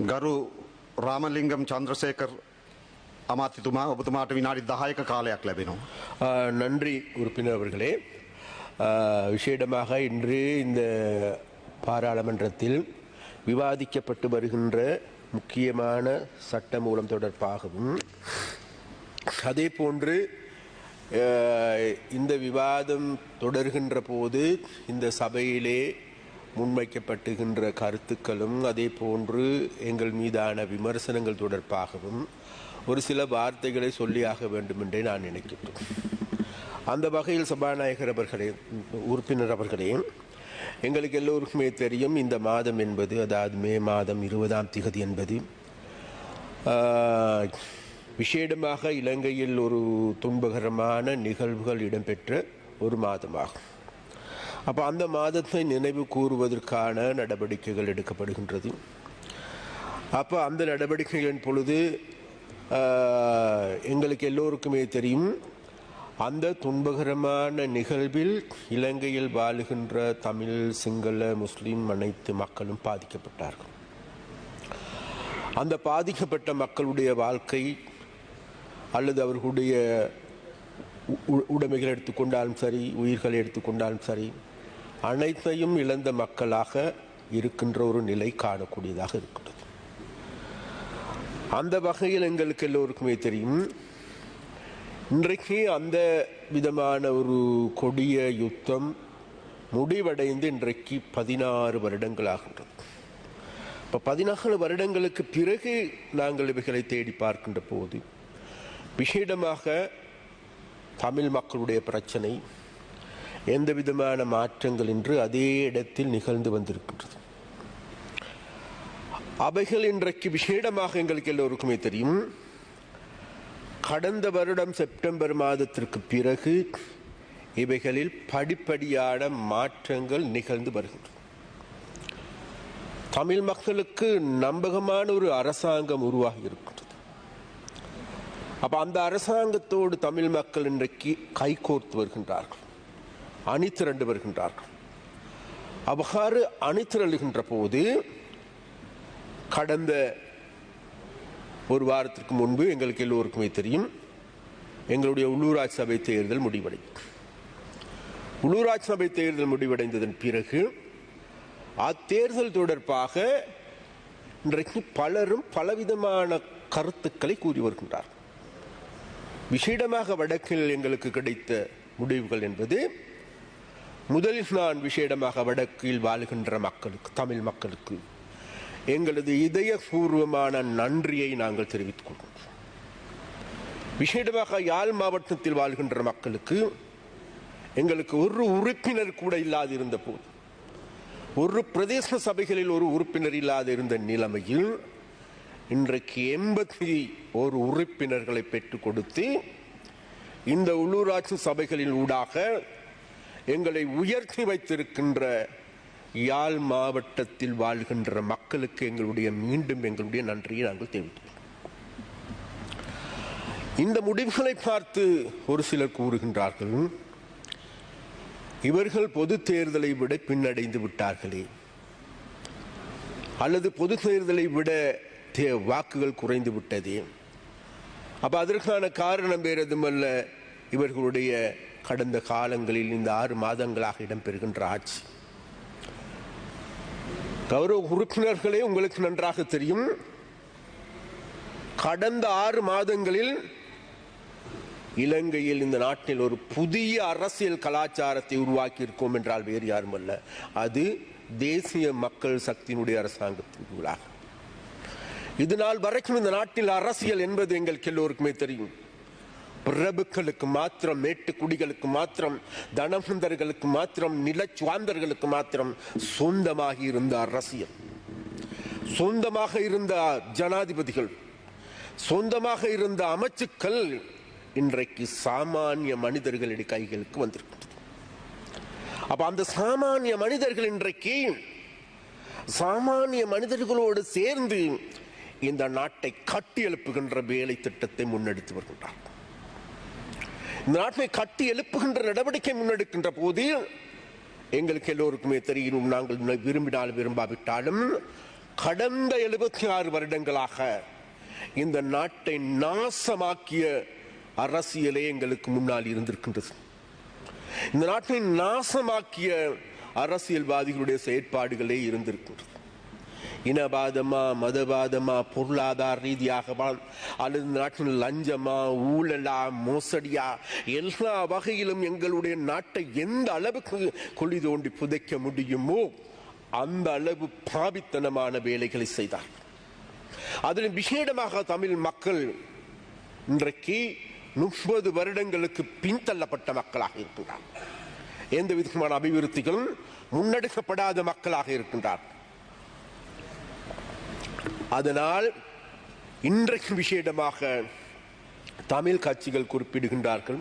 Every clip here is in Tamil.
ගරු රාමලිංගම් චන්ද්‍රසේකර් අමාත්‍යතුමා ඔබතුමාට විනාඩි 10ක කාලයක් ලැබෙනවා. நன்றி உறுப்பினர் அவர்களே. விசேடமாக இன்று இந்த பாராளுமன்றத்தில் விவாதிக்கப்பட்டு வருகின்ற முக்கியமான சட்டமூலம் தொடர்பாகவும் அதே போன்று இந்த விவாதம் தொடர்கின்ற போது இந்த சபையிலே முன்வைக்கப்பட்டுகின்ற கருத்துக்களும் அதே போன்று எங்கள் மீதான விமர்சனங்கள் தொடர்பாகவும் ஒரு சில வார்த்தைகளை சொல்லியாக வேண்டும் என்றே நான் நினைக்கிறேன். அந்த வகையில் சபாநாயகர் அவர்களே, உறுப்பினர் அவர்களே, எங்களுக்கு எல்லோருக்குமே தெரியும் இந்த மாதம் என்பது, அதாவது மே மாதம் 20ஆம் திகதி என்பது விசேடமாக இலங்கையில் ஒரு துன்பகரமான நிகழ்வுகள் இடம்பெற்ற ஒரு மாதமாகும். அப்போ அந்த மாதத்தை நினைவு கூறுவதற்கான நடவடிக்கைகள் எடுக்கப்படுகின்றது. அப்போ அந்த நடவடிக்கைகளின் பொழுது எங்களுக்கு எல்லோருக்குமே தெரியும் அந்த துன்பகரமான நிகழ்வில் இலங்கையில் வாழுகின்ற தமிழ், சிங்கள, முஸ்லீம் அனைத்து மக்களும் பாதிக்கப்பட்டார்கள். அந்த பாதிக்கப்பட்ட மக்களுடைய வாழ்க்கை அல்லது அவர்களுடைய உடைமைகள் எடுத்துக்கொண்டாலும் சரி, உயிர்களை எடுத்துக்கொண்டாலும் சரி, அனைத்தையும் இழந்த மக்களாக இருக்கின்ற ஒரு நிலை காணக்கூடியதாக இருக்கின்றது. அந்த வகையில் எங்களுக்கு எல்லோருக்குமே தெரியும் இன்றைக்கு அந்த விதமான ஒரு கொடிய யுத்தம் முடிவடைந்து இன்றைக்கு 16 வருடங்கள் ஆகின்றது. இப்போ 14 வருடங்களுக்கு பிறகு நாங்கள் இவைகளை தேடி பார்க்கின்ற போது விசேடமாக தமிழ் மக்களுடைய பிரச்சனை எந்த விதமான மாற்றங்கள் இன்று அதே இடத்தில் நிகழ்ந்து வந்திருக்கின்றது. அவைகள் இன்றைக்கு விசேடமாக எங்களுக்கு எல்லோருக்குமே தெரியும் கடந்த வருடம் செப்டம்பர் மாதத்திற்கு பிறகு இவைகளில் படிப்படியான மாற்றங்கள் நிகழ்ந்து வருகின்றன. தமிழ் மக்களுக்கு நம்பகமான ஒரு அரசாங்கம் உருவாகி இருக்கின்றது. அப்ப அந்த அரசாங்கத்தோடு தமிழ் மக்கள் இன்றைக்கு கைகோர்த்து வருகின்றார்கள், அணிதிரண்டு வருகின்றார்கள். அவ்வாறு அணிதிரளுகின்ற போது கடந்த ஒரு வாரத்திற்கு முன்பு எங்களுக்கு எல்லோருக்குமே தெரியும் எங்களுடைய உள்ளூராட்சி சபை தேர்தல் முடிவடைந்தது. உள்ளூராட்சி சபை தேர்தல் முடிவடைந்ததன் பிறகு அத்தேர்தல் தொடர்பாக இன்றைக்கு பலரும் பலவிதமான கருத்துக்களை கூறி வருகின்றார். விசேடமாக வடக்கில் எங்களுக்கு கிடைத்த முடிவுகள் என்பது, முதலில் நான் விசேடமாக வடக்கில் வாழுகின்ற மக்களுக்கு, தமிழ் மக்களுக்கு எங்களது இதயபூர்வமான நன்றியை நாங்கள் தெரிவித்துக் கொள்கிறோம். விசேடமாக யாழ் மாவட்டத்தில் வாழ்கின்ற மக்களுக்கு எங்களுக்கு ஒரு உறுப்பினர் கூட இல்லாது இருந்த போது, ஒரு பிரதேச சபைகளில் ஒரு உறுப்பினர் இல்லாது இருந்த நிலைமையில் இன்றைக்கு 81 உறுப்பினர்களை பெற்றுக் கொடுத்து இந்த உள்ளூராட்சி சபைகளின் ஊடாக எங்களை உயர்த்தி வைத்திருக்கின்ற யாழ் மாவட்டத்தில் வாழ்கின்ற மக்களுக்கு மீண்டும் எங்களுடைய நன்றியை நாங்கள் தெரிவித்தோம். இந்த முடிவுகளை பார்த்து ஒரு சிலர் கூறுகின்றார்கள், இவர்கள் பொது தேர்தலை விட பின்னடைந்து விட்டார்களே, அல்லது பொது தேர்தலை விட வாக்குகள் குறைந்து விட்டதே. அப்ப அதற்கான காரணம் வேறு எதுமல்ல, இவர்களுடைய கடந்த காலங்களில் இந்த 6 மாதங்களாக இடம்பெறுகின்ற ஆட்சி. கௌரவ உறுப்பினர்களே, உங்களுக்கு நன்றாக தெரியும் கடந்த 6 மாதங்களில் இலங்கையில், இந்த நாட்டில் ஒரு புதிய அரசியல் கலாச்சாரத்தை உருவாக்கி இருக்கோம் என்றால் வேறு யாரும் அல்ல, அது தேசிய மக்கள் சக்தியினுடைய அரசாங்கத்தின் ஊடாக. இதனால் வரைக்கும் இந்த நாட்டில் அரசியல் என்பது எங்களுக்கு எல்லோருக்குமே தெரியும். பிரபுக்களுக்கு மாத்திரம், மேட்டுக்குடிகளுக்கு மாத்திரம், தனவந்தர்களுக்கு மாத்திரம், நிலச்சுவாந்தர்களுக்கு மாத்திரம் சொந்தமாக இருந்த அரசியல், சொந்தமாக இருந்த ஜனாதிபதிகள், சொந்தமாக இருந்த அமைச்சுக்கள் இன்றைக்கு சாமானிய மனிதர்களுடைய கைகளுக்கு வந்திருக்கிறது. அப்ப அந்த சாமானிய மனிதர்கள் இன்றைக்கு சாமானிய மனிதர்களோடு சேர்ந்து இந்த நாட்டை கட்டி எழுப்புகின்ற வேலை திட்டத்தை முன்னெடுத்து வருகின்றார். இந்த நாட்டை கட்டி எழுப்புகின்ற நடவடிக்கை முன்னெடுக்கின்ற போது எங்களுக்கு எல்லோருக்குமே தெரியும், நாங்கள் விரும்பினாலும் விரும்பாவிட்டாலும் கடந்த 76 வருடங்களாக இந்த நாட்டை நாசமாக்கிய அரசியலே எங்களுக்கு முன்னால் இருந்திருக்கின்றது. இந்த நாட்டை நாசமாக்கிய அரசியல்வாதிகளுடைய செயற்பாடுகளே இருந்திருக்கின்றது. இனவாதமா, மதவாதமா, பொருளாதார ரீதியாக அல்லது நாட்டின் லஞ்சமா, ஊழலா, மோசடியா, எல்லா வகையிலும் எங்களுடைய நாட்டை எந்த அளவுக்கு குழி தோண்டி புதைக்க முடியுமோ அந்த அளவு பாவித்தனமான வேலைகளை செய்தார். அதில் விசேடமாக தமிழ் மக்கள் இன்றைக்கு 30 வருடங்களுக்கு பின்தள்ளப்பட்ட மக்களாக இருக்கின்றார். எந்த விதமான அபிவிருத்திகளும் முன்னெடுக்கப்படாத மக்களாக இருக்கின்றார். அதனால் இன்றைக்கு விசேடமாக தமிழ் கட்சிகள் குறிப்பிடுகின்றார்கள்,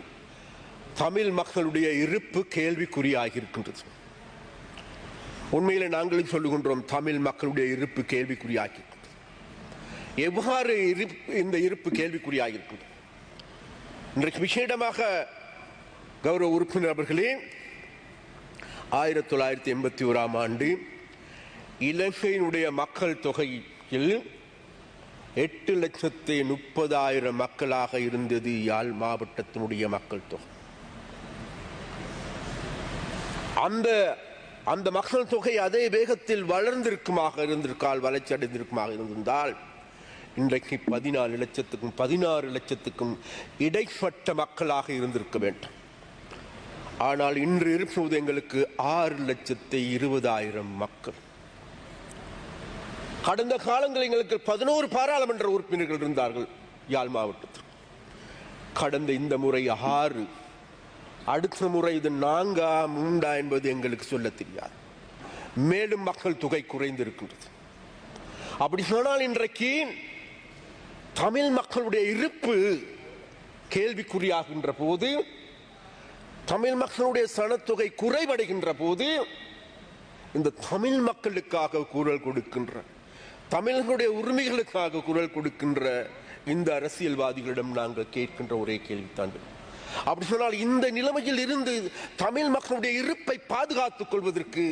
தமிழ் மக்களுடைய இருப்பு கேள்விக்குறியாகி இருக்கின்றது. உண்மையிலே நாங்களும் சொல்லுகின்றோம், தமிழ் மக்களுடைய இருப்பு கேள்விக்குறியாகி. எவ்வாறு இந்த இருப்பு கேள்விக்குறியாகி இருக்கின்றது? இன்றைக்கு விசேடமாக கௌரவ உறுப்பினர் அவர்களே, 1981ஆம் ஆண்டு இலங்கையினுடைய மக்கள் தொகையில் 8,30,000 மக்களாக இருந்தது யாழ் மாவட்டத்தினுடைய மக்கள் தொகை. அந்த மக்கள் தொகை அதே வேகத்தில் வளர்ச்சி அடைந்திருக்குமாக இருந்திருந்தால் இன்றைக்கு 14 லட்சத்துக்கும் 16 லட்சத்துக்கும் இடைப்பட்ட மக்களாக இருந்திருக்க வேண்டும். ஆனால் இன்று இருப்பது எங்களுக்கு 6,20,000 மக்கள். கடந்த காலங்களில் எங்களுக்கு 11 பாராளுமன்ற உறுப்பினர்கள் இருந்தார்கள் யாழ் மாவட்டத்தில். கடந்த இந்த முறை 6, அடுத்த முறை இது 4 3 என்பது எங்களுக்கு சொல்ல தெரியாது. மேலும் மக்கள் தொகை குறைந்திருக்கின்றது. அப்படி சொன்னால் இன்றைக்கு தமிழ் மக்களுடைய இருப்பு கேள்விக்குறியாகின்ற போது, தமிழ் மக்களுடைய சனத்தொகை குறைவடைகின்ற போது, இந்த தமிழ் மக்களுக்காக குரல் கொடுக்கின்ற, தமிழர்களுடைய உரிமைகளுக்காக குரல் கொடுக்கின்ற இந்த அரசியல்வாதிகளிடம் நாங்கள் கேட்கின்ற ஒரே கேள்வித்தான். அப்படி சொன்னால் இந்த நிலைமையில் இருந்து தமிழ் மக்களுடைய இருப்பை பாதுகாத்துக் கொள்வதற்கு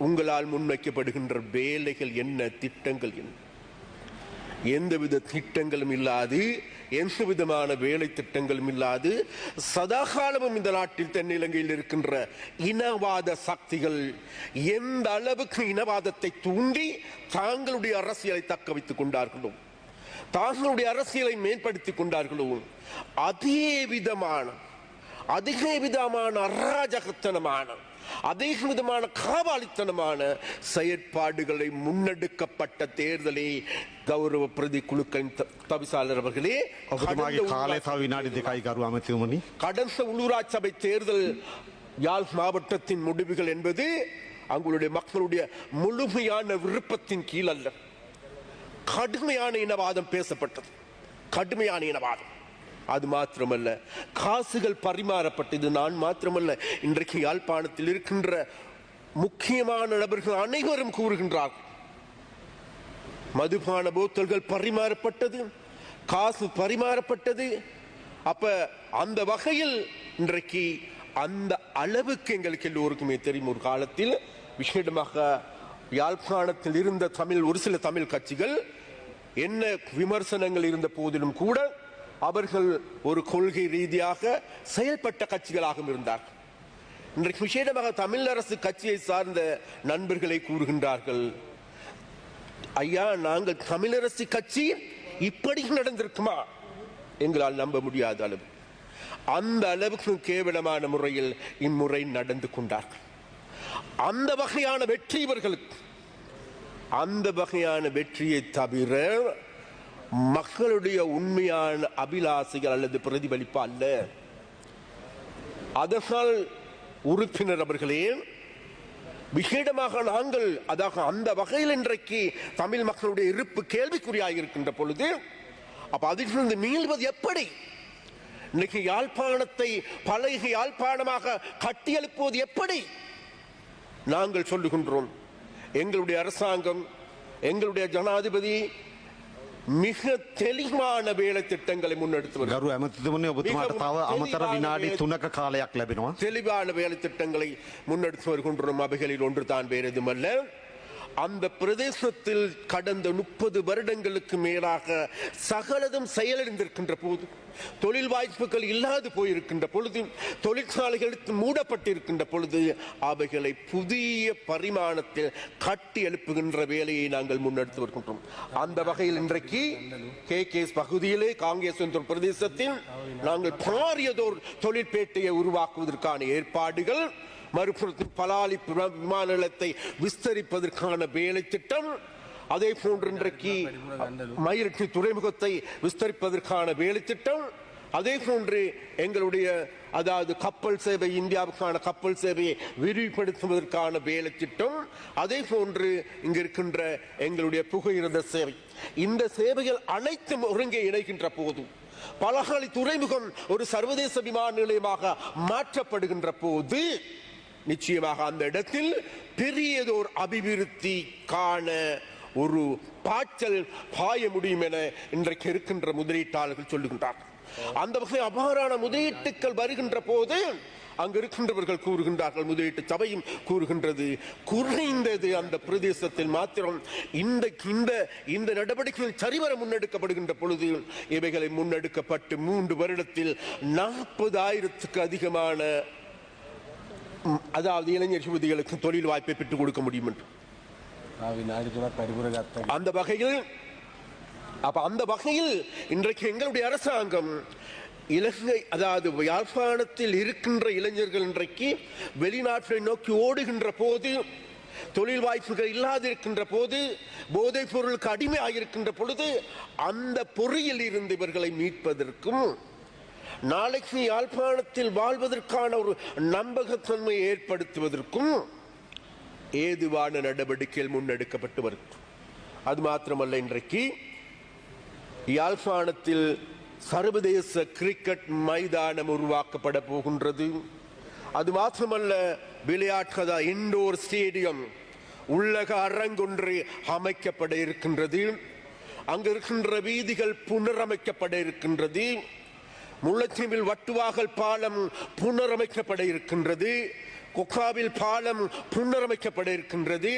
உங்களால் முன்வைக்கப்படுகின்ற வேலைகள் என்ன, திட்டங்கள் என்ன? எந்தவித திட்டங்களும் இல்லாது, எந்த விதமான வேலை திட்டங்களும் இல்லாது, சதாகாலமும் இந்த நாட்டில் தென்னிலங்கையில் இருக்கின்ற இனவாத சக்திகள் எந்த அளவுக்கு இனவாதத்தை தூண்டி தாங்களுடைய அரசியலை தக்க வைத்துக் கொண்டார்களோ, தாங்களுடைய அரசியலை மேம்படுத்திக் கொண்டார்களோ, அதே விதமான அராஜகத்தனமான, அதே விதமான காவாலித்தனமான செயற்பாடுகளை முன்னெடுக்கப்பட்ட தேர்தலே கௌரவ பிரதி குழுக்களின் தவிசாளர் அவர்களே, கடந்த உள்ளூராட்சி சபை தேர்தல் யாழ் மாவட்டத்தின் முடிவுகள் என்பது அவங்களுடைய மக்களுடைய முழுமையான விருப்பத்தின் கீழ் அல்ல. கடுமையான இனவாதம் பேசப்பட்டது, கடுமையான இனவாதம். அது மாத்திரமல்ல, காசுகள் பரிமாறப்பட்டது. நான் மாத்திரமல்ல, இன்றைக்கு யாழ்ப்பாணத்தில் இருக்கின்ற முக்கியமான நபர்கள் அனைவரும் கூறுகின்றார்கள், மதுபான போத்தல்கள் பரிமாறப்பட்டது, காசு பரிமாறப்பட்டது. அப்ப அந்த வகையில் இன்றைக்கு அந்த அளவுக்கு எங்களுக்கு எல்லோருக்குமே தெரியும். ஒரு காலத்தில் விசேடமாக யாழ்ப்பாணத்தில் இருந்த ஒரு சில தமிழ் கட்சிகள் என்ன விமர்சனங்கள் இருந்த போதிலும் கூட அவர்கள் ஒரு கொள்கை ரீதியாக செயல்பட்ட கட்சிகளாகவும் இருந்தார்கள். இன்றைக்கு விசேடமாக தமிழரசு கட்சியை சார்ந்த நண்பர்களை கூறுகின்றார்கள், ஐயா, நாங்கள் தமிழரசு கட்சி இப்படி நடந்திருக்குமா? எங்களால் நம்ப முடியாத அளவு, அந்த அளவுக்கு கேவலமான முறையில் இம்முறை நடந்து கொண்டார்கள். அந்த வகையான வெற்றி இவர்களுக்கு, அந்த வகையான வெற்றியை தவிர மக்களுடைய உண்மையான அபிலாசைகள் அல்லது பிரதிபலிப்பு அல்ல. அதனால் உறுப்பினர் அவர்களே, விசேடமாக நாங்கள் அந்த வகையில் இன்றைக்கு தமிழ் மக்களுடைய இருப்பு கேள்விக்குறியாக இருக்கின்ற பொழுது, அப்ப அதிலிருந்து மீள்வது எப்படி? இன்னைக்கு யாழ்ப்பாணத்தை பழைய யாழ்ப்பாணமாக கட்டியெழுப்புவது எப்படி? நாங்கள் சொல்லுகின்றோம், எங்களுடைய அரசாங்கம், எங்களுடைய ஜனாதிபதி மிக தெளிவான வேலை திட்டங்களை முன்னெடுத்து தெளிவான வேலை திட்டங்களை முன்னெடுத்து வருகின்றோம். அவைகளில் ஒன்று தான் வேறு எதுமல்ல, அந்த பிரதேசத்தில் கடந்த 30 வருடங்களுக்கு மேலாக சகலதும் செயலிழந்திருக்கின்ற போது, தொழில் வாய்ப்புகள் இல்லாது போயிருக்கின்ற பொழுது, தொழிற்சாலைகள் மூடப்பட்டிருக்கின்ற பொழுது, அவைகளை புதிய பரிமாணத்தில் கட்டி எழுப்புகின்ற வேலையை நாங்கள் முன்னெடுத்து வருகின்றோம். அந்த வகையில் இன்றைக்கு கேகேஎஸ் பகுதியிலே காங்கேஸ் பிரதேசத்தில் நாங்கள் பாரியதோர் தொழிற்பேட்டையை உருவாக்குவதற்கான ஏற்பாடுகள், மறுபுறத்தில் பலாலி விமான நிலையத்தை விஸ்தரிப்பதற்கான வேலை திட்டம், அதே போன்று இன்றைக்கு மயிரட்டி துறைமுகத்தை விஸ்தரிப்பதற்கான வேலை திட்டம், அதே போன்று எங்களுடைய அதாவது கப்பல் சேவை, இந்தியாவுக்கான கப்பல் சேவையை விரிவுபடுத்துவதற்கான வேலை திட்டம், அதே போன்று இங்கு இருக்கின்ற எங்களுடைய புகையிரத சேவை, இந்த சேவைகள் அனைத்தும் ஒருங்கே இணைகின்ற போது, பலாலி துறைமுகம் ஒரு சர்வதேச விமான நிலையமாக மாற்றப்படுகின்ற போது, நிச்சயமாக அந்த இடத்தில் பெரியதோர் அபிவிருத்தி காண ஒரு பாய்ச்சல் பாய முடியும் என இன்றைக்கு இருக்கின்ற முதலீட்டாளர்கள் சொல்லுகின்றார்கள். அந்த வகை அபாரான முதலீட்டுகள் வருகின்ற போது அங்கு இருக்கின்றவர்கள் கூறுகின்றார்கள், முதலீட்டு சபையும் கூறுகின்றது, குறைந்தது அந்த பிரதேசத்தில் மாத்திரம் இந்த நடவடிக்கைகள் சரிவர முன்னெடுக்கப்படுகின்ற பொழுது, இவைகளை முன்னெடுக்கப்பட்டு 3 வருடத்தில் 40,000க்கு அதிகமான அதாவது இளைஞர் யுவதிகளுக்கு தொழில் வாய்ப்பை பெற்றுக் கொடுக்க முடியும் என்று அந்த வகையில் இன்றைக்கு எங்களுடைய அரசாங்கம் இலங்கை அதாவது யாழ்ப்பாணத்தில் இருக்கின்ற இளைஞர்கள் இன்றைக்கு வெளிநாட்டை நோக்கி ஓடுகின்ற போது, தொழில் வாய்ப்புகள் இல்லாதிருக்கின்ற போது, போதைப் பொருளுக்கு அடிமையாகிருக்கின்ற பொழுது, அந்த பொறியில் இருந்து இவர்களை மீட்பதற்கும், நாளைக்கு யாழ்ப்பாணத்தில் வாழ்வதற்கான ஒரு நம்பகத்தன்மையை ஏற்படுத்துவதற்கும் ஏதுவான நடவடிக்கைகள் முன்னெடுக்கப்பட்டு வருகிறது. அது மாத்திரமல்ல, இன்றைக்கு யாழ்ப்பாணத்தில் சர்வதேச கிரிக்கெட் மைதானம் உருவாக்கப்பட போகின்றது. அது மாத்திரமல்ல, விளையாட்டு இண்டோர் ஸ்டேடியம், உள்ளக அரங்கொன்று அமைக்கப்பட இருக்கின்றது. அங்கு இருக்கின்ற வீதிகள் புனரமைக்கப்பட இருக்கின்றது. முல்லைத்தீவில் வட்டுவாகல் பாலம் புனரமைக்கப்பட இருக்கின்றது. கொக்காவில் பாலம் புனரமைக்கப்பட இருக்கின்றது.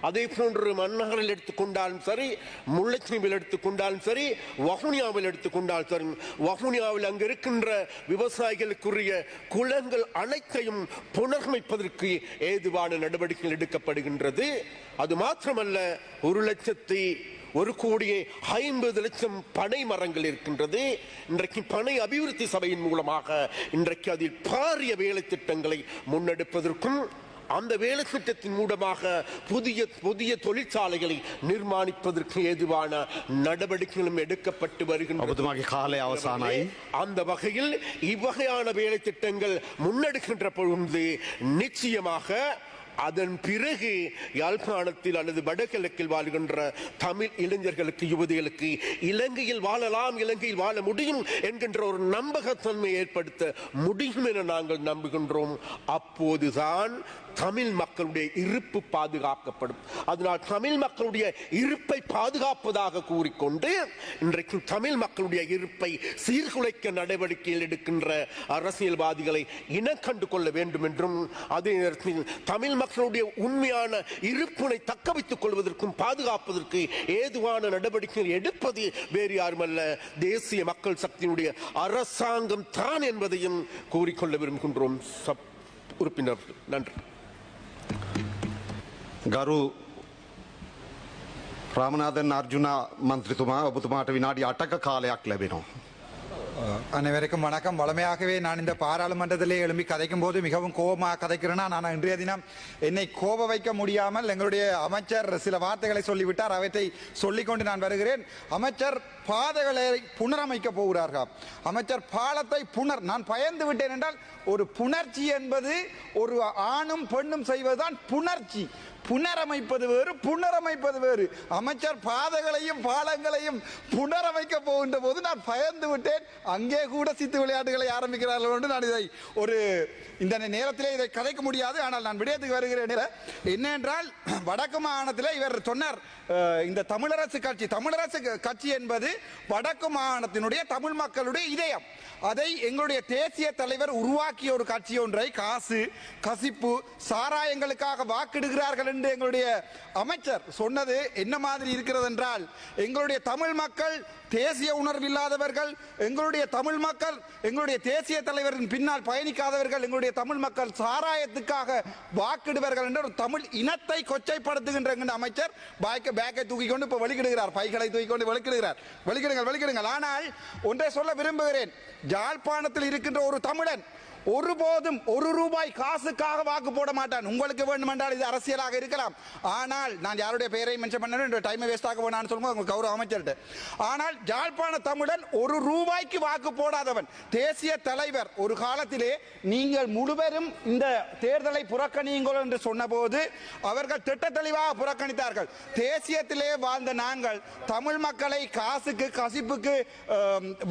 அதே போன்று மன்னாரில் எடுத்துக்கொண்டாலும் சரி, முல்லைத்தீவில் எடுத்துக்கொண்டாலும் சரி, வவுனியாவில் எடுத்துக்கொண்டாலும் சரி, வவுனியாவில் அங்கு இருக்கின்ற விவசாயிகளுக்குரிய குளங்கள் அனைத்தையும் புனரமைப்பதற்கு ஏதுவான நடவடிக்கைகள் எடுக்கப்படுகின்றது. அது மாத்திரமல்ல, 1,50,00,000 பனை மரங்கள் இருக்கின்றது. இன்றைக்கு பனை அபிவிருத்தி சபையின் மூலமாக இன்றைக்கு அதில் பாரிய வேலை திட்டங்களை முன்னெடுப்பதற்கும், அந்த வேலை திட்டத்தின் மூலமாக புதிய தொழிற்சாலைகளை நிர்மாணிப்பதற்கு ஏதுவான நடவடிக்கைகளும் எடுக்கப்பட்டு வருகின்றன. அந்த வகையில் இவ்வகையான வேலை திட்டங்கள் முன்னெடுக்கின்ற பொழுது நிச்சயமாக அதன் பிறகு யாழ்ப்பாணத்தில் அல்லது வடகிழக்கில் வாழ்கின்ற தமிழ் இளைஞர்களுக்கு, யுவதிகளுக்கு இலங்கையில் வாழலாம், இலங்கையில் வாழ முடியும் என்கின்ற ஒரு நம்பகத்தன்மை ஏற்படுத்த முடியும் என நாங்கள் நம்புகின்றோம். அப்போதுதான் தமிழ் மக்களுடைய இருப்பு பாதுகாக்கப்படும். அதனால் தமிழ் மக்களுடைய இருப்பை பாதுகாப்பதாக கூறிக்கொண்டு இன்றைக்கு தமிழ் மக்களுடைய இருப்பை சீர்குலைக்க நடவடிக்கைகள் எடுக்கின்ற அரசியல்வாதிகளை இனக்கண்டு கொள்ள வேண்டும் என்றும், அதே நேரத்தில் தமிழ் மக்களுடைய உண்மையான இருப்பினை தக்க வைத்துக் கொள்வதற்கும் பாதுகாப்பதற்கு ஏதுவான நடவடிக்கைகள் எடுப்பது வேறு யாருமல்ல, தேசிய மக்கள் சக்தியினுடைய அரசாங்கம் தான் என்பதையும் கூறிக்கொள்ள விரும்புகின்றோம். உறுப்பினர்கள் நன்றி. ගරු රාමනාදන් අර්ජුන මන්ත්‍රීතුමා, ඔබතුමාට විනාඩි 8ක කාලයක් ලැබෙනවා. அனைவருக்கும் வணக்கம். வளமையாகவே நான் இந்த பாராளுமன்றத்திலே எழும்பி கதைக்கும் போது மிகவும் கோபமாக கதைக்கிறேன்னா, நான் இன்றைய தினம் என்னை கோப வைக்க முடியாமல் எங்களுடைய அமைச்சர் சில வார்த்தைகளை சொல்லிவிட்டார். அவற்றை சொல்லிக்கொண்டு நான் வருகிறேன். அமைச்சர் பாதைகளை புனரமைக்க போகிறார்கள். அமைச்சர் பாலத்தை நான் பயந்து விட்டேன் என்றால், ஒரு புணர்ச்சி என்பது ஒரு ஆணும் பெண்ணும் செய்வதுதான் புணர்ச்சி. புனரமைப்பது வேறு, புனரமைப்பது வேறு. அமைச்சர் பாதைகளையும் பாலங்களையும் புனரமைக்க போகின்ற போது நான் பயந்து விட்டேன். அங்கே கூட சித்து விளையாட்டுகளை ஆரம்பிக்கிறார்கள் என்று நான் இதை இந்த நேரத்திலே இதை கதைக்க முடியாது. ஆனால் நான் விடயத்துக்கு வருகிறேன். என்னென்றால், வடக்கு மாகாணத்தில் இவர் சொன்னார், இந்த தமிழரசு கட்சி என்பது வடக்கு மாகாணத்தினுடைய தமிழ் மக்களுடைய இதயம். அதை எங்களுடைய தேசிய தலைவர் உருவாக்கிய ஒரு கட்சி ஒன்றை காசு, கசிப்பு, சாராயங்களுக்காக வாக்கிடுகிறார்கள் என்று எங்களுடைய அமைச்சர் சொன்னது என்ன மாதிரி இருக்கிறது என்றால், எங்களுடைய தமிழ் மக்கள் தேசிய உணர்வு இல்லாதவர்கள், எங்களுடைய தமிழ் மக்கள் எங்களுடைய தேசிய தலைவரின் பின்னால் பயணிக்காதவர்கள், எங்களுடைய தமிழ் மக்கள் சாராயத்துக்காக வாக்கிடுவார்கள் என்று ஒரு தமிழ் இனத்தை கொச்சைப்படுத்துகின்ற அமைச்சர் பேக்கை தூக்கி கொண்டு இப்ப வெளியிடுகிறார், பைகளை தூக்கி கொண்டு வெளியிடுங்கள். ஆனால் ஒன்றை சொல்ல விரும்புகிறேன், யாழ்ப்பாணத்தில் இருக்கின்ற ஒரு தமிழன் ஒருபோதும் ஒரு ரூபாய் காசுக்காக வாக்கு போட மாட்டான். உங்களுக்கு வேண்டுமென்றால் இது அரசியலாக இருக்கலாம், ஆனால் நான் யாருடைய பெயரை மென்ஷன் பண்ண டைம் வேஸ்ட் ஆக வேணாம்னு சொல்லும்போது உங்க கௌரவ அமைச்சர்கிட்ட, ஆனால் யாழ்ப்பாண தமிழன் ஒரு ரூபாய்க்கு வாக்கு போடாதவன். தேசிய தலைவர் ஒரு காலத்திலே நீங்கள் முழுவதும் இந்த தேர்தலை புறக்கணியுங்கள் என்று சொன்னபோது அவர்கள் திட்ட தெளிவாக புறக்கணித்தார்கள். தேசியத்திலே வாழ்ந்த நாங்கள் தமிழ் மக்களை காசுக்கு கசிப்புக்கு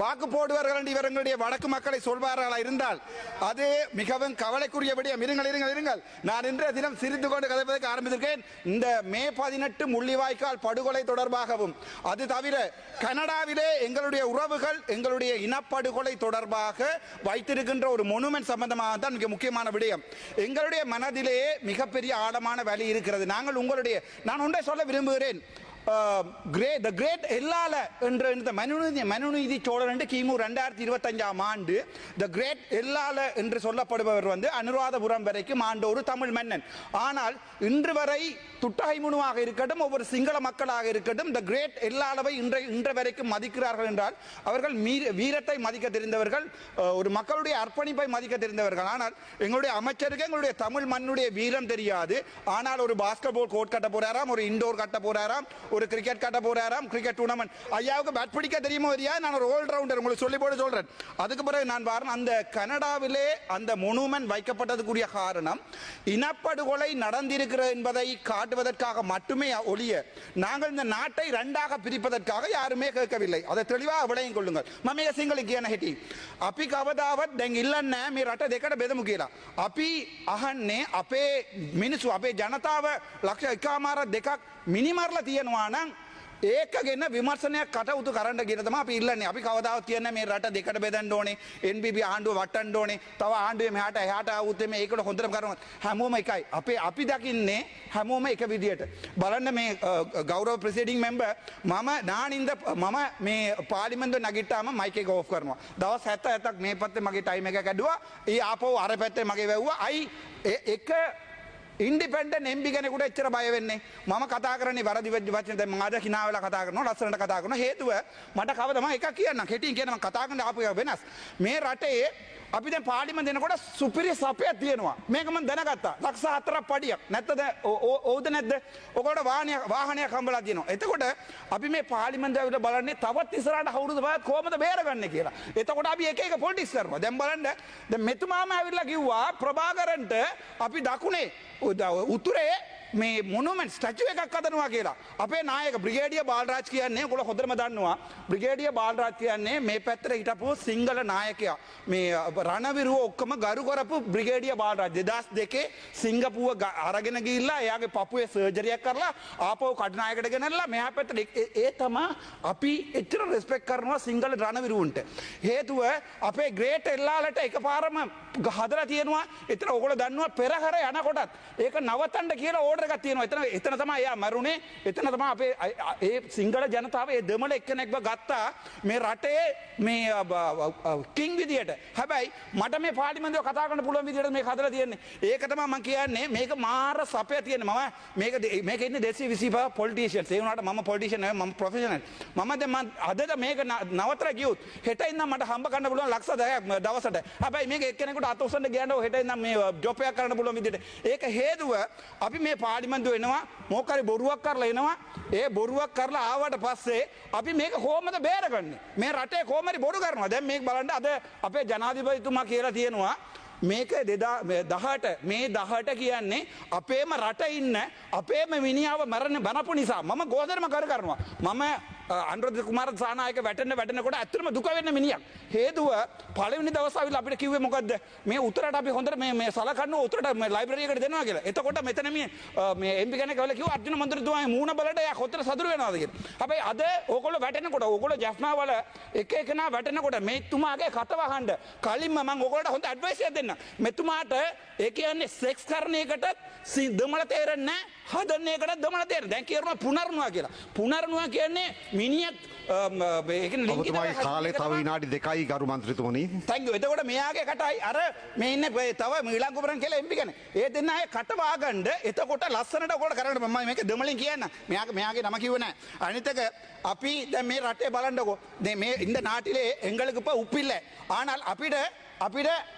வாக்கு போடுவார்கள் என்று இவர்களுடைய வடக்கு மக்களை சொல்வார்களா இருந்தால் அது மிகவும் கவலைக்குரிய விடயம். இருங்கள், நான் இன்றைய தினம் சிரித்து கொண்டு கதைப்பதற்கு ஆரம்பித்திருக்கேன். இந்த மே 18 முள்ளிவாய்க்கால் படுகொலை தொடர்பாகவும், அது தவிர கனடாவிலே எங்களுடைய உறவுகள் எங்களுடைய இனப்படுகொலை தொடர்பாக வைத்திருக்கின்ற ஒரு மொனுமெண்ட் சம்பந்தமாக தான் மிக முக்கியமான விடயம். எங்களுடைய மனதிலே மிகப்பெரிய ஆழமான வலி இருக்கிறது. நான் ஒன்றை சொல்ல விரும்புகிறேன். த கிரேட் எல்லால என்ற மனுநீதி சோழன் என்று கிமு 2025 ஆண்டு த கிரேட் எல்லால என்று சொல்லப்படுபவர் அனுராதபுரம் வரைக்கும் ஆண்ட ஒரு தமிழ் மன்னன். ஆனால் இன்று வரை துட்டகைமுனுவாக இருக்கட்டும், ஒவ்வொரு சிங்கள மக்களாக இருக்கட்டும், த கிரேட் எல்லாளவை இன்று வரைக்கும் மதிக்கிறார்கள் என்றால் அவர்கள் வீரத்தை மதிக்க தெரிந்தவர்கள், ஒரு மக்களுடைய அர்ப்பணிப்பை மதிக்க தெரிந்தவர்கள். ஆனால் எங்களுடைய அமைச்சருக்கு எங்களுடைய தமிழ் மண்ணுடைய வீரம் தெரியாது. ஆனால் ஒரு பாஸ்கெட் பால் கோர்ட் கட்ட போறாராம், ஒரு இண்டோர் கட்ட போறாராம், ஒரு கிரிக்கெட் கட்ட போறாராம், கிரிக்கெட் டூர்னமெண்ட். ஐயாவுக்கு பேட் பிடிக்க தெரியுமோ தெரியா, நான் ஒரு ஆல் ரவுண்டர் உங்களுக்கு சொல்லி போட்டு சொல்றேன். அதுக்கு பிறகு நான் பாருங்க, அந்த கனடாவிலே அந்த மொனுமெண்ட் வைக்கப்பட்டதுக்குரிய காரணம் இனப்படுகொலை நடந்திருக்கிறது என்பதை காட்டுவதற்காக மட்டுமே ஒழிய நாங்கள் இந்த நாட்டை இரண்டாக பிரிப்பதற்காக யாருமே கேட்கவில்லை. அதை தெளிவாக விளையும் கொள்ளுங்கள். මම සිංහල කියන හැටි අපි කවදාවත් දැන් ඉල්ලන්නේ මේ රට දෙකට බෙදමු කියලා. අපි අහන්නේ අපේ මිනිස්සු අපේ ජනතාව ලක්ෂ 1.5 මිනිමරලා තියෙනවා නම් ඒක ගැන විමර්ශනයක් කටයුතු කරන්න කියලා තමයි අපි ඉල්ලන්නේ. අපි කවදාවත් කියන්නේ මේ රට දෙකට බෙදන්න ඕනේ, NBB ආණ්ඩුව වටන්න ඕනේ, තව ආණ්ඩුවේ මෙහාට එහාට ආවොත් මේ ඒකට හොඳටම කරනවා. හැමෝම එකයි. අපි දකින්නේ හැමෝම එක විදියට. බලන්න මේ ගෞරව ප්‍රෙසිඩිංಗ್ මෙම්බර් මම මේ පාර්ලිමේන්තුව නැගිට්ටාම මයික් එක ඕෆ් කරනවා. දවස් 77ක් මේ පැත්තේ මගේ ටයිම් එක කැඩුවා. ඊ ආපහු අර පැත්තේ මගේ වැව්වා. අයි එක ඉන්ඩිපෙන්ඩන්ට් එම්පි කෙනෙකුට එච්චර බය වෙන්නේ. මම කතා කරන්නේ වැරදි වචන. දැන් මම අද hina වෙලා කතා කරනවා, ලස්සනට කතා කරනවා. හේතුව මට කවදම එකක් කියන්නම්. කෙටියෙන් කියන මම කතා කරන ආපු වෙනස්. මේ රටේ අපි දැන් පාර්ලිමේන්ත දෙනකොට සුපිරි සපයක් තියෙනවා. මේක මම දැනගත්තා. ලක්ෂ 4ක් පඩියක්. නැත්තද? ඕවද නැද්ද? ඔකට වාහනයක් හම්බලා තියෙනවා. එතකොට අපි මේ පාර්ලිමේන්ත ඇවිල්ලා බලන්නේ තවත් ඉස්සරහට අවුරුදු 5ක් කොහමද බේරගන්නේ කියලා. එතකොට අපි එක එක පොලිටික්ස් කරනවා. දැන් බලන්න, දැන් මෙතුමාම ඇවිල්ලා කිව්වා ප්‍රභාකරන්ට අපි දකුණේ උතුරේ මේ මොනුමන්ට් ස්ටැචු එකක් හදනවා කියලා. අපේ නායක බ්‍රිගේඩියර් බාලරාජ් කියන්නේ, ඔයගොල්ලෝ හොඳටම දන්නවා, බ්‍රිගේඩියර් බාලරාජ් කියන්නේ මේ පැත්තට හිටපු සිංහල නායකයා. මේ රණවිරුව ඔක්කොම ගරු කරපු බ්‍රිගේඩියර් බාලරාජ් 2002 සිංගප්පූව අරගෙන ගිහිල්ලා එයාගේ පපුවේ සර්ජරියක් කරලා ආපහු කඩනායකට ගෙනල්ලා මෙහා පැත්තට ඒ තමයි අපි එච්චර රෙස්පෙක්ට් කරනවා සිංහල රණවිරුවන්ට. හේතුව අපේ ග්‍රේට් එල්ලාලට එකපාරම හදලා තියෙනවා. එතන ඔයගොල්ලෝ දන්නවා පෙරහැර යනකොටත් ඒක නවත්තන්න කියලා ඕඩර් එකක් තියෙනවා. එතන තමයි එයා මරුනේ. එතන තමයි අපේ ඒ සිංහල ජනතාව ඒ දෙමළ එක්කෙනෙක්ව ගත්තා මේ රටේ මේ කිං විදියට. හැබැයි මට මේ පාර්ලිමේන්තුව කතා කරන්න පුළුවන් විදියට මේක හදලා තියෙන්නේ. ඒක තමයි මම කියන්නේ. මේක මාර සපය තියෙන. මම මේක ඉන්නේ 225 පොලිටිෂියන්ස්. ඒ වුණාට මම පොලිටිෂියන් නෙවෙයි, මම ප්‍රොෆෙෂනල්. මම අදට මේක නවත්තලා ගියොත් හෙට ඉඳන් මට හම්බ කරන්න පුළුවන් ලක්ෂ 10ක් දවසට. හැබැයි මේක එක්කෙනෙකුට අත උස්සන්න ගියනෝ හෙට ඉඳන් මේ ජොබ් එකක් කරන්න පුළුවන් විදියට. ඒක හේතුව අපි මේ පාර්ලිමේන්තුව එනවා, මොකක්hari බොරුවක් කරලා එනවා. ඒ බොරුවක් කරලා ආවට පස්සේ අපි මේක කොහොමද බේරගන්නේ? මේ රටේ කොහොමරි බොරු කරනවා. දැන් මේක බලන්න, අද අපේ ජනාධිපතිතුමා කියලා තියෙනවා මේක 2018 මේ 18 කියන්නේ අපේම රට ඉන්න අපේම මිනිහව මරන්න බනපු නිසා මම ගෝදරම කරනවා. මම අනුරාධ කුමාර සානායක වැටෙනකොට ඇත්තටම දුක වෙන්න මිනිහක්. හේතුව පළවෙනි දවස් ආවිලා අපිට කිව්වේ මොකද්ද? මේ උතරට අපි හොඳට මේ සලකන්න උතරට මේ ලයිබ්‍රරි එකට දෙනවා කියලා. එතකොට මෙතන මේ එම්පි කෙනෙක් ඇවිල්ලා කිව්වා අර්ජුන මන්ත්‍රීතුමාගේ මූණ බලට එයා කොතර සතුරු වෙනවද කියලා. හැබැයි අද ඕගොල්ලෝ වැටෙනකොට, ඕගොල්ලෝ ජෆ්නා වල එක එකනා වැටෙනකොට මේතුමාගේ කට වහන්න කලින්ම මම ඕගොල්ලන්ට හොඳ ඇඩ්වයිස් එකක් දෙන්නම්. මෙතුමාට ඒ කියන්නේ සෙක්ස් කරන එකටත් දෙමළ තේරෙන්නේ නැහැ, හදන එකට දමලා දෙන්න. දැන් කියනවා පුනර්නවා කියලා. පුනර්නවා කියන්නේ මිනිහත් ඒක ලිංගික ඔබතුමාගේ කාලේ තව විනාඩි 2යි ගරු මන්ත්‍රීතුමනි. thank you. එතකොට මෙයාගේ කටයි අර මේ ඉන්නේ තව මීලං කුමරන් කියලා එම්පි කෙනෙක්. ඒ දෙන්න අය කට වාගන්න එතකොට ලස්සනට ඔකට කරන්න මම මේක දෙමලින් කියන්න. මෙයාගේ නම කිව්වේ නැහැ. අනිත් එක අපි දැන් මේ රටේ බලන්නකෝ. දැන් මේ இந்த நாட்டிலே எங்களுக்கு இப்ப உப்பு இல்லை. ஆனால் අපිට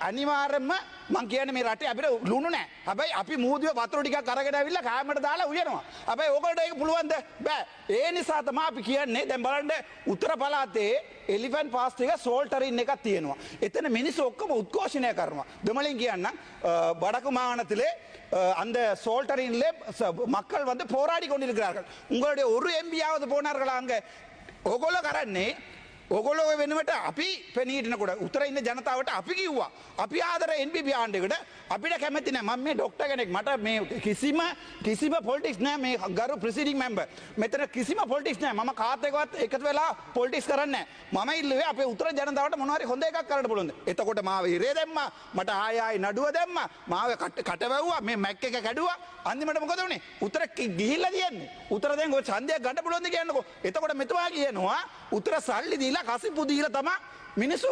අනිවාර්යයෙන්ම මං කියන්නේ මේ රටේ අපිට ලුණු නැහැ. හැබැයි අපි මූදිය වතුර ටිකක් අරගෙන ආවිල්ලා කෑමට දාලා උයනවා. හැබැයි ඕකට ඒක පුළුවන්ද? බෑ. ඒ නිසා තමයි අපි කියන්නේ දැන් බලන්න උත්තර පළාතේ එලිෆන්ට් පාස්ට් එක සෝල්ටරින් එකක් තියෙනවා. එතන මිනිස්සු ඔක්කොම උද්ඝෝෂණය කරනවා. දෙමලින් කියන්න வடக்கு மாகாணத்திலே அந்த சோல்டரின்லே மக்கள் வந்து போராடி கொண்டிருக்கிறார்கள். உங்களுடைய ஒரு எம்பியாவது போனார்களா அங்க? ඔගොල්ලෝ කරන්නේ ඔගොල්ලෝ වෙනුවට අපි පෙනීටනකොට උතර ඉන්න ජනතාවට අපි කිව්වා අපි ආදර NPP ආණ්ඩුවකට අපිට කැමති නැහැ. මම මේ ડોක්ටර් කෙනෙක් මට මේ කිසිම පොලිටික්ස් නැහැ. මේ ගරු ප්‍රෙසිඩිංగ్ මෙම්බර් මෙතන කිසිම පොලිටික්ස් නැහැ. මම කාත් එක්කවත් එකතු වෙලා පොලිටික්ස් කරන්නේ නැහැ. මම ඉල්ලුවේ අපේ උතර ජනතාවට මොනවා හරි හොඳ එකක් කරන්න පුළුවන්ද? එතකොට මාව ඉරේ දැම්මා. මට ආයෙ නඩුව දැම්මා. මාව කට වැව්වා. මේ මැක් එක කැඩුවා. අන්තිමට මොකද වුනේ? උතර ගිහිල්ලා තියන්නේ. උතර දැන් ඔය ඡන්දයක් ගන්න පුළුවන්ද කියන්නකෝ. එතකොට මෙතුමා කියනවා උතර සල්ලි දීලා කසිප්පු දීලා තමයි මිනිස්සු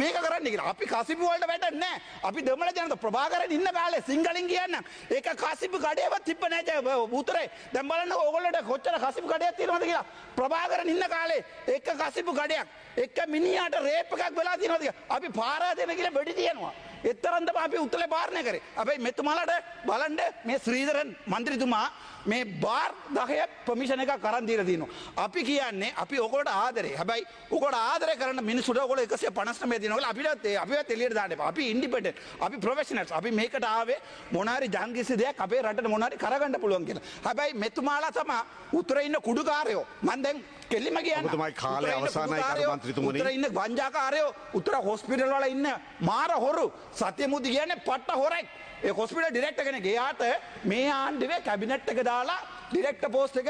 මේක කරන්නේ කියලා. අපි කසිප්පු වලට වැටෙන්නේ නැහැ. අපි දෙමළ ජනතාව ප්‍රභාකරන් ඉන්න කාලේ සිංහලෙන් කියන්නම්. ඒක කසිප්පු කඩේවත් තිබ්බ නැහැ උතරේ. දැන් බලන්න ඕගොල්ලෝට කොච්චර කසිප්පු කඩයක් තියෙනවද කියලා. ප්‍රභාකරන් ඉන්න කාලේ එක කසිප්පු කඩයක් එක මිනිහාට රේප් එකක් වෙලා තියෙනවද කියලා. අපි පාරා දෙන කියලා වෙඩි තියනවා. එතරම් තමයි අපි උත්තලේ පාරණය කරේ. හැබැයි මෙතුමාලට බලන්න මේ ශ්‍රීධරන් මන්ත්‍රීතුමා මේ බාර් 10 පර්මිෂන් එකක් අරන් දීලා දිනවා. අපි කියන්නේ අපි ඔයගොල්ලෝට ආදරේ. හැබැයි ඔයගොල්ලෝ ආදරේ කරන මිනිස්සුන්ට ඔයගොල්ලෝ 159 දිනවා කියලා අපිවත් එළියට දාන්න එපා. අපි ඉන්ඩිපෙන්ඩන්ට්. අපි ප්‍රොෆෙෂනල්ස්. අපි මේකට ආවේ මොනාරි ජංගිසි දෙයක් අපේ රටට මොනාරි කරගන්න පුළුවන් කියලා. හැබැයි මෙතුමාලා තමයි උතුරේ ඉන්න කුඩුකාරයෝ. මම දැන් කෙලිම කියන්නේ ඔබතුමාගේ කාලය අවසానයි ගරු මන්ත්‍රීතුමනි. උතුරේ ඉන්න වංජාකාරයෝ උතුර හොස්පිටල් වල ඉන්න මාර හොරු සත්‍යමුති කියන්නේ පට්ට හොරෙක්. ඒ හොස්පිටල් ඩිරෙක්ටර් කෙනෙක් එයාට මේ ආණ්ඩුවේ කැබිනට් එක දාලා ඩිරෙක්ටර් පෝස්ට් එක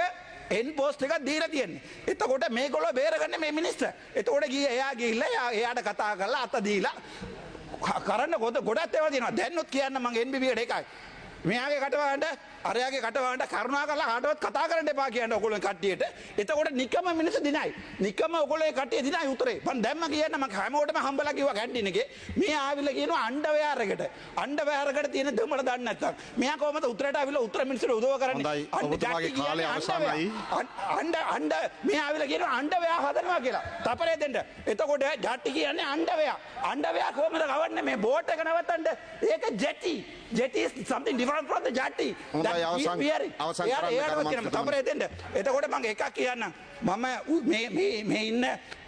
එන් පෝස්ට් එකක් දීලා තියෙන්නේ. එතකොට මේගොල්ලෝ බේරගන්නේ මේ මිනිස්ටර්. එතකොට එයා ගිහිල්ලා එයාට කතා කරලා අත දීලා කරන්න ගොඩක් ඒවා තියෙනවා. දැන්නුත් කියන්න මම NBB එකට එකයි. මෙයාගේ කටවහඬ අරයාගේ කටවහඬ කරුණා කරලා කාටවත් කතා කරන්න එපා කියන ඔයගොල්ලෝ කට්ටියට. එතකොට නිකම මිනිස්සු දිනයි. නිකම ඔයගොල්ලෝ කට්ටිය දිනයි උතරේ. මම දැම්ම කියන්න මම හැමෝටම හම්බලා කිව්වා කැන්ටින් එකේ. මේ ආවිල්ලා කියනවා අණ්ඩවැයර් එකට. අණ්ඩවැයර් එකට තියෙන දෙමළ දන්නේ නැත්තම්. මෙයා කොහමද උතරට ආවිල්ලා උතර මිනිස්සුන්ට උදව් කරන්නේ? ඔබතුමාගේ කාලය අවසానයි. අණ්ඩ මේ ආවිල්ලා කියනවා අණ්ඩවැයර් හදනවා කියලා. තපරේ දෙන්න. එතකොට ජට්ටි කියන්නේ අණ්ඩවැයර්. අණ්ඩවැයර් කොහමද ගවන්නේ මේ බෝට් එක නවත්තන්න? ඒක ජෙටි. Jetty is something different from the jetty. තපරේ දෙන්න. එතකොට මම එකක් කියන්න. මම මේ ඉන්න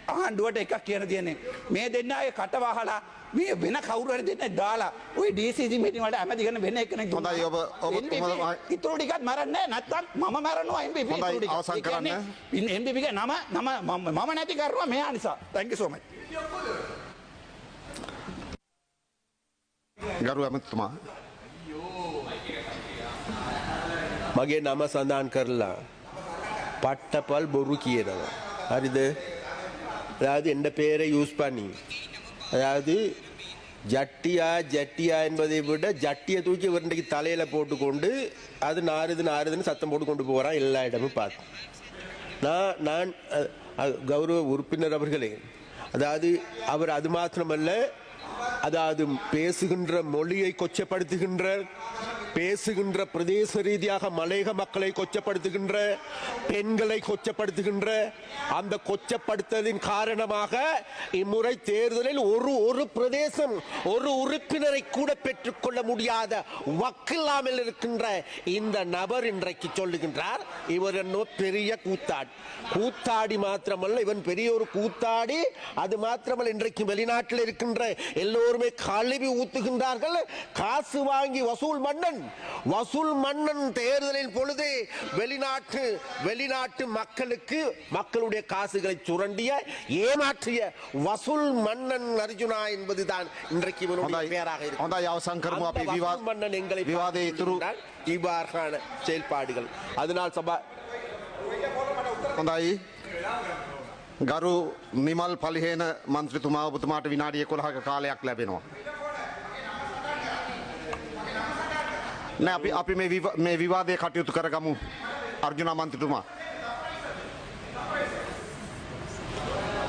ආණ්ඩුවට එකක් කියන්න තියෙන්නේ. මේ දෙන්න අය කට වහලා මේ වෙන කවුරු හරි දෙන්න දාලා ওই DCC මීටින් වලට ඇමති කරන වෙන එකෙක් හොඳයි ඔබ ඉතුරු ටිකක් මරන්නේ නැත්තම් මම මරනවා MPP ඉතුරු ටික. අවසන් කරන්න. MPP ගේ නම මම නැති කරනවා මෙයා නිසා. Thank you so much. ගරු ඇමතිතුමා මගේ නම සඳහන් කරලා පට්ටපල් බොරු කියනවා. හරිද? அதாவது எந்த பேரை யூஸ் பண்ணி அதாவது ஜட்டியா என்பதை விட ஜட்டியை தூக்கி இவருடைய தலையில போட்டுக்கொண்டு அது நாறுதுன்னு சத்தம் போட்டு கொண்டு போகிறான் எல்லா இடமும் பார்த்து. நான் கௌரவ உறுப்பினர் அவர்களே, அதாவது அவர் அது மாத்திரமல்ல, அதாவது பேசுகின்ற மொழியை கொச்சப்படுத்துகின்ற, பேசுகின்ற பிரதேச ரீதியாக மலையக மக்களை கொச்சப்படுத்துகின்ற, பெண்களை கொச்சப்படுத்துகின்ற அந்த கொச்சப்படுத்தலின் காரணமாக இம்முறை தேர்தலில் ஒரு பிரதேசம் ஒரு உறுப்பினரை கூட பெற்றுக்கொள்ள முடியாத வக்கில்லாமல் இருக்கின்ற இந்த நபர் இன்றைக்கு சொல்லுகின்றார் இவர் என்ன பெரிய கூத்தாடி மாத்திரமல்ல, இவன் பெரிய ஒரு கூத்தாடி. அது மாத்திரமல்ல, இன்றைக்கு வெளிநாட்டில் இருக்கின்ற எல்லோருமே கழுவி ஊத்துகின்றார்கள். காசு வாங்கி வசூல் மன்னன் தேர்தலின் பொழுது வெளிநாட்டு மக்களுடைய காசுகளை சுரண்டிய ஏமாற்றிய வசூல் மன்னன் அர்ஜுனா என்பதுதான் இன்றைக்கு பெயராக இருக்கிறது. மன்னன் எங்களை இவ்வாறான செயல்பாடுகள். அதனால் சபா හොඳයි ගරු නිමල් පලිහේන මන්ත්‍රීතුමා ඔබතුමාට විනාඩි 11ක කාලයක් ලැබෙනවා. නෑ අපි මේ විවාදය කටයුතු කරගමු අර්ජුන අමාත්‍යතුමා.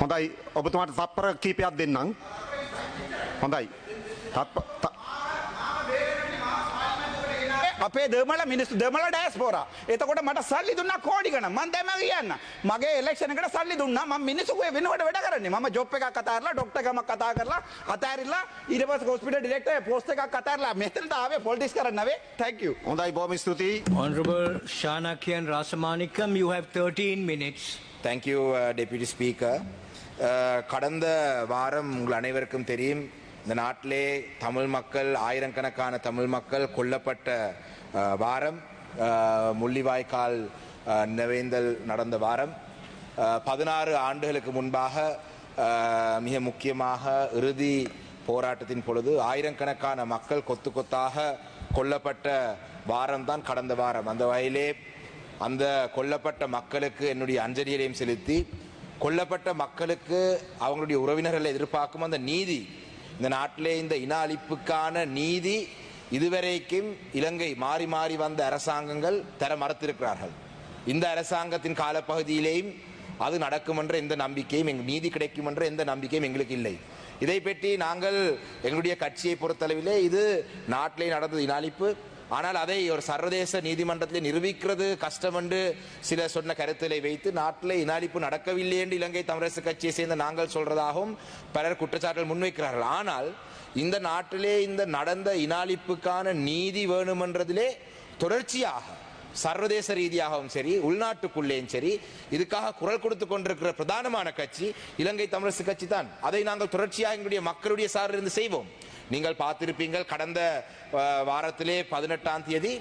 හොඳයි ඔබතුමාට තත්පර කීපයක් දෙන්නම්. හොඳයි. අපේ දෙමළ මිනිස්සු දෙමළ ඩයස්පෝරා. එතකොට මට සල්ලි දුන්නා කෝටි ගණන්. මම දැන් කියන්න. මගේ ඉලෙක්ෂන් එකට සල්ලි දුන්නා. මම මිනිස්සුගේ වෙනුවට වැඩ කරන්නේ. මම ජොබ් එකක් අතාරලා ડોක්ටර් ගමක් කතා කරලා අතාරිලා ඊට පස්සේ හොස්පිටල් ඩිරෙක්ටර් පෝස්ට් එකක් අතාරලා මෙතනට ආවේ පොලිටික්ස් කරන්න නෙවෙයි. Thank you. හොඳයි බොහොම ස්තුතියි. Honorable Shanakian Rasamanikam, you have 13 minutes. Thank you, Deputy Speaker. கடந்த வாரம் உங்கள் அனைவருக்கும் தெரியும் இந்த நாட்டிலே தமிழ் மக்கள் ஆயிரக்கணக்கான தமிழ் மக்கள் கொல்லப்பட்ட வாரம் முள்ளிவாய்க்கால் நினைவேந்தல் நடந்த வாரம் 16 ஆண்டுகளுக்கு முன்பாக மிக முக்கியமாக இறுதி போராட்டத்தின் பொழுது ஆயிரக்கணக்கான மக்கள் கொத்து கொத்தாக கொல்லப்பட்ட வாரம் தான் கடந்த வாரம். அந்த வகையிலே அந்த கொல்லப்பட்ட மக்களுக்கு என்னுடைய அஞ்சலியையும் செலுத்தி கொல்லப்பட்ட மக்களுக்கு அவங்களுடைய உறவினர்களை எதிர்பார்க்கும் அந்த நீதி, இந்த நாட்டிலே இந்த இன அழிப்புக்கான நீதி இதுவரைக்கும் இலங்கை மாறி மாறி வந்த அரசாங்கங்கள் தர மறுத்திருக்கிறார்கள். இந்த அரசாங்கத்தின் காலப்பகுதியிலேயும் அது நடக்கும் என்ற எந்த நம்பிக்கையும் நீதி கிடைக்கும் என்ற எந்த நம்பிக்கையும் எங்களுக்கு இல்லை. இதை பற்றி நாங்கள் எங்களுடைய கட்சியை பொறுத்தளவிலே இது நாட்டிலே நடந்தது இன அழிப்பு, ஆனால் அதை ஒரு சர்வதேச நீதிமன்றத்தில் நிரூபிக்கிறது கஷ்டம் என்று சில சொன்ன கருத்துக்களை வைத்து நாட்டிலே இன அழிப்பு நடக்கவில்லை என்று இலங்கை தமிழரசு கட்சியை சேர்ந்த நாங்கள் சொல்றதாகவும் பலர் குற்றச்சாட்டுகள் முன்வைக்கிறார்கள். ஆனால் இந்த நாட்டிலே இந்த நடந்த இன அழிப்புக்கான நீதி வேணுமென்றதிலே தொடர்ச்சியாக சர்வதேச ரீதியாகவும் சரி உள்நாட்டுக்குள்ளேயும் சரி இதுக்காக குரல் கொடுத்து கொண்டிருக்கிற பிரதானமான கட்சி இலங்கை தமிழரசு கட்சி தான். அதை நாங்கள் தொடர்ச்சியாக எங்களுடைய மக்களுடைய சார்பிலிருந்து செய்வோம். நீங்கள் பார்த்திருப்பீங்கள், கடந்த வாரத்திலே 18ஆம் தேதி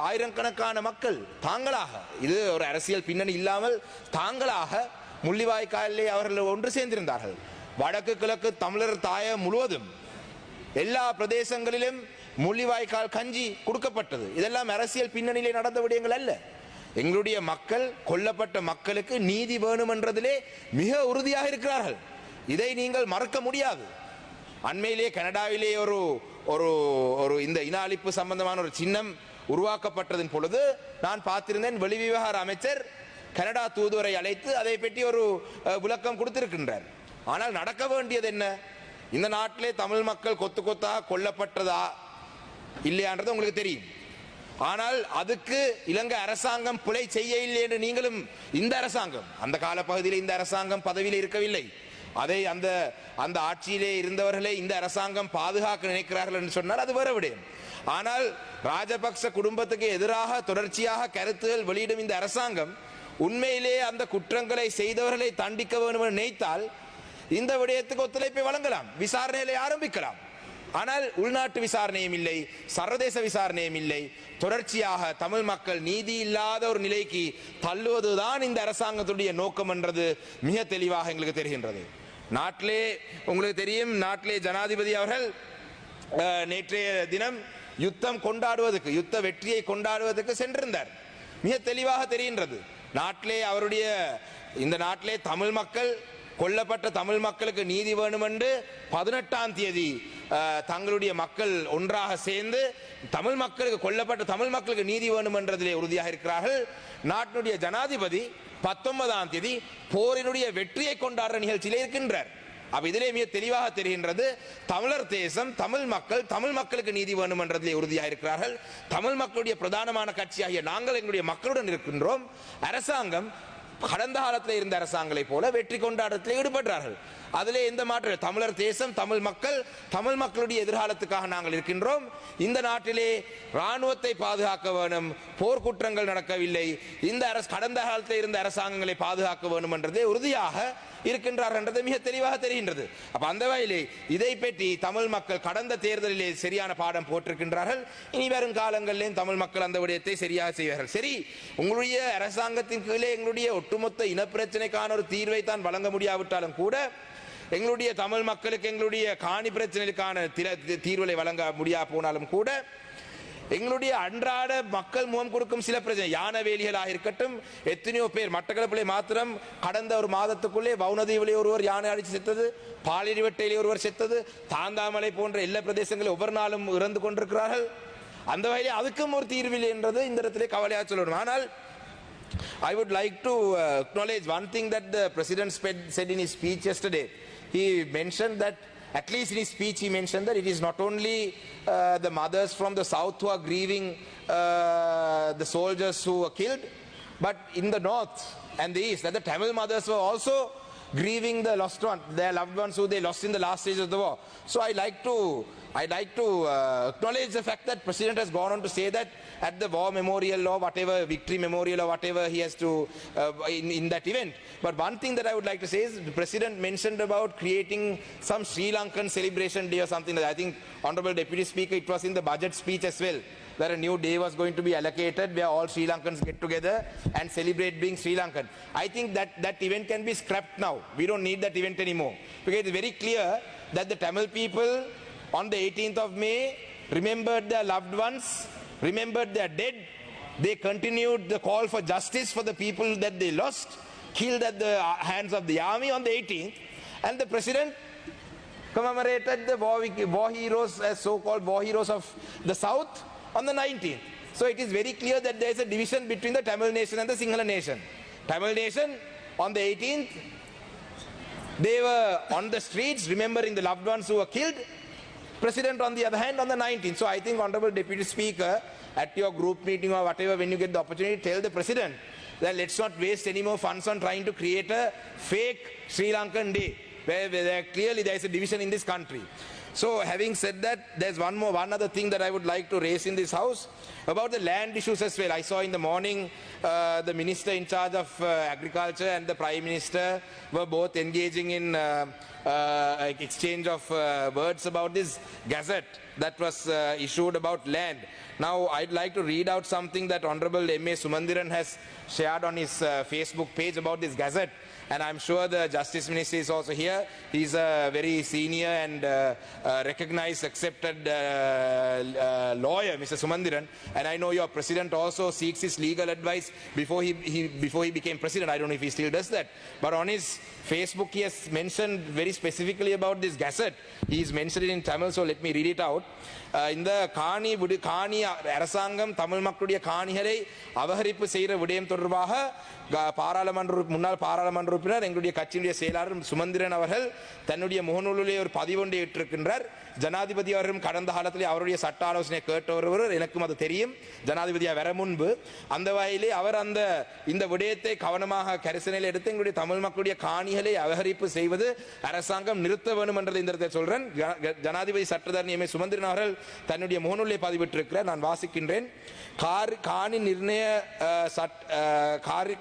ஆயிரக்கணக்கான மக்கள் தாங்களாக, இது ஒரு அரசியல் பின்னணி இல்லாமல் தாங்களாக முள்ளிவாய்க்காலிலே அவர்கள் ஒன்று சேர்ந்திருந்தார்கள். வடக்கு கிழக்கு தமிழர் தாய முழுவதும் எல்லா பிரதேசங்களிலும் முள்ளிவாய்க்கால் கஞ்சி கொடுக்கப்பட்டது. இதெல்லாம் அரசியல் பின்னணியிலே நடந்த விடயங்கள் அல்ல. எங்களுடைய மக்கள், கொல்லப்பட்ட மக்களுக்கு நீதி வேணும் என்றதிலே மிக உறுதியாக இருக்கிறார்கள். இதை நீங்கள் மறக்க முடியாது. அண்மையிலே கனடாவிலே ஒரு இந்த இன அழிப்பு சம்பந்தமான ஒரு சின்னம் உருவாக்கப்பட்டதன் பொழுது நான் பார்த்திருந்தேன், வெளிவிவகார அமைச்சர் கனடா தூதுவரை அழைத்து அதை பற்றி ஒரு விளக்கம் கொடுத்திருக்கின்றார். ஆனால் நடக்க வேண்டியது என்ன? இந்த நாட்டிலே தமிழ் மக்கள் கொத்து கொத்தாக கொல்லப்பட்டதா இல்லையான்றது உங்களுக்கு தெரியும். ஆனால் அதுக்கு இலங்கை அரசாங்கம் பிழை செய்ய இல்லை என்று நீங்களும், இந்த அரசாங்கம் அந்த காலப்பகுதியில் இந்த அரசாங்கம் பதவியில் இருக்கவில்லை, அதை அந்த ஆட்சியிலே இருந்தவர்களே இந்த அரசாங்கம் பாதுகாக்க நினைக்கிறார்கள் என்று சொன்னால் அது வேற விடயம். ஆனால் ராஜபக்ச குடும்பத்துக்கு எதிராக தொடர்ச்சியாக கருத்துகள் வெளியிடும் இந்த அரசாங்கம் உண்மையிலே அந்த குற்றங்களை செய்தவர்களை தண்டிக்க வேண்டும் என்று நினைத்தால் இந்த விடயத்துக்கு ஒத்துழைப்பை வழங்கலாம், விசாரணைகளை ஆரம்பிக்கலாம். ஆனால் உள்நாட்டு விசாரணையும் இல்லை, சர்வதேச விசாரணையும் இல்லை. தொடர்ச்சியாக தமிழ் மக்கள் நீதி இல்லாத ஒரு நிலைக்கு தள்ளுவதுதான் இந்த அரசாங்கத்துடைய நோக்கம் என்றது மிக தெளிவாக எங்களுக்கு தெரிகின்றது. நாட்டிலே உங்களுக்கு தெரியும், நாட்டிலே ஜனாதிபதி அவர்கள் நேற்றைய தினம் யுத்தம் கொண்டாடுவதற்கு, யுத்த வெற்றியை கொண்டாடுவதற்கு சென்றிருந்தார். மிக தெளிவாக தெரிகின்றது. நாட்டிலே அவருடைய இந்த நாட்டிலே தமிழ் மக்கள், கொல்லப்பட்ட தமிழ் மக்களுக்கு நீதி வேணும் என்று 18ஆம் தேதி தங்களுடைய மக்கள் ஒன்றாக சேர்ந்து தமிழ் மக்களுக்கு, கொல்லப்பட்ட தமிழ் மக்களுக்கு நீதி வேணும் என்றதிலே உறுதியாக இருக்கிறார்கள். நாட்டினுடைய ஜனாதிபதி 19ஆம் தேதி போரினுடைய வெற்றியை கொண்டாடுற நிகழ்ச்சியிலே இருக்கின்றார். அப்ப இதிலே மிக தெளிவாக தெரிகின்றது, தமிழர் தேசம், தமிழ் மக்கள், தமிழ் மக்களுக்கு நீதி வேணும் என்றதிலே உறுதியாக இருக்கிறார்கள். தமிழ் மக்களுடைய பிரதானமான கட்சியாகிய நாங்கள் எங்களுடைய மக்களுடன் இருக்கின்றோம். அரசாங்கம் கடந்த காலத்தில் இருந்த அரசாங்கங்களை போல வெற்றி கொண்டாட்டத்தில் ஈடுபடுறார்கள். அதிலே எந்த மாற்றம்? தமிழர் தேசம், தமிழ் மக்கள், தமிழ் மக்களுடைய எதிர்காலத்துக்காக நாங்கள் இருக்கின்றோம். இந்த நாட்டிலே ராணுவத்தை பாதுகாக்க வேணும், போர்க்குற்றங்கள் நடக்கவில்லை, இந்த கடந்த காலத்தில் இருந்த அரசாங்கங்களை பாதுகாக்க வேண்டும் என்றதே உறுதியாக இருக்கின்றார்கள் என்றது மிக தெளிவாக தெரிகின்றது. அப்ப அந்த வகையிலே இதை பற்றி தமிழ் மக்கள் கடந்த தேர்தலிலே சரியான பாடம் போட்டிருக்கின்றார்கள். இனி வரும் காலங்களிலே தமிழ் மக்கள் அந்த விடயத்தை சரியாக செய்வார்கள். சரி, உங்களுடைய அரசாங்கத்தின் கீழே எங்களுடைய ஒட்டுமொத்த இனப்பிரச்சனைக்கான ஒரு தீர்வை தான் வழங்க முடியாவிட்டாலும் கூட, எங்களுடைய தமிழ் மக்களுக்கு எங்களுடைய காணி பிரச்சனைக்கான தீர்வுகளை வழங்க முடியா போனாலும் கூட, எங்களுடைய அன்றாட மக்கள் முகம் கொடுக்கும் சில பிரச்சனை, யானை வேலிகளாக இருக்கட்டும், எத்தனையோ பேர் மட்டக்களப்பிலே மாத்திரம் கடந்த ஒரு மாதத்துக்குள்ளே வவுனதீவிலே ஒருவர் யானை அடித்து செத்தது, பாலிரிவட்டையிலே ஒருவர் செத்தது, தாந்தாமலை போன்ற எல்லா பிரதேசங்களில் ஒவ்வொரு நாளும் இறந்து கொண்டிருக்கிறார்கள். அந்த வகையிலே அதுக்கும் ஒரு தீர்வில்லை என்றது இந்த இடத்திலே கவலையாக சொல்லணும். ஆனால் I would like to acknowledge one thing that the president said in his speech yesterday. He mentioned that, at least in his speech, he mentioned that it is not only the mothers from the south who are grieving the soldiers who were killed, but in the north and the east, that the Tamil mothers were also grieving the lost one, their loved ones who they lost in the last stage of the war. So I'd like to acknowledge the fact that President has gone on to say that at the war memorial or whatever, victory memorial or whatever he has to in that event. But one thing that I would like to say is the President mentioned about creating some Sri Lankan celebration day or something like that. I think Honorable Deputy Speaker, it was in the budget speech as well, where a new day was going to be allocated where all Sri Lankans get together and celebrate being Sri Lankan. I think that event can be scrapped now. We don't need that event anymore. Because it's very clear that the Tamil people on the 18th of May remembered their loved ones, remembered their dead. They continued the call for justice for the people that they lost, killed at the hands of the army on the 18th. And the President commemorated the war heroes, as so-called war heroes of the South, on the 19th. So it is very clear that there is a division between the Tamil nation and the Sinhala nation. Tamil nation on the 18th, they were on the streets remembering the loved ones who were killed. President on the other hand on the 19th. So I think Honorable Deputy Speaker, at your group meeting or whatever, when you get the opportunity, tell the President that let's not waste any more funds on trying to create a fake Sri Lankan day where clearly there is a division in this country. So having said that, there's one other thing that I would like to raise in this house about the land issues as well. I saw in the morning the minister in charge of agriculture and the Prime Minister were both engaging in exchange of words about this gazette that was issued about land. Now I'd like to read out something that Honorable M.A. Sumandiran has shared on his Facebook page about this gazette. And I'm sure the Justice Minister is also here. He's a very senior and recognized, accepted lawyer, Mr. Sumandiran. And I know your President also seeks his legal advice before he became President. I don't know if he still does that. But on his Facebook, he has mentioned very specifically about this gazette. He's mentioned it in Tamil, so let me read it out. இந்த காணி அரசாங்கம் தமிழ் மக்களுடைய காணிகளை அபகரிப்பு செய்கிற விடயம் தொடர்பாக முன்னாள் பாராளுமன்ற உறுப்பினர் எங்களுடைய கட்சியினுடைய செயலாளர் சுமந்திரன் அவர்கள் தன்னுடைய முகநூலிலே ஒரு பதிவொன்றை இட்டிருக்கின்றார். ஜனாதிபதி அவர்களும் கடந்த காலத்திலே அவருடைய சட்ட ஆலோசனை கேட்டவர், எனக்கும் அது தெரியும், ஜனாதிபதியா வர முன்பு. அந்த வகையிலே அவர் இந்த விடயத்தை கவனமாக கரிசனையில் எடுத்து எங்களுடைய தமிழ் மக்களுடைய காணிகளை அபகரிப்பு செய்வது அரசாங்கம் நிறுத்த வேண்டும் என்றதை இந்த இடத்தை சொல்றேன். ஜனாதிபதி சட்டத்தரணி எம்.ஏ. சுமந்திரன் அவர்கள் தன்னுடைய முகநூலிலே பதிவிட்டிருக்கிறார். நான் வாசிக்கின்றேன்.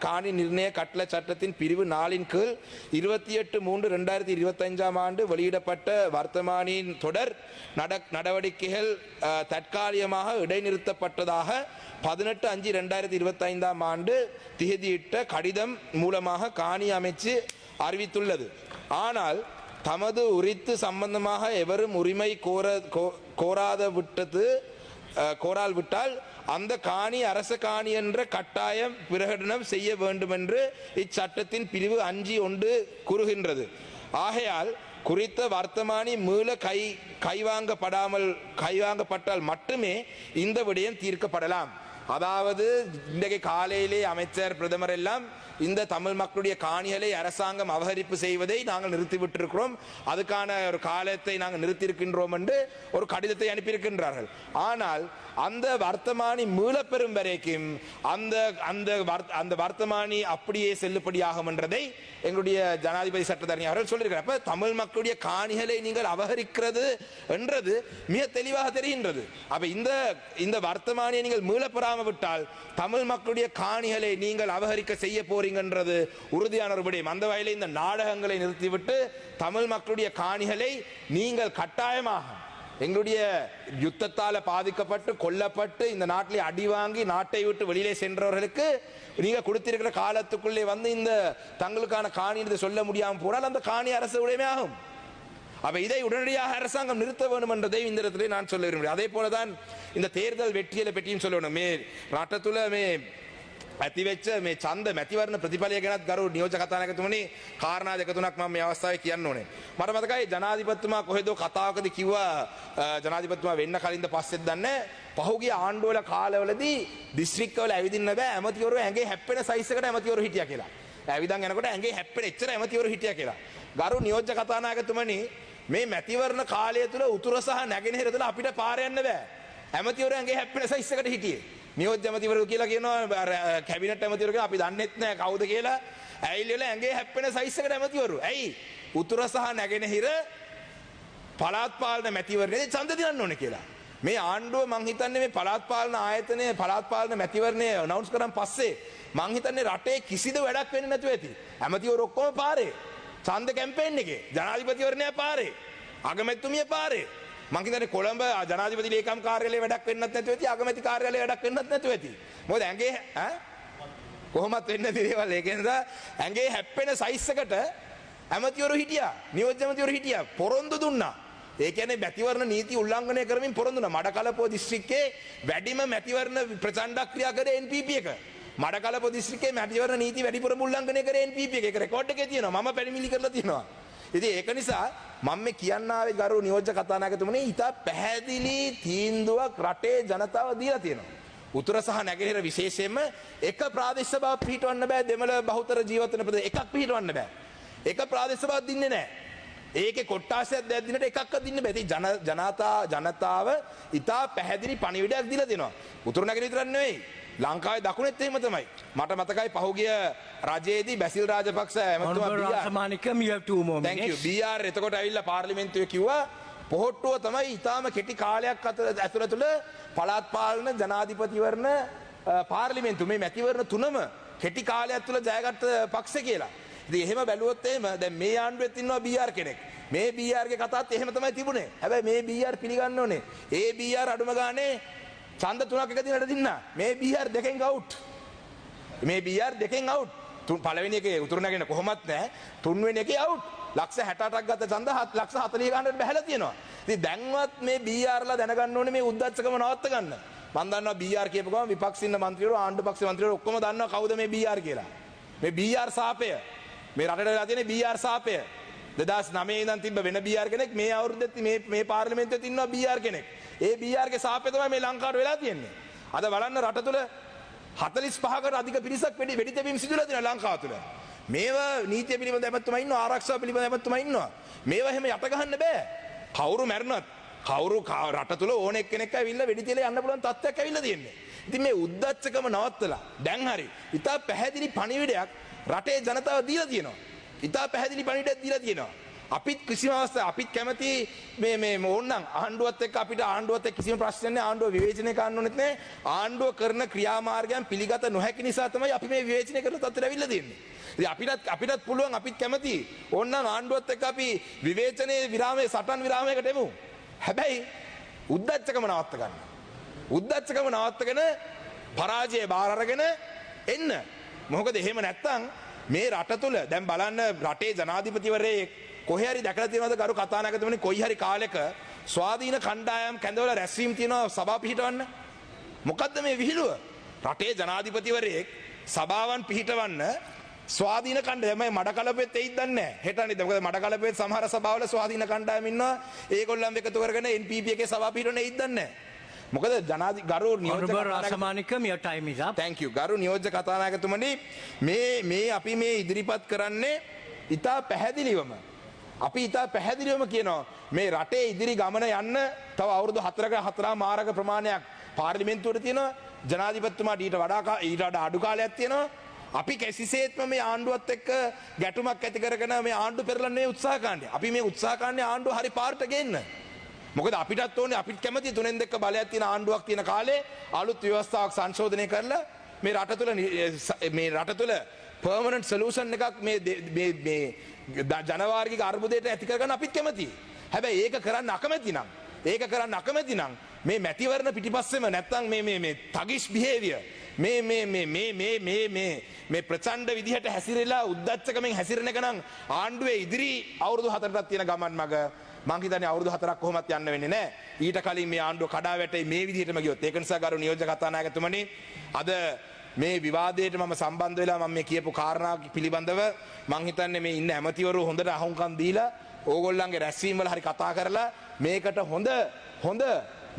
காணி நிர்ணய கட்டளை சட்டத்தின் பிரிவு 4 கீழ் 28/3/2025 ஆண்டு வெளியிடப்பட்ட வர்த்தமானியின் தொடர் நடவடிக்கைகள் தற்காலிகமாக இடைநிறுத்தப்பட்டதாக 18/5/2025 ஆண்டு திகதியிட்ட கடிதம் மூலமாக காணி அமைச்சு அறிவித்துள்ளது. ஆனால் தமது உரித்து சம்பந்தமாக எவரும் உரிமை கோரால் விட்டால் அந்த காணி அரச காணி என்ற கட்டாயம் பிரகடனம் செய்ய வேண்டும் என்று இச்சட்டத்தின் பிரிவு 5(1) கூறுகின்றது. ஆகையால் குறித்த வர்த்தமானி மீள கைவாங்கப்பட்டால் மட்டுமே இந்த விடயம் தீர்க்கப்படலாம். அதாவது இன்றைக்கு காலையிலே அமைச்சர் பிரதமர் எல்லாம் இந்த தமிழ் மக்களுடைய காணிகளை அரசாங்கம் அபகரிப்பு செய்வதை நாங்கள் நிறுத்திவிட்டிருக்கிறோம், அதுக்கான ஒரு காலத்தை நாங்கள் நிறுத்தியிருக்கின்றோம் என்று ஒரு கடிதத்தை அனுப்பியிருக்கின்றார்கள். ஆனால் அந்த வர்த்தமானி மீளப்பெறும் வரைக்கும் அந்த வர்த்தமானி அப்படியே செல்லுபடியாகும் என்றதை எங்களுடைய ஜனாதிபதி சட்டத்தரணி அவர்கள் சொல்லியிருக்கிறார். அப்ப தமிழ் மக்களுடைய காணிகளை நீங்கள் அபகரிக்கிறது என்றது மிக தெளிவாக தெரிகின்றது. அப்ப இந்த வர்த்தமானியை நீங்கள் மீளப்பெறாமல் விட்டால் தமிழ் மக்களுடைய காணிகளை நீங்கள் அபகரிக்க செய்ய போறீங்கன்றது உறுதியான ஒரு விடயம். அந்த வகையில் இந்த நாடகங்களை நிறுத்திவிட்டு தமிழ் மக்களுடைய காணிகளை நீங்கள் கட்டாயமாக எங்களுடைய யுத்தத்தால பாதிக்கப்பட்டு கொல்லப்பட்டு இந்த நாட்டிலே அடி வாங்கி நாட்டை விட்டு வெளியிலே சென்றவர்களுக்கு நீங்க கொடுத்திருக்கிற காலத்துக்குள்ளே இந்த தங்களுக்கான காணி என்று சொல்ல முடியாமல் போனால் அந்த காணி அரசு உடைமை ஆகும். அப்ப இதை உடனடியாக அரசாங்கம் நிறுத்த வேண்டும் என்றதை இந்த இடத்திலே நான் சொல்ல விரும்புகிறேன். அதே போலதான் இந்த தேர்தல் வெற்றியை பற்றியும் சொல்லணும். மே ராட்டத்துல மே ඇතිවෙච්ච මේ ඡන්ද මැතිවරණ ප්‍රතිඵලය ගැනත් ගරු නියෝජ්‍ය කතානායකතුමනි කාරණා දෙක තුනක් මම මේ අවස්ථාවේ කියන්න ඕනේ. මට මතකයි ජනාධිපතිතුමා කොහෙදෝ කතාවකදී කිව්වා ජනාධිපතිතුමා වෙන්න කලින්ද පස්සෙත් දන්නේ පහුගිය ආණ්ඩුවල කාලවලදී දිස්ත්‍රික්කවල ඇවිදින්න බෑ ඇමතිවරු ඇඟේ හැප්පෙන සයිස් එකට ඇමතිවරු හිටියා කියලා. ඇවිදන් යනකොට ඇඟේ හැප්පෙන එච්චර ඇමතිවරු හිටියා කියලා. ගරු නියෝජ්‍ය කතානායකතුමනි මේ මැතිවරණ කාලය තුල උතුර සහ නැගෙනහිර තුල අපිට පාර යන්න බෑ. ඇමතිවරු ඇඟේ හැප්පෙන සයිස් එකට හිටියේ. නියෝජ්‍ය ඇමතිවරු කියලා කියනවා කැබිනට් ඇමතිවරු කියලා අපි දන්නෙත් නෑ කවුද කියලා. ඇයිල් වල ඇඟේ හැප්පෙන සයිස් එකට ඇමතිවරු. ඇයි? උතුර සහ නැගෙනහිර පළාත් පාලන මැතිවරණයේ ඡන්ද දිනන්න ඕනේ කියලා. මේ ආණ්ඩුව මං හිතන්නේ මේ පළාත් පාලන ආයතනයේ පළාත් පාලන මැතිවරණය අනවුන්ස් කරන් පස්සේ මං හිතන්නේ රටේ කිසිදු වැඩක් වෙන්නේ නැතුව ඇති. ඇමතිවරු ඔක්කොම පාරේ. ඡන්ද කැම්පේන් එකේ ජනාධිපතිවරණය පාරේ. අගමැතිතුමිය පාරේ. මං හිතන්නේ කොළඹ ජනාධිපති ලේකම් කාර්යාලයේ වැඩක් වෙන්නත් නැතුව ඇති අගමැති කාර්යාලයේ වැඩක් වෙන්නත් නැතුව ඇති. මොකද ඇඟේ කොහොමත් වෙන්නේ නැති දේවල් ඒකෙන්ද ඇඟේ හැප්පෙන සයිස් එකට ඇමතිවරු හිටියා. නියෝජ්‍ය ඇමතිවරු හිටියා. පොරොන්දු දුන්නා. ඒ කියන්නේ මැතිවරණ නීති උල්ලංඝනය කරමින් පොරොන්දු දුන්නා. මඩකලපුව දිස්ත්‍රික්කයේ වැඩිම මැතිවරණ ප්‍රචණ්ඩ ක්‍රියා කරේ NPP එක. මඩකලපුව දිස්ත්‍රික්කයේ මැතිවරණ නීති වැඩිපුරම උල්ලංඝනය කරේ NPP එක. ඒක රෙකෝඩ් එකේ තියෙනවා. මම පැමිණිලි කරලා තියෙනවා. ඉතින් ඒක නිසා මම මේ කියන්න ආවේ ගරු නියෝජ්‍ය කතානායකතුමනි ඉතා පැහැදිලි තීන්දුවක් රටේ ජනතාව දීලා තියෙනවා. උතුර සහ නැගෙනහිර විශේෂයෙන්ම එක ප්‍රාදේශ සභාවක් පිහිටවන්න බෑ දෙමළ බහුතර ජීවත් වෙන ප්‍රදේශ එකක් පිහිටවන්න බෑ. එක ප්‍රාදේශ සභාවක් දින්නේ නැහැ. ඒකේ කොට්ටාසයක් දැක් දිනට එකක්වත් දින්න බෑ. ඉතින් ජනතාව ඉතා පැහැදිලි පණිවිඩයක් දීලා දෙනවා. උතුර නැගෙනහිර විතරක් නෙවෙයි. ලංකාවේ දකුණෙත් එහෙම තමයි. මට මතකයි පහුගිය රජයේදී Basil Rajapaksa ඇමතුමා රාසමානිකම් you have 2 more minutes. thank you BR එතකොට ඇවිල්ලා පාර්ලිමේන්තුවේ කිව්වා පොහොට්ටුව තමයි ඊටාම කෙටි කාලයක් ඇතුළත පළාත් පාලන ජනාධිපතිවරණ පාර්ලිමේන්තු මේ මැතිවරණ තුනම කෙටි කාලයක් තුළ ජයගත්ත පක්ෂ කියලා. ඉතින් එහෙම බැලුවොත් එහෙම දැන් මේ ආණ්ඩුවෙත් ඉන්නවා BR කෙනෙක්. මේ BR ගේ කතාවත් එහෙම තමයි තිබුණේ. හැබැයි මේ BR පිළිගන්න ඕනේ. ඒ BR අඩුම ගානේ ඡන්ද 3ක් එක දිනට දින්නා. මේ BR දෙකෙන් අවුට්. මේ BR දෙකෙන් අවුට්. පළවෙනි එකේ උතුරු නැගෙන කොහොමත් නැහැ. තුන්වෙනි එකේ අවුට්. ලක්ෂ 68ක් ගත්ත ඡන්ද ලක්ෂ 40 ගානකට බහැලා තියෙනවා. ඉතින් දැන්වත් මේ BR ලා දැනගන්න ඕනේ මේ උද්දච්චකම නවත්ත ගන්න. මම දන්නවා BR කියපු ගමන් විපක්ෂින්න മന്ത്രിවරු ආණ්ඩු පක්ෂ മന്ത്രിවරු ඔක්කොම දන්නවා කවුද මේ BR කියලා. මේ BR සාපය. මේ රටට වෙලා තියෙන BR සාපය. 2009 ඉඳන් තිබ්බ වෙන BR කෙනෙක් මේ අවුරුද්දෙත් මේ පාර්ලිමේන්තුවේ ඉන්නවා BR කෙනෙක්. ඒ BR ගේ සාපය තමයි මේ ලංකාවට වෙලා තියෙන්නේ. අද බලන්න රට තුල 45කට අධික පිරිසක් වෙඩි තැබීම් සිදුලා තියෙනවා ලංකාව තුල. මේවා නීතිය පිළිබඳ ඇමතුමා ඉන්නවා ආරක්ෂාව පිළිබඳ ඇමතුමා ඉන්නවා. මේවා එහෙම යට ගහන්න බෑ. කවුරු මැරුණත් කවුරු රට තුල ඕන එක්කෙනෙක් ඇවිල්ලා වෙඩි තියලා යන්න පුළුවන් තත්ත්වයක් ඇවිල්ලා තියෙන්නේ. ඉතින් මේ උද්දච්චකම නවත්තලා දැන් හරි ඉතා පැහැදිලි පණිවිඩයක් රටේ ජනතාව දීලා තියෙනවා. ඉතා පැහැදිලි පණිවිඩයක් දීලා තියෙනවා. අපිත් කිසිම අවස්ථාවක් අපිත් කැමති මේ ඕනනම් ආණ්ඩුවත් එක්ක අපිට ආණ්ඩුවත් එක්ක කිසිම ප්‍රශ්නයක් නැහැ. ආණ්ඩුව විවේචනය කරන්න ඕනෙත් නැහැ. ආණ්ඩුව කරන ක්‍රියාමාර්ගයන් පිළිගත නොහැකි නිසා තමයි අපි මේ විවේචනය කරන තත්ත්වයට ඇවිල්ලා තියෙන්නේ. ඉතින් අපිටත් පුළුවන් අපිත් කැමති ඕනනම් ආණ්ඩුවත් එක්ක අපි විවේචනයේ විරාමයේ සටන් විරාමයකට එමු. හැබැයි උද්දච්චකම නවත්ත ගන්න. උද්දච්චකම නවත්තගෙන පරාජය බාර අරගෙන එන්න. මොකද එහෙම නැත්තම් මේ රට තුල දැන් බලන්න රටේ ජනාධිපතිවරයෙක් කොහේ හරි දැකලා තියෙනවද ගරු කතානායකතුමනි කොයි හරි කාලෙක ස්වාධීන කණ්ඩායම් කැඳවල රැස්වීම තියෙනවා සභා පිහිටවන්න. මොකද්ද මේ විහිළුව? රටේ ජනාධිපතිවරයෙක් සභාවන් පිහිටවන්න ස්වාධීන කණ්ඩායම මඩකලපුවෙත් එයිද දන්නේ නැහැ. හෙට අනිත් මොකද මඩකලපුවෙත් සමහර සභාවල ස්වාධීන කණ්ඩායම් ඉන්නවා. ඒගොල්ලන් එකතු කරගෙන NPP එකේ සභා පිහිටවන්න එයිද දන්නේ නැහැ. මොකද ගරු නියෝජ්‍ය රාසමානිකම් your time is up. thank you ගරු නියෝජ්‍ය කතානායකතුමනි මේ අපි මේ ඉදිරිපත් කරන්නේ ඉතා පැහැදිලිවම අපි ඉතා පැහැදිලිවම කියනවා මේ රටේ ඉදිරි ගමන යන්න තව අවුරුදු 4ක 4 මාරක ප්‍රමාණයක් පාර්ලිමේන්තුවට තියෙනවා. ජනාධිපතිතුමාට ඊට වඩා අඩු කාලයක් තියෙනවා. අපි කිසිසේත්ම මේ ආණ්ඩුවත් එක්ක ගැටුමක් ඇති කරගෙන මේ ආණ්ඩු පෙරලන්නේ උත්සාහ කරන්නේ. අපි මේ උත්සාහ කරන්නේ ආණ්ඩුව හරි පාරට ගේන්න. මොකද අපිටත් ඕනේ අපිට කැමති 3න් 2 බලයක් තියෙන ආණ්ඩුවක් තියෙන කාලේ අලුත් ව්‍යවස්ථාවක් සංශෝධනය කරලා මේ රට තුල permanent solution එකක් මේ ජනවාර්ගික අර්බුදයට ඇති කරගන්න අපිත් කැමතියි. හැබැයි ඒක කරන්න අකමැති නම් මේ මැතිවරණ පිටිපස්සෙම නැත්තම් මේ තගිෂ් behavior මේ ප්‍රචණ්ඩ විදිහට හැසිරෙලා උද්දච්චකමෙන් හැසිරෙන එක නම් ආණ්ඩුවේ ඉදිරි අවුරුදු 4ටත් තියෙන ගමන් මග මං හිතන්නේ අවුරුදු 4ක් කොහොමත් යන්න වෙන්නේ නැහැ. ඊට කලින් මේ ආණ්ඩුව කඩා වැටෙයි මේ විදිහටම ගියොත්. ඒක නිසා ගරු නියෝජ්‍ය කතානායකතුමනි අද මේ විවාදයට මම සම්බන්ධ වෙලා මම මේ කියපු කාරණා පිළිබඳව මං හිතන්නේ මේ ඉන්න ඇමතිවරු හොඳට අහුම්කම් දීලා ඕගොල්ලන්ගේ රැස්වීම් වල හරි කතා කරලා මේකට හොඳ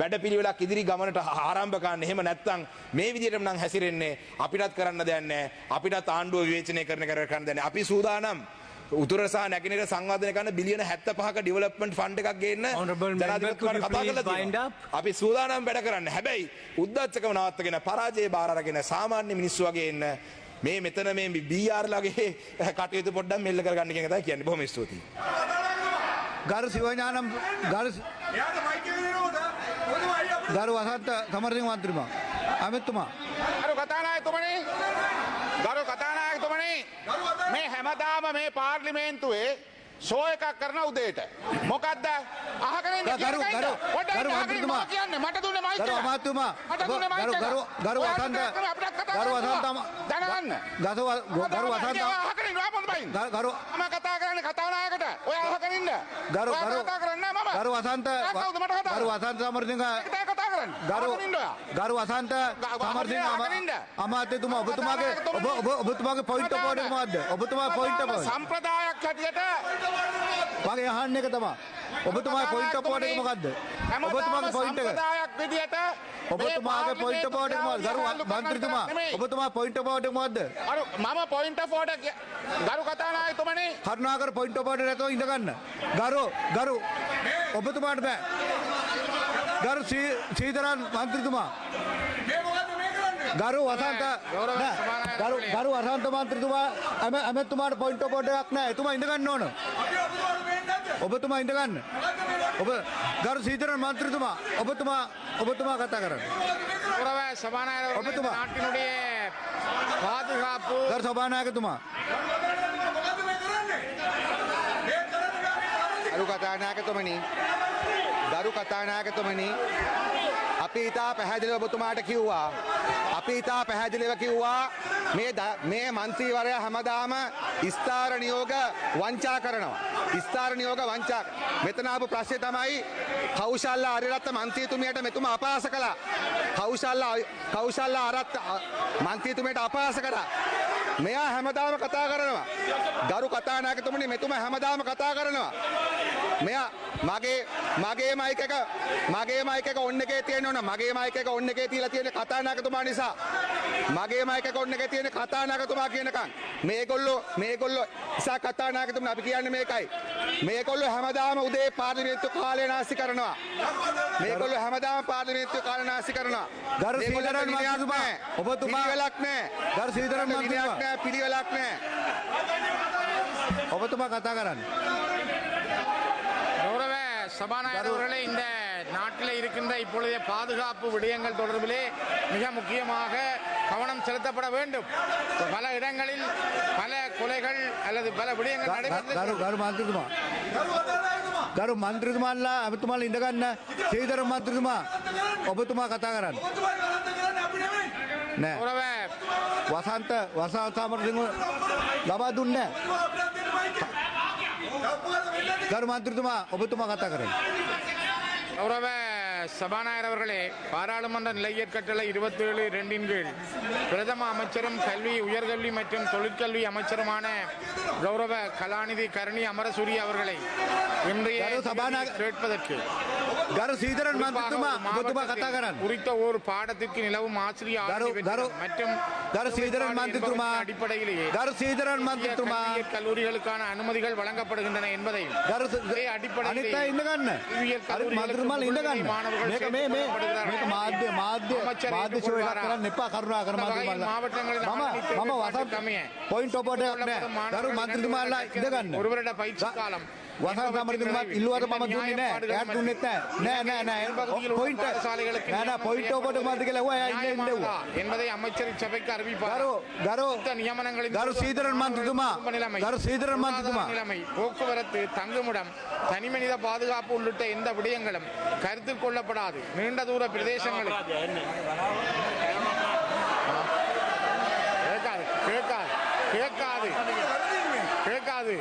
වැඩපිළිවෙලක් ඉදිරි ගමනට ආරම්භ කරන්න. එහෙම නැත්නම් මේ විදිහටම නම් හැසිරෙන්නේ අපිටත් කරන්න දෙයක් නැහැ. අපිටත් ආණ්ඩුව විවේචනය කරන්න දෙයක් නැහැ. අපි සූදානම් උතුර සහ නැගෙනහිර සංවර්ධනය කරන බිලියන 75ක ඩෙවලොප්මන්ට් ෆන්ඩ් එකක් ගේන්න ජනාධිපතිතුමාට කතා කරලා තියෙනවා. අපි සූදානම් වැඩ කරන්න. හැබැයි උද්දච්චකම නවත්තගෙන පරාජය බාර අරගෙන සාමාන්‍ය මිනිස්සු වගේ ඉන්න මේ මෙතන මේ BR ලගේ කටයුතු පොඩ්ඩක් මෙල්ල කරගන්න කියන එක තමයි කියන්නේ. බොහොම ස්තුතියි. ගරු සිවඥානම් ගරු වසන්ත සමරසිංහ මන්ත්‍රීතුමා අමිතුමා ගරු කතානායකතුමනි මේ හැමදාම මේ පාර්ලිමේන්තුවේ ෂෝ එකක් කරන උදේට මොකද්ද අහගෙන ඉන්න ගරු මන්ත්‍රීතුමා කියන්නේ මට දුන්නේ මයික් ගරු අමාත්‍යතුමා ගරු වසන්ත දැනගන්න ගරු වසන්ත අහගෙන ඉන්න මොකද බයින් ගරු මම කතා කරන්නේ කතානායකට ඔය අහගෙන ඉන්න ගරු කතා කරන්නේ මම ගරු වසන්ත සමරසිංහ කතා කරන්නේ ගරු වසන්ත සමරසිංහ අමාත්‍යතුමා ඔබතුමාගේ පොයින්ට් ඔෆ් ඕඩර් මොකද්ද? ඔබතුමා පොයින්ට් ඔෆ් සම්ප්‍රදායක් හැටියට මගේ අහන්න එක තමයි. ඔබතුමාගේ පොයින්ට් ඔෆ් ඕඩර් එක මොකද්ද? ඔබතුමාගේ පොයින්ට් එක. සම්ප්‍රදායක් විදියට ඔබතුමාගේ පොයින්ට් ඔෆ් ඕඩර් මොකද්ද? ගරු මන්ත්‍රීතුමා ඔබතුමා පොයින්ට් ඔෆ් ඕඩර් මොකද්ද? මම පොයින්ට් ඔෆ් ඕඩර් ගරු කතානායකතුමනි කරුණාකර පොයින්ට් ඔෆ් ඕඩර් නැතෝ ඉඳ ගන්න. ගරු ඔබතුමාට බෑ. ගරු සීතරන් මන්ත්‍රීතුමා ගරු වසන්ත ගරු වසන්ත මන්ත්‍රීතුමා ඇමතුමාට පොයින්ට් ඔෆ් ඕඩර් එකක් නැහැ. එතුමා ඉඳ ගන්න ඕන. ඔබතුමා ඉඳ ගන්න. ඔබ ගරු සීතරන් මන්ත්‍රීතුමා ඔබතුමා කතා කරන්න. உறவை சபாநாயகர் ඔබතුමා நாட்டினுடைய பாதுகாப்பு ගරු සභානායකතුමා ගරු කතානායකතුමනි අපි ඉතා පැහැදිලිව ඔබතුමාට කිව්වා. අපි ඉතා පැහැදිලිව කිව්වා මේ මන්ත්‍රීවරයා හැමදාම ස්ථාර නියෝග වංචා කරනවා. ස්ථාර නියෝග වංචා. මෙතන ආපු ප්‍රශ්නේ තමයි කෞශල්‍ය ආරියරත්න මන්ත්‍රීතුමියට මෙතුමා අපහාස කළා. කෞශල්‍ය ආරත් මන්ත්‍රීතුමියට අපහාස කළා. මෙයා හැමදාම කතා කරනවා. ගරු කතානායකතුමනි මෙතුමා හැමදාම කතා කරනවා. මෙයා මගේ මයික් එක ඔන්න එකේ තියෙන්න ඕන. මගේ මයික් එක ඔන්න එකේ තියලා තියෙන කතානායකතුමා නිසා. මගේ මයික් එක ඔන්න එකේ තියෙන කතානායකතුමා කියනකම් මේගොල්ලෝ ඉසා කතානායකතුමා අපි කියන්නේ මේකයි. මේගොල්ලෝ හැමදාම උදේ පාර්ලිමේන්තු කාලය නාස්ති කරනවා. මේගොල්ලෝ හැමදාම පාර්ලිමේන්තු කාලය නාස්ති කරනවා. ගරු සීතරන් මන්ත්‍රීතුමා ඔබතුමා පිළිවෙලක් නැහැ. ගරු සීතරන් මන්ත්‍රීතුමා පිළිවෙලක් නැහැ. ඔබතුමා කතා කරන්න. கௌரவ சபாநாயகர் அவர்களே இந்த நாட்டில் இருக்கின்ற இப்பொழுதைய பாதுகாப்பு விடயங்கள் தொடர்பிலே மிக முக்கியமாக கவனம் செலுத்தப்பட வேண்டும். பல இடங்களில் பல கொலைகள் அல்லது பல விடயங்கள் ගරු මන්ත්‍රීතුමාලා අබතුමාලා ඉඳ ගන්න. සීතර මන්ත්‍රීතුමා ඔබතුමා කතා කරන්න. නෑ. கௌரவ වසන්ත සමරසිංහ ලබා දුන්නේ ගරු මන්ත්‍රීතුමා ඔබතුමා කතා කරන්න. கௌரவ சபாநாயகர் அவர்களே பாராளுமன்ற நிலையற் கட்டளை 27(2) கீழ் பிரதம அமைச்சரும் கல்வி உயர்கல்வி மற்றும் தொழிற்கல்வி அமைச்சருமான கௌரவ கலாநிதி கருணி அமரசூரிய அவர்களை இன்றைய கேட்பதற்கு ගරු සීතරන් මන්ත්‍රීතුමා ඔබතුමා කතා කරන්න. குறித்த ஒரு பாடத்திற்கு நிலவும் ஆசிரியர் மற்றும் ගරු සීතරන් මන්ත්‍රීතුමා அடிப்படையிலேயே ගරු සීතරන් මන්ත්‍රීතුමා கல்லூரிகளுக்கான அனுமதிகள் வழங்கப்படுகின்றன என்பதையும் අනිත් අය ඉන්න ගන්න. මන්ත්‍රීතුමාලා ඉන්න ගන්න. මේක මාධ්‍ය ෂෝ එකක් කරන්න එපා කරුණාකර මන්ත්‍රීතුමාලා. මම වසන්ත පොයින්ට් ඔෆ් ඕඩර් එකක් නෑ. ගරු මන්ත්‍රීතුමාලා ඉඳ ගන්න. ஒருவருட பயிற்சி காலம் වසන්ත සමරසිංහතුමා ඉල්ලුවට මම දුන්නේ නෑ. එයාට දුන්නෙත් නෑ. පොයින්ට් පොයින්ට් ඔෆ් ඕඩර් මාත් කියලා ඔයා ඉන්න என்பதை அமைச்சர் சபைக்கு அறிவிப்பார். நியமனங்களின் ගරු සීතරන් මන්ත්‍රීතුමා ගරු சீதரன் மந்திரிතුமா நிலைமை போக்குவரத்து தங்குமிடம் தனிமனித பாதுகாப்பு உள்ளிட்ட எந்த விடயங்களும் கருத்தில் கொள்ளப்படாது. நீண்ட தூர பிரதேசங்களில் கேட்காது.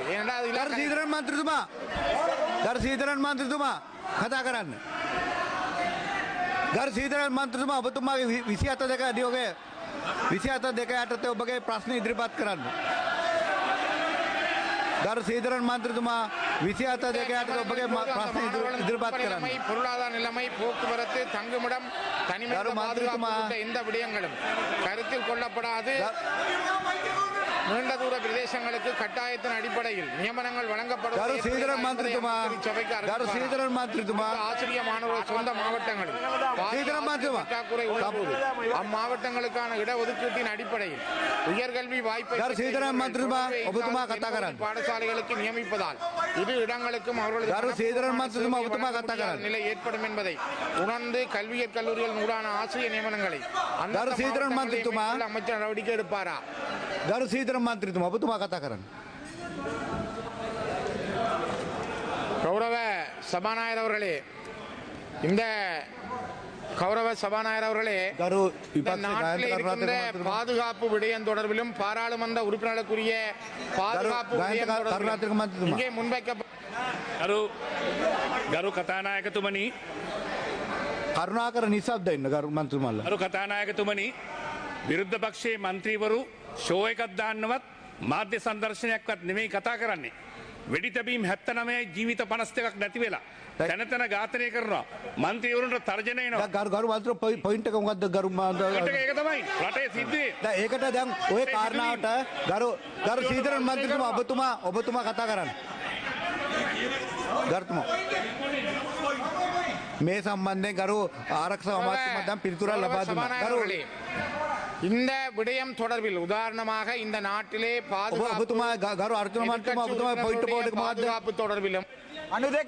ගරු සීතරන් මන්ත්‍රීතුමා කතා කරන්න. ගරු සීතරන් මන්ත්‍රීතුමා ඔබතුමාගේ 27 නියෝගය 27 යටතේ ඔබගේ ප්‍රශ්න ඉදිරිපත් කරන්න. ගරු සීදරන් මන්ත්‍රීතුමා 27 යටතේ ඔබගේ ප්‍රශ්න ඉදිරිපත් කරන්න. பொருளாதார நிலைமை போக்குவரத்து தங்குமிடம் தனிமனித பாதுகாப்பு உள்ளிட்ட எந்த விடயங்களும் கருத்தில் கொள்ளப்படாது நீண்ட தூர பிரதேசங்களுக்கு கட்டாயத்தின் அடிப்படையில் நியமனங்கள் வழங்கப்படும். ගරු සීදරන් මන්ත්‍රීතුමා ගරු සීදරன் மந்திரிතුமா ஆசிரிய மாணவர்கள் சொந்த மாவட்டங்களில் பற்றாக்குறை உள்ளபோது அம்மாவட்டங்களுக்கான இடஒதுக்கீட்டின் அடிப்படையில் உயர்கல்வி வாய்ப்பை ගරු සීදරන් මන්ත්‍රීතුමා ඔබතුමා කතා කරන්න. பாடசாலைகளுக்கு நியமிப்பதால் இரு இடங்களுக்கும் அவர்களது ගරු සීදරන් මන්ත්‍රීතුමා ඔබතුමා කතා කරන්න. நிலை ஏற்படும் என்பதை உணர்ந்து கல்வியற் கல்லூரிகள் ஊடான ஆசிரிய நியமனங்களை ගරු සීදරන් මන්ත්‍රීතුමා அமைச்சர் நடவடிக்கை எடுப்பாரா? ගරු සීදරන් මන්ත්‍රීතුමා ඔබතුමා කතා කරන්න. கௌரவ சபாநாயகர் அவர்களே, இந்த கௌரவ சபாநாயகர் அவர்களே, ගරු இந்த நாட்டில் இருக்கின்ற பாதுகாப்பு விடயம் தொடர்பிலும் பாராளுமன்ற உறுப்பினர்களுக்குரிய பாதுகாப்பு விடயம் தொடர்பிலும் இங்கே முன்வைக்கப்பட்ட ගරු කතානායකතුමනි කරුණාකර නිසබ්ද ඉන්න ගරු මන්ත්‍රීතුමාලා. ගරු කතානායකතුමනි විරුද්ධ පක්ෂයේ මන්ත්‍රීවරු ෂෝ එකක් දාන්නවත් මාධ්‍ය සංදර්ශනයක්වත් නෙමෙයි කතා කරන්නේ. වෙඩි තැබීම් 79 ජීවිත 52ක් නැති වෙලා තැන තැන ඝාතනය කරනවා. මන්ත්‍රීවරුන්ට තර්ජන එනවා. ගරු මන්ත්‍රී පොයින්ට් එක මොකද්ද ගරු ඒක තමයි රටේ සිද්ධියේ. දැන් ඒකට දැන් ওই කාරණාවට ගරු සීදරන් මන්ත්‍රීතුමා ඔබතුමා කතා කරන්න. ගරුතුමා මේ සම්බන්ධයෙන් ගරු ආරක්ෂක අමාත්‍යතුමා දැන් පිළිතුරක් ලබා දුන්නා. ගරු இந்த விடயம் தொடர்பில் உதாரணமாக இந்த நாட்டிலே ඔබතුමා ගරු අර්ජුන මන්ත්‍රීතුමා ඔබතුමා පොයින්ට් බෝඩ් එක මොකද්ද? பாதுகாப்பு தொடர்பிலும் 92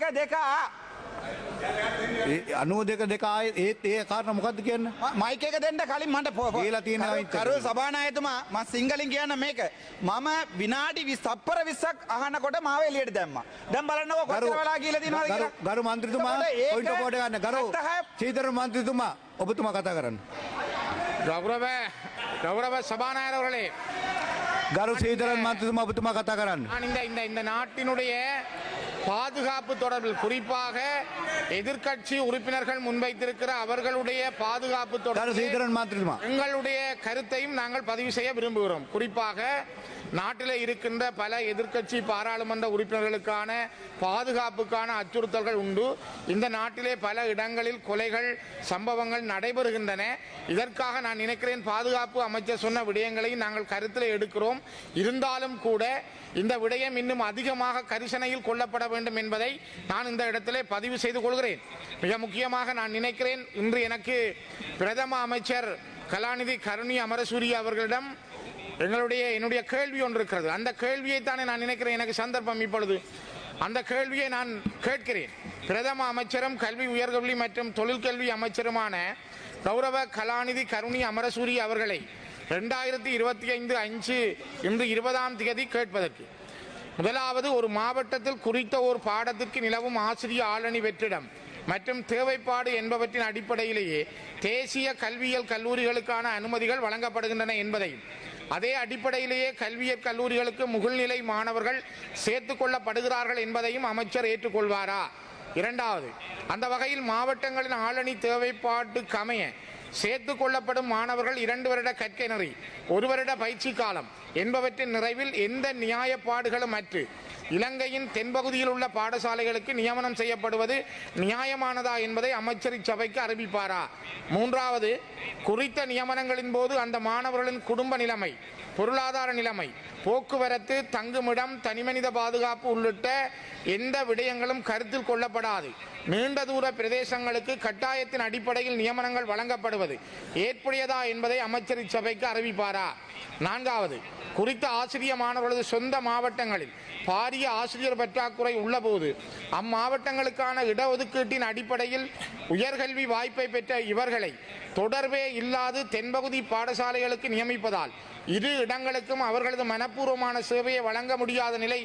92 ආයේ ඒ කාරණා මොකද්ද කියන්නේ? මයික් එක දෙන්න කලින් මට කියලා තියෙනවා කරු සභානායකතුමා මම සිංහලෙන් කියන්න මේක මම විනාඩි 20 තප්පර 20ක් අහනකොට මාව එළියට දැම්මා. දැන් බලන්නකෝ කොච්චර වෙලා කියලා තියෙනවද කියලා. ගරු මන්ත්‍රීතුමා පොයින්ට් බෝඩ් එක ගන්න. ගරු සීදරන් මන්ත්‍රීතුමා ඔබතුමා කතා කරන්න. கௌரவ சபாநாயகர் அவர்களே, ගරු සීදරන් මන්ත්‍රීතුමා ඔබතුමා කතා කරන්න. இந்த நாட்டினுடைய பாதுகாப்பு தொடர்பில் குறிப்பாக எதிர்க்கட்சி உறுப்பினர்கள் முன்வைத்திருக்கிற அவர்களுடைய பாதுகாப்பு தொடர்பில் எங்களுடைய கருத்தையும் நாங்கள் பதிவு செய்ய விரும்புகிறோம். குறிப்பாக நாட்டில் இருக்கின்ற பல எதிர்க்கட்சி பாராளுமன்ற உறுப்பினர்களுக்கான பாதுகாப்புக்கான அச்சுறுத்தல்கள் உண்டு. இந்த நாட்டிலே பல இடங்களில் கொலைகள் சம்பவங்கள் நடைபெறுகின்றன. இதற்காக நான் நினைக்கிறேன் பாதுகாப்பு அமைச்சர் சொன்ன விடயங்களை நாங்கள் கருத்தில் எடுக்கிறோம். இருந்தாலும் கூட இந்த விடயம் இன்னும் அதிகமாக கரிசனையில் கொள்ளப்பட வேண்டும் என்பதை நான் இந்த இடத்திலே பதிவு செய்து கொள்கிறேன். மிக முக்கியமாக நான் நினைக்கிறேன் இன்று எனக்கு பிரதம அமைச்சர் கலாநிதி கருணி அமரசூரிய அவர்களிடம் என்னுடைய கேள்வி ஒன்று இருக்கிறது. அந்த கேள்வியை தானே நான் நினைக்கிறேன் எனக்கு சந்தர்ப்பம் இப்பொழுது அந்த கேள்வியை நான் கேட்கிறேன். பிரதம அமைச்சரும் கல்வி உயர்கல்வி மற்றும் தொழிற்கல்வி அமைச்சருமான கௌரவ கலாநிதி கருணி அமரசூரிய அவர்களை 2025 இன்று 20ஆம் தேதி கேட்பதற்கு முதலாவது ஒரு மாவட்டத்தில் குறித்த ஒரு பாடத்திற்கு நிலவும் ஆசிரிய ஆளணி வெற்றிடம் மற்றும் தேவைப்பாடு என்பவற்றின் அடிப்படையிலேயே தேசிய கல்வியியல் கல்லூரிகளுக்கான அனுமதிகள் வழங்கப்படுகின்றன என்பதையும் அதே அடிப்படையிலேயே கல்வியற் கல்லூரிகளுக்கு முகழ்நிலை மாணவர்கள் சேர்த்துக் கொள்ளப்படுகிறார்கள் என்பதையும் அமைச்சர் ஏற்றுக்கொள்வாரா? இரண்டாவது, அந்த வகையில் மாவட்டங்களின் ஆளணி தேவைப்பாட்டுக்கு அமைய சேர்த்துக் கொள்ளப்படும் மாணவர்கள் 2 வருட கற்கை நெறி 1 வருட பயிற்சி காலம் என்பவற்றின் நிறைவில் எந்த நியாயப்பாடுகளும் அற்று இலங்கையின் தென்பகுதியில் உள்ள பாடசாலைகளுக்கு நியமனம் செய்யப்படுவது நியாயமானதா என்பதை அமைச்சர் இச்சபைக்கு அறிவிப்பாரா? மூன்றாவது, குறித்த நியமனங்களின் போது அந்த மாணவர்களின் குடும்ப நிலைமை, பொருளாதார நிலைமை, போக்குவரத்து, தங்குமிடம், தனிமனித பாதுகாப்பு உள்ளிட்ட எந்த விடயங்களும் கருத்தில் கொள்ளப்படாது நீண்ட தூர பிரதேசங்களுக்கு கட்டாயத்தின் அடிப்படையில் நியமனங்கள் வழங்கப்படுவது ஏற்புடையதா என்பதை அமைச்சர் இச்சபைக்கு அறிவிப்பாரா? நான்காவது, குறித்த ஆசிரிய மாணவர்களது சொந்த மாவட்டங்களில் பாரிய ஆசிரியர் பற்றாக்குறை உள்ளபோது அம்மாவட்டங்களுக்கான இடஒதுக்கீட்டின் அடிப்படையில் உயர்கல்வி வாய்ப்பை பெற்ற இவர்களை தொடர்பே இல்லாது தென்பகுதி பாடசாலைகளுக்கு நியமிப்பதால் 2 இடங்களுக்கும் அவர்களது மனப்பூர்வமான சேவையை வழங்க முடியாத நிலை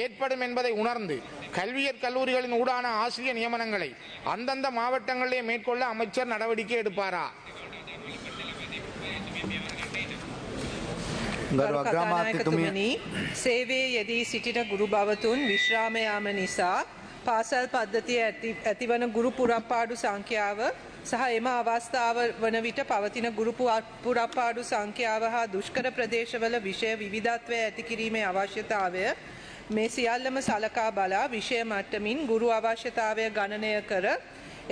ஏற்படும் என்பதை உணர்ந்து கல்வியற் கல்லூரிகளின் ஊடான ஆசிரியர் நியமனங்களை அந்தந்த மாவட்டங்களிலே மேற்கொள்ள அமைச்சர் நடவடிக்கை எடுப்பாரா? සේවයේ යෙදී සිටින ගුරු භවතුන් විශ්‍රාම යාම නිසා පාසල් පද්ධතියේ ඇතිවන ගුරු පුරප්පාඩු සංඛ්‍යාව සහ එම අවස්ථාව වන විට පවතින ගුරු පුරප්පාඩු සංඛ්‍යාව හා දුෂ්කර ප්‍රදේශවල විෂය විවිධත්වය ඇති කිරීමේ අවශ්‍යතාවය මේ සියල්ලම සලකා බලා විෂය මට්ටමින් ගුරු අවශ්‍යතාවය ගණනය කර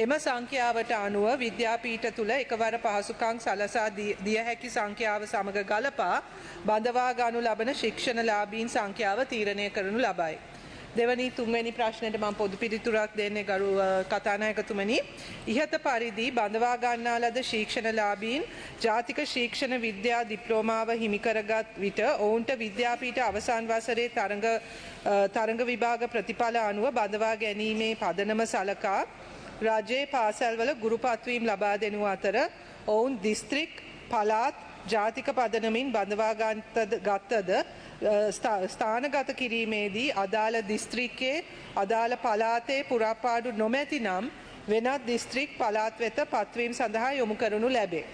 එම සංඛ්‍යාවට අනුව විද්‍යාපීඨ තුළ එකවර පහසුකම් සලසා දිය හැකි සංඛ්‍යාව සමග ගලපා බඳවා ගනු ලබන ශික්ෂණලාභීන් සංඛ්‍යාව තීරණය කරනු ලබයි. දෙවනි තුන්වැනි ප්‍රශ්නයට මම පොදු පිළිතුරක් දෙන්නේ ගරු කතානායකතුමනි. ඉහත පරිදි බඳවා ගන්නා ලද ශික්ෂණලාභීන් ජාතික ශික්ෂණ විද්‍යා ඩිප්ලෝමාව හිමි කරගත් විට ඔවුන්ට විද්‍යාපීඨ අවසන් වසරේ තරඟ විභාග ප්‍රතිඵල අනුව බඳවා ගැනීමේ පදනම සලකා රජයේ පාසල්වල ගුරු පත්වීම් ලබා දෙනු අතර ඔවුන් දිස්ත්‍රික් පළාත් ජාතික පදනමින් බඳවා ගත්තද ස්ථානගත කිරීමේදී අදාළ දිස්ත්‍රික්කයේ අදාළ පළාතේ පුරාපාඩු නොමැති නම් වෙනත් දිස්ත්‍රික් පළාත් වෙත පත්වීම් සඳහා යොමු කරනු ලැබේ.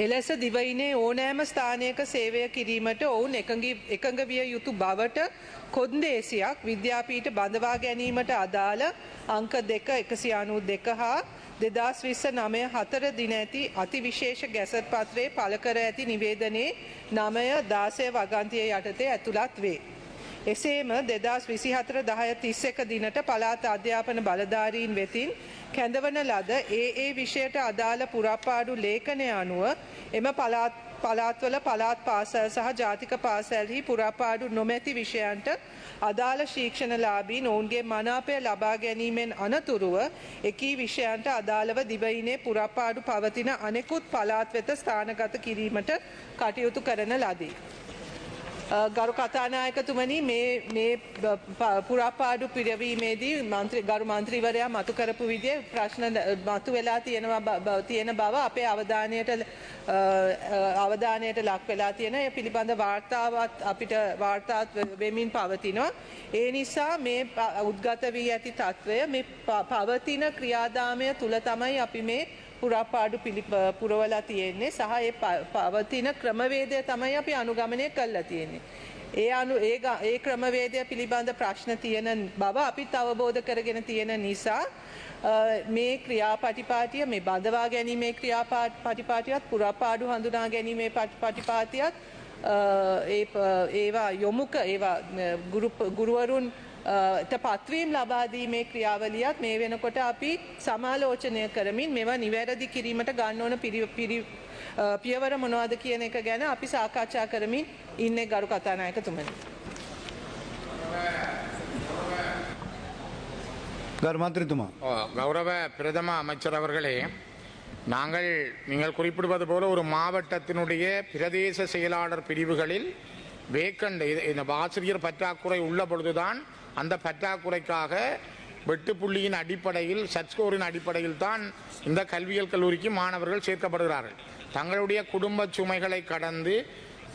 එලෙස දිවයිනේ ඕනෑම ස්ථානයක සේවය කිරීමට ඔවුන් එකඟ විය යුතු බවට කොන්දේසියක් විද්‍යාපීඨ බඳවා ගැනීමට අදාළ අංක 2 හා 2029 4 දින ඇති අතිවිශේෂ ගැසට් පත්‍රයේ පළ කර ඇති නිවේදනයේ 9/16 වගන්තිය යටතේ ඇතුළත් වේ. එසේම 2024-10-31 දිනට පළාත් අධ්‍යාපන බලධාරීන් වෙතින් කැඳවන ලද ඒ විෂයට අදාළ පුරාපාඩු ලේඛනය අනුව එම පළාත්වල පළාත් පාසල් සහ ජාතික පාසල්හි පුරාපාඩු නොමැති විෂයන්ට අදාළ ශික්ෂණලාභීන් ඔවුන්ගේ මනාපය ලබා ගැනීමෙන් අනතුරුව එකී විෂයන්ට අදාළව දිවයිනේ පුරාපාඩු පවතින අනෙකුත් පළාත් වෙත ස්ථානගත කිරීමට කටයුතු කරන ලදී. ගරු කතානායකතුමනි මේ පුරාපාඩු පිරවීමේදී ගරු මන්ත්‍රීවරයා මතු කරපු විදිහේ ප්‍රශ්න මතු වෙලා තියෙන බව අපේ අවධානයට ලක් වෙලා තියෙන ඒ පිළිබඳ වාර්තාවත් අපිට වාර්තා වෙමින් පවතිනවා. ඒ නිසා මේ උද්ගත වී ඇති තත්වය මේ පවතින ක්‍රියාදාමය තුල තමයි අපි මේ පුරාපාඩු පුරවලා තියෙන්නේ සහ ඒ පවතින ක්‍රමවේදය තමයි අපි අනුගමනය කරලා තියෙන්නේ. ඒ ක්‍රමවේදය පිළිබඳ ප්‍රශ්න තියෙන බව අපිත් අවබෝධ කරගෙන තියෙන නිසා මේ ක්‍රියාපටිපාටිය මේ බඳවා ගැනීමේ ක්‍රියාපටිපාටියත් පුරාපාඩු හඳුනා ගැනීමේ පටිපාටියත් ඒවා ඒවා ගුරුවරුන් පත්වීම් ලබා දීමේ ක්‍රියාවලියත් මේ වෙනකොට අපි සමාලෝචනය කරමින් මේවා නිවැරදි කිරීමට ගන්න ඕන පියවර මොනවද කියන එක ගැන අපි සාකච්ඡා කරමින් ඉන්නේ ගරු කතානායකතුමනි. ගරු මන්ත්‍රීතුமா. கௌரவ பிரதம அமைச்சர் அவர்களே, நீங்கள் குறிப்பிடுவது போல ஒரு மாவட்டத்தினுடைய பிரதேச செயலாளர் பிரிவுகளில் வேக்கண்ட் இந்த ஆசிரியர் பற்றாக்குறை உள்ள பொழுதுதான் அந்த பற்றாக்குறைக்காக வெட்டுப்புள்ளியின் அடிப்படையில் சட்ஸ்கோரின் அடிப்படையில் தான் இந்த கல்வியியல் கல்லூரிக்கு மாணவர்கள் சேர்க்கப்படுகிறார்கள். தங்களுடைய குடும்ப சுமைகளை கடந்து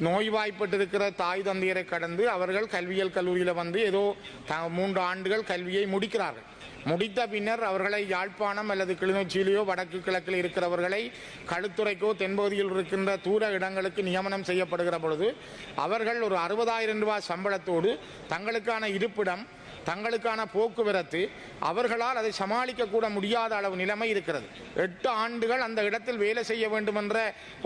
நோய்வாய்ப்பட்டிருக்கிற தாய் தந்தையரை கடந்து அவர்கள் கல்வியியல் கல்லூரியில் வந்து ஏதோ 3 ஆண்டுகள் கல்வியை முடிக்கிறார்கள். முடித்த பின்னர் அவர்களை யாழ்ப்பாணம் அல்லது கிளிநொச்சியிலேயோ வடக்கு கிழக்கில் இருக்கிறவர்களை களுத்துறைக்கோ தென்பகுதியில் இருக்கின்ற தூர இடங்களுக்கு நியமனம் செய்யப்படுகிற பொழுது அவர்கள் ஒரு 60,000 ரூபாய் சம்பளத்தோடு தங்களுக்கான இருப்பிடம் தங்களுக்கான போக்குவரத்து அவர்களால் அதை சமாளிக்க கூட முடியாத அளவு நிலைமை இருக்கிறது. 8 ஆண்டுகள் அந்த இடத்தில் வேலை செய்ய வேண்டும் என்ற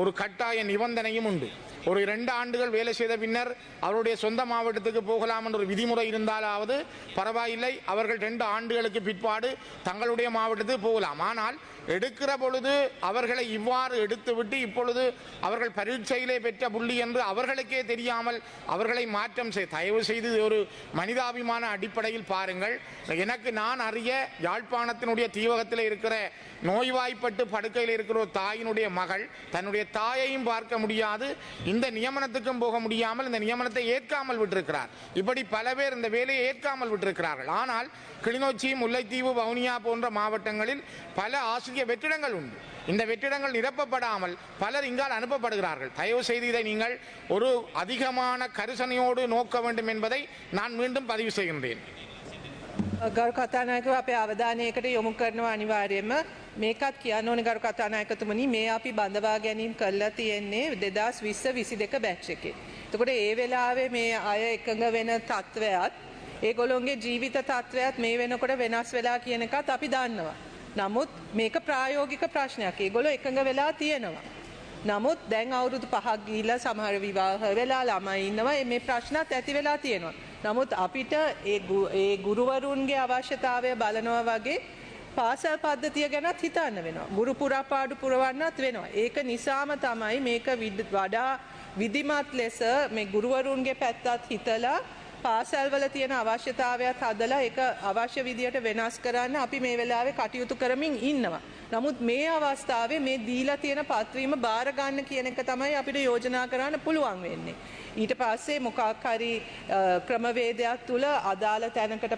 ஒரு கட்டாய நிபந்தனையும் உண்டு. ஒரு 2 ஆண்டுகள் வேலை செய்த பின்னர் அவருடைய சொந்த மாவட்டத்துக்கு போகலாம் என்ற ஒரு விதிமுறை இருந்தாலாவது பரவாயில்லை, அவர்கள் 2 ஆண்டுகளுக்கு பிற்பாடு தங்களுடைய மாவட்டத்துக்கு போகலாம். ஆனால் எடுக்கிற பொழுது அவர்களை இவ்வாறு எடுத்துவிட்டு இப்பொழுது அவர்கள் பரீட்சையிலே பெற்ற புள்ளி என்று அவர்களுக்கே தெரியாமல் அவர்களை மாற்றம் தயவு செய்து ஒரு மனிதாபிமான அடிப்படையில் பாருங்கள். எனக்கு நான் அறிய யாழ்ப்பாணத்தினுடைய தீவகத்தில் இருக்கிற நோய்வாய்ப்பட்டு படுக்கையில் இருக்கிற ஒரு தாயினுடைய மகள் தன்னுடைய தாயையும் பார்க்க முடியாது, இந்த நியமனத்துக்கும் போக முடியாமல் இந்த நியமனத்தை ஏற்காமல் விட்டிருக்கிறார். இப்படி பல பேர் இந்த வேலையை ஏற்காமல் விட்டிருக்கிறார்கள். ஆனால் கிளிநொச்சி, முல்லைத்தீவு, வவுனியா போன்ற மாவட்டங்களில் பல ஆசிரியர் வெற்றிடங்கள் உண்டு. இந்த வெற்றிடங்கள் நிரப்பப்படாமல் பலர் இங்கால் அனுப்பப்படுகிறார்கள். தயவு செய்து இதை நீங்கள் ஒரு அதிகமான கரிசனையோடு நோக்க வேண்டும் என்பதை நான் மீண்டும் பதிவு செய்கின்றேன். ගරු කතානායකව අපේ අවධානයකට යොමු කරනවා අනිවාර්යයෙන්ම. මේකත් කියන්න ඕනේ ගරු කතානායකතුමනි, මේ අපි බඳවා ගැනීම කළා තියෙන්නේ 2020-22 බැච් එකේ. එතකොට ඒ වෙලාවේ මේ අය එකඟ වෙන තත්වයක්, ඒගොල්ලොන්ගේ ජීවිත තත්වයක් මේ වෙනකොට වෙනස් වෙලා කියන එකත් අපි දන්නවා. නමුත් මේක ප්‍රායෝගික ප්‍රශ්නයක්. ඒගොල්ලෝ එකඟ වෙලා තියෙනවා. නමුත් දැන් අවුරුදු 5ක් ගිහිල්ලා සමහර විවාහ වෙලා ළමයි ඉන්නවා. මේ ප්‍රශ්නත් ඇති වෙලා තියෙනවා. නමුත් අපිට ඒ ගුරුවරුන්ගේ අවශ්‍යතාවය බලනවා වගේ පාසල් පද්ධතිය ගැනත් හිතන්න වෙනවා. ගුරු පුරාපාඩු පුරවන්නත් වෙනවා. ඒක නිසාම තමයි මේක වඩා විධිමත් ලෙස මේ ගුරුවරුන්ගේ පැත්තත් හිතලා පාසල්වල තියෙන අවශ්‍යතාවයත් හදලා ඒක අවශ්‍ය විදියට වෙනස් කරන්න අපි මේ වෙලාවේ කටයුතු කරමින් ඉන්නවා. නමුත් මේ අවස්ථාවේ මේ දීලා තියෙන පත්වීම බාර ගන්න කියන එක තමයි අපිට යෝජනා කරන්න පුළුවන් වෙන්නේ. ඊට පස්සේ මොකක් හරි ක්‍රමවේදයක් තුල අදාළ තැනකට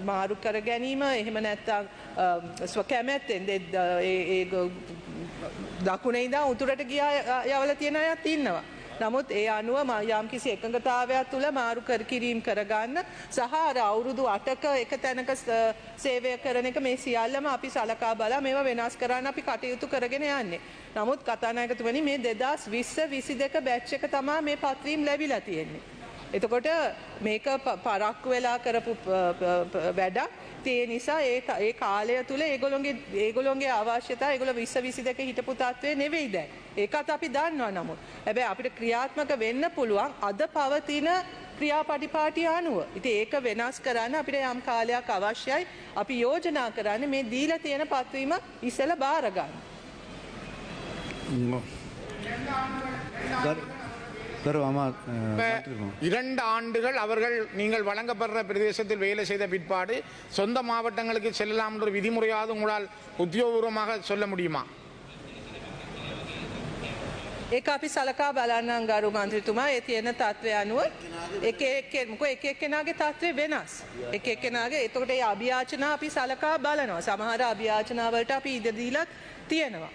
මාරු කර ගැනීම එහෙම නැත්නම් ස්වකැමැත්තෙන් ඒ දකුණේ ඉඳන් උතුරට ගියා යවලා තියෙන අයත් ඉන්නවා. නමුත් ඒ අනුව යම්කිසි එකඟතාවයක් තුළ මාරු කිරීම කරගන්න සහ අවුරුදු 8ක එක තැනක සේවය කරන එක මේ සියල්ලම අපි සලකා බලා මේවා වෙනස් කරන්න අපි කටයුතු කරගෙන යන්නේ. නමුත් කතානායකතුමනි මේ 2020-22 බැච් එක තමයි මේ පත්වීම් ලැබිලා තියෙන්නේ. එතකොට මේක පරක්කු වෙලා කරපු වැඩක්. ඒ නිසා ඒ කාලය තුල ඒගොල්ලොන්ගේ අවශ්‍යතාව ඒගොල්ලෝ 2022 හිටපු තත්ත්වේ නෙවෙයි දැන්. ඒකත් අපි දන්නවා. නමුත් හැබැයි අපිට ක්‍රියාත්මක වෙන්න පුළුවන් අද පවතින ක්‍රියාපටිපාටි අනුව. ඉතින් ඒක වෙනස් කරන්න අපිට යම් කාලයක් අවශ්‍යයි. අපි යෝජනා කරන්නේ මේ දීලා තියෙන පත්වීම ඉස්සෙල්ලා බාර ගන්න. 2 ஆண்டுகள் அவர்கள் நீங்கள் வழங்கப்படுற பிரதேசத்தில் வேலை செய்த பிற்பாடு சொந்த மாவட்டங்களுக்கு செல்லலாம் என்ற விதிமுறையாவது உங்களால் உத்தியோகபூர்வமாக சொல்ல முடியுமா? ඒක අපි සලකා බලන්න ගරු මන්ත්‍රීතුමා. ඒ තියෙන තත්ත්වය අනුව එක එක්කෙනාගේ තත්ත්වය වෙනස්. එක එක්කෙනාගේ එතකොට ඒ අභියාචනා අපි සලකා බලනවා. සමහර අභියාචනා වලට අපි ඉඩ දීලා තියෙනවා.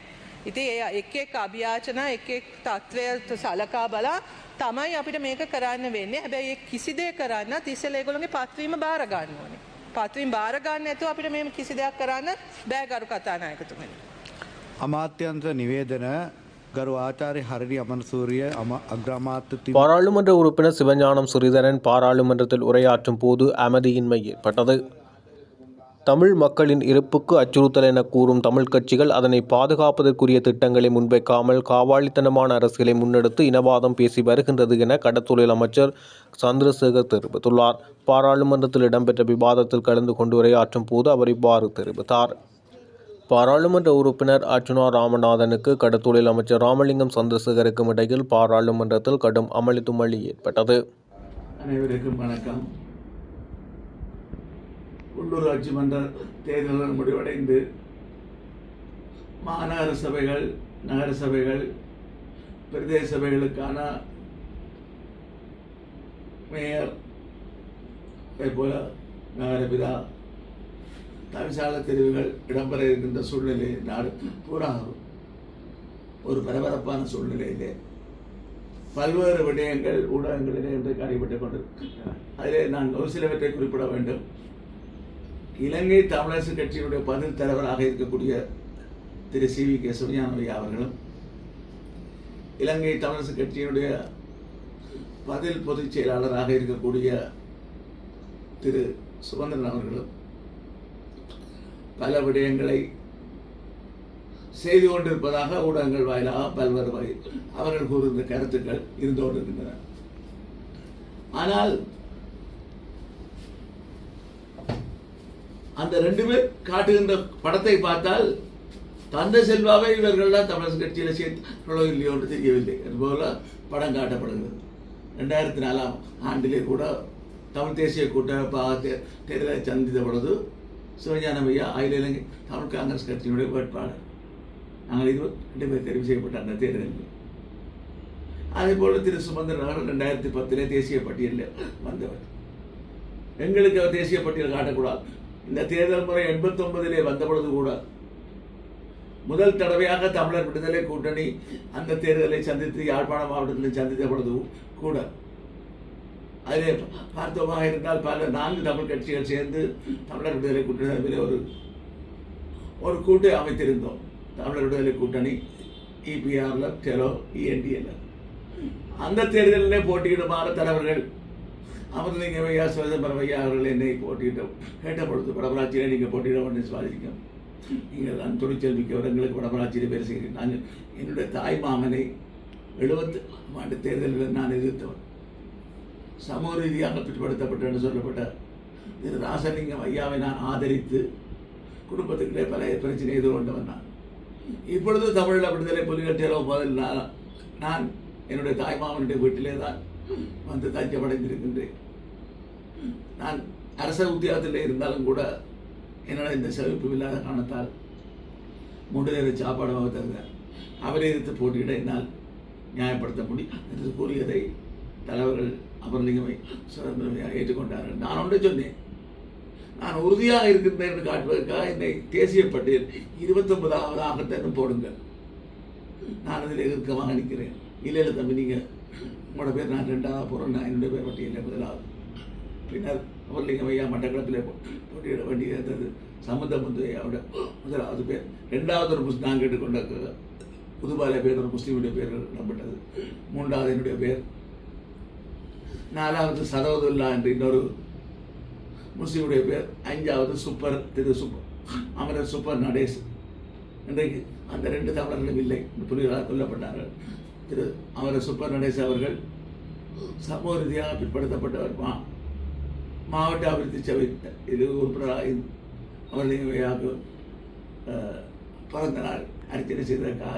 ඉතින් ඒ එක් අභියාචනා එක් තත්ත්වය සලකා බලා තමයි අපිට මේක කරන්න වෙන්නේ. හැබැයි ඒ කිසි දෙයක් කරන්නත් ඉස්සෙල්ලා ඒගොල්ලෝගේ පත්වීම බාර ගන්න ඕනේ. පත්වීම බාර ගන්න නැතුව අපිට මේ කිසි දෙයක් කරන්න බෑ ගරු කතානායකතුමනි. අමාත්‍යන්ත්‍ර නිවේදන ගරු ආචාර්ය ஹரிணி அமர்சூரிய அக்ரமாத்து பாராளுமன்ற உறுப்பினர் சிவஞானம் ஸ்ரீதரன் பாராளுமன்றத்தில் உரையாற்றும் போது அமைதியின்மை ஏற்பட்டது. தமிழ் மக்களின் இருப்புக்கு அச்சுறுத்தல் என கூறும் தமிழ் கட்சிகள் அதனை பாதுகாப்பதற்குரிய திட்டங்களை முன்வைக்காமல் காவாலித்தனமான அரசியலை முன்னெடுத்து இனவாதம் பேசி வருகின்றது என கடத்தொழில் அமைச்சர் சந்திரசேகர் தெரிவித்துள்ளார். பாராளுமன்றத்தில் இடம்பெற்ற விவாதத்தில் கலந்து கொண்டு உரையாற்றும் போது அவர் இவ்வாறு தெரிவித்தார். பாராளுமன்ற உறுப்பினர் அர்ச்சுனா ராமநாதனுக்கு கடத்தொழில் அமைச்சர் ராமலிங்கம் சந்திரசேகருக்கும் இடையில் பாராளுமன்றத்தில் கடும் அமளி துமளி ஏற்பட்டது. அனைவருக்கும் வணக்கம். உள்ளூராட்சி மன்ற தேர்தல்கள் முடிவடைந்து மாநகர சபைகள், நகர சபைகள், பிரதேச சபைகளுக்கான மேயர், அதேபோல நகரபிதா, தவிசாளர் தெரிவுகள் இடம்பெற இருக்கின்ற சூழ்நிலை நாடு பூரா ஒரு பரபரப்பான சூழ்நிலையிலே பல்வேறு விடயங்கள் ஊடகங்களிலே இன்றைக்கு அடிபட்டுக் கொண்டிருக்கின்றன. அதிலே நான் ஒரு சிலவற்றை குறிப்பிட வேண்டும். இலங்கை தமிழரசு கட்சியினுடைய பதில் தலைவராக இருக்கக்கூடிய திரு CVK சிவஞானவையா அவர்களும், இலங்கை தமிழரசு கட்சியினுடைய பதில் பொதுச் செயலாளராக இருக்கக்கூடிய திரு சுமந்திரன் அவர்களும் பல விடயங்களை செய்து கொண்டிருப்பதாக ஊடகங்கள் வாயிலாக பல்வேறு வகை அவர்கள் கூறுகின்ற கருத்துக்கள் இருந்து கொண்டிருக்கின்றன. ஆனால் அந்த 2 பேர் காட்டுகின்ற படத்தை பார்த்தால் தந்தை செல்வாவை இவர்கள்லாம் தமிழரசு கட்சியில் சேர்த்து இல்லையோ என்று தெரியவில்லை. அதுபோல படம் காட்டப்படுகிறது. 2004ஆம் ஆண்டிலே கூட தமிழ் தேசிய கூட்டமைப்பாக தேர்தலை சந்தித்த பொழுது சிவஞானவையா அகில இலங்கை தமிழ் காங்கிரஸ் கட்சியினுடைய வேட்பாளர். நாங்கள் 2 பேர் தெரிவு செய்யப்பட்ட அந்த தேர்தலில். அதே போல திரு சுமந்திரன் அவர்கள் 2010 தேசிய பட்டியலில் வந்தவர். எங்களுக்கு அவர் தேசிய பட்டியல் காட்டக்கூடாது. இந்த தேர்தல் முறை 89 வந்த பொழுது கூட முதல் தடவையாக தமிழர் விடுதலை கூட்டணி அந்த தேர்தலை சந்தித்து யாழ்ப்பாண மாவட்டத்தில் சந்தித்த பொழுது கூட அதிலே பார்த்தோமாக இருந்தால் பல 4 தமிழ் கட்சிகள் சேர்ந்து தமிழர் விடுதலை கூட்டணி ஒரு கூட்டை அமைத்திருந்தோம். தமிழர் விடுதலை கூட்டணி, EPRல, டெலோ, ENDL. அந்த தேர்தலிலே போட்டியிடுமாறு தலைவர்கள் அமர்லிங்கமையா, சிவசம்பரமையா அவர்கள் என்னை போட்டியிட்டோம். கேட்ட பொழுது வடமராட்சியிலே நீங்கள் போட்டியிட வேண்டும் சுவாதிக்கும். நீங்கள் தான் தொழிற்சல் மிக்கவர்களுக்கு வடமராட்சியில் வேலை செய்கிறேன். நான் என்னுடைய தாய் மாமனை 70 ஆண்டு தேர்தலில் நான் எதிர்த்தவன். சமூக ரீதியாக பிற்படுத்தப்பட்ட என்று சொல்லப்பட்ட திரு ராசலிங்கம் ஐயாவை நான் ஆதரித்து குடும்பத்துக்கிட்டே பல பிரச்சனை எதிர்கொண்டவன் நான். இப்பொழுது தமிழில் விடுதலை புலிகள் தேர்வு முதல் நான் என்னுடைய தாய்மாமனுடைய வீட்டிலே தான் வந்து தஞ்சமடைந்திருக்கின்றேன். நான் அரச உத்தியோகத்தில் இருந்தாலும் கூட என்னால் இந்த செழிப்பு இல்லாத காரணத்தால் 3 நேர சாப்பாடு தருகிறார். அவரை எதிர்த்து போட்டியிட என்னால் நியாயப்படுத்த முடியும் என்று கூறியதை தலைவர்கள் அமர்லிங்கமை சுதந்திரமையாக ஏற்றுக்கொண்டார்கள். நான் ஒன்றை சொன்னேன், நான் உறுதியாக இருக்கின்றேன் என்று காட்டுவதற்காக என்னை தேசிய பட்டியல் 29ஆகத்தான் போடுங்கள், நான் அதில் எதிர்க்கமாக நிற்கிறேன். இல்லை தம்பி, நீங்கள் உங்களோட பேர் நான் 2ஆக போகிறேன், நான் என்னுடைய பேர் பட்டியலில் முதலாவது. பின்னர் அமர்லிங்கம் ஐயா மட்டக்களப்பில் போட்டியிட வேண்டியது சம்பந்தமுத்து ஐயாவோட முதலாவது பேர். 2வது ஒரு நான் கேட்டுக்கொண்ட புதுபாலை பேர் ஒரு முஸ்லீமுடைய பேர் இடம்பெற்றது. 3வது என்னுடைய பேர். 4வது சதவதுல்லா என்று இன்னொரு முஸ்லீமுடைய பேர். 5வது சூப்பர் திரு சூப்பர் அமரர் சூப்பர் நடேஷ். இன்றைக்கு அந்த 2 தமிழர்களும் இல்லை, புலிகளால் கொல்லப்பட்டார்கள். திரு அமரர் சூப்பர் நடேஷ் அவர்கள் சமூக ரீதியாக பிற்படுத்தப்பட்டவர். மாவட்ட அபிவிருத்தி சபை இது உறுப்பினராக அவர்களுக்கு பிறந்த நாள் அர்ச்சனை செய்ததற்காக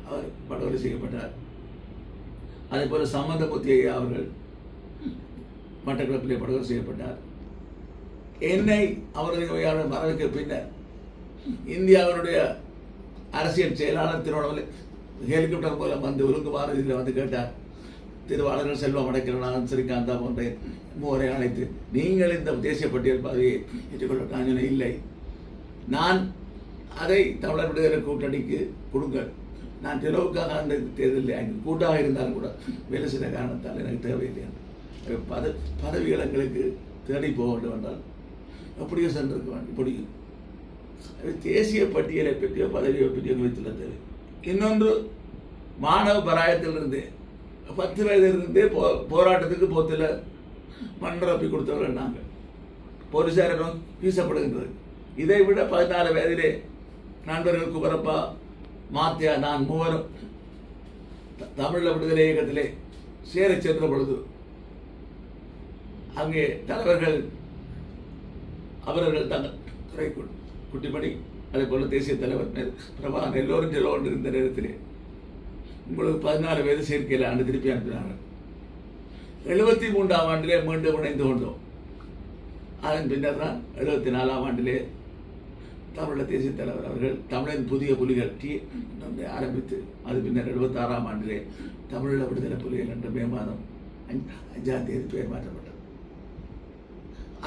அவர் படுகொலை செய்யப்பட்டார். அதே போல சம்பந்தமூர்த்தி ஐயா அவர்கள் மட்டக்களப்பிலே படுகொலை செய்யப்பட்டார். என்னை அவர்களுடைய மறைவுக்கு பின்னர் இந்தியாவினுடைய அரசியல் செயலாளர் திருவண்ணாமலை ஹெலிகாப்டர் மூலம் வந்து ஒழுங்குமாறு இதில் வந்து கேட்டார். திருவாளர்கள் செல்வம் அடைக்கிறனாலும் ஸ்ரீகாந்தா போன்ற 3 அழைத்து நீங்கள் இந்த தேசிய பட்டியல் பதவியை ஏற்றுக்கொள்ள நான் இல்லை, நான் அதை தமிழர் விடுதலை கூட்டணிக்கு கொடுங்கள், நான் தெளிவுக்காக அந்த தேர்தலில் கூட்டாக இருந்தாலும் கூட வேலை செய்த காரணத்தால் எனக்கு தேவையில்லை. பதவிகள் எங்களுக்கு தேடி போக வேண்டும் என்றால் அப்படியே சென்றிருக்க வேண்டும். இப்படியும் தேசிய பட்டியலை பற்றியோ பதவியை பற்றியோ வைத்துள்ள தேவை. இன்னொன்று, மாணவ பராயத்திலிருந்து 10 வயதிலிருந்தே போராட்டத்துக்கு போத்தில் மண்ணிரப்பி கொடுத்தவர்கள் நாங்கள். போலீசாரிடம் வீசப்படுகின்றது. இதை விட 14 வயதிலே நண்பர்கள் குமரப்பா மாத்தியா நான் 3 தமிழ் விடுதலை இயக்கத்திலே சேர சென்ற பொழுது அங்கே தலைவர்கள் அவர்கள் தங்கள் துறை குட்டிமணி, அதே போல தேசிய தலைவர் பிரபாகரன் எல்லோரும் செல்ல கொண்டிருந்த நேரத்திலே உங்களுக்கு 14 வயது சேர்க்கையில் ஆண்டு திருப்பி அனுப்பினார்கள். 73ஆம் ஆண்டிலே மீண்டும் இணைந்து கொண்டோம். அதன் பின்னர் தான் 74ஆம் ஆண்டிலே தமிழக தேசிய தலைவர் அவர்கள் தமிழின் புதிய புலிகள் ஆரம்பித்து, அது பின்னர் 76ஆம் ஆண்டிலே தமிழீழ விடுதலை புலிகள் என்ற மே மாதம் 5ஆம் தேதி பெயர் மாற்றப்பட்டது.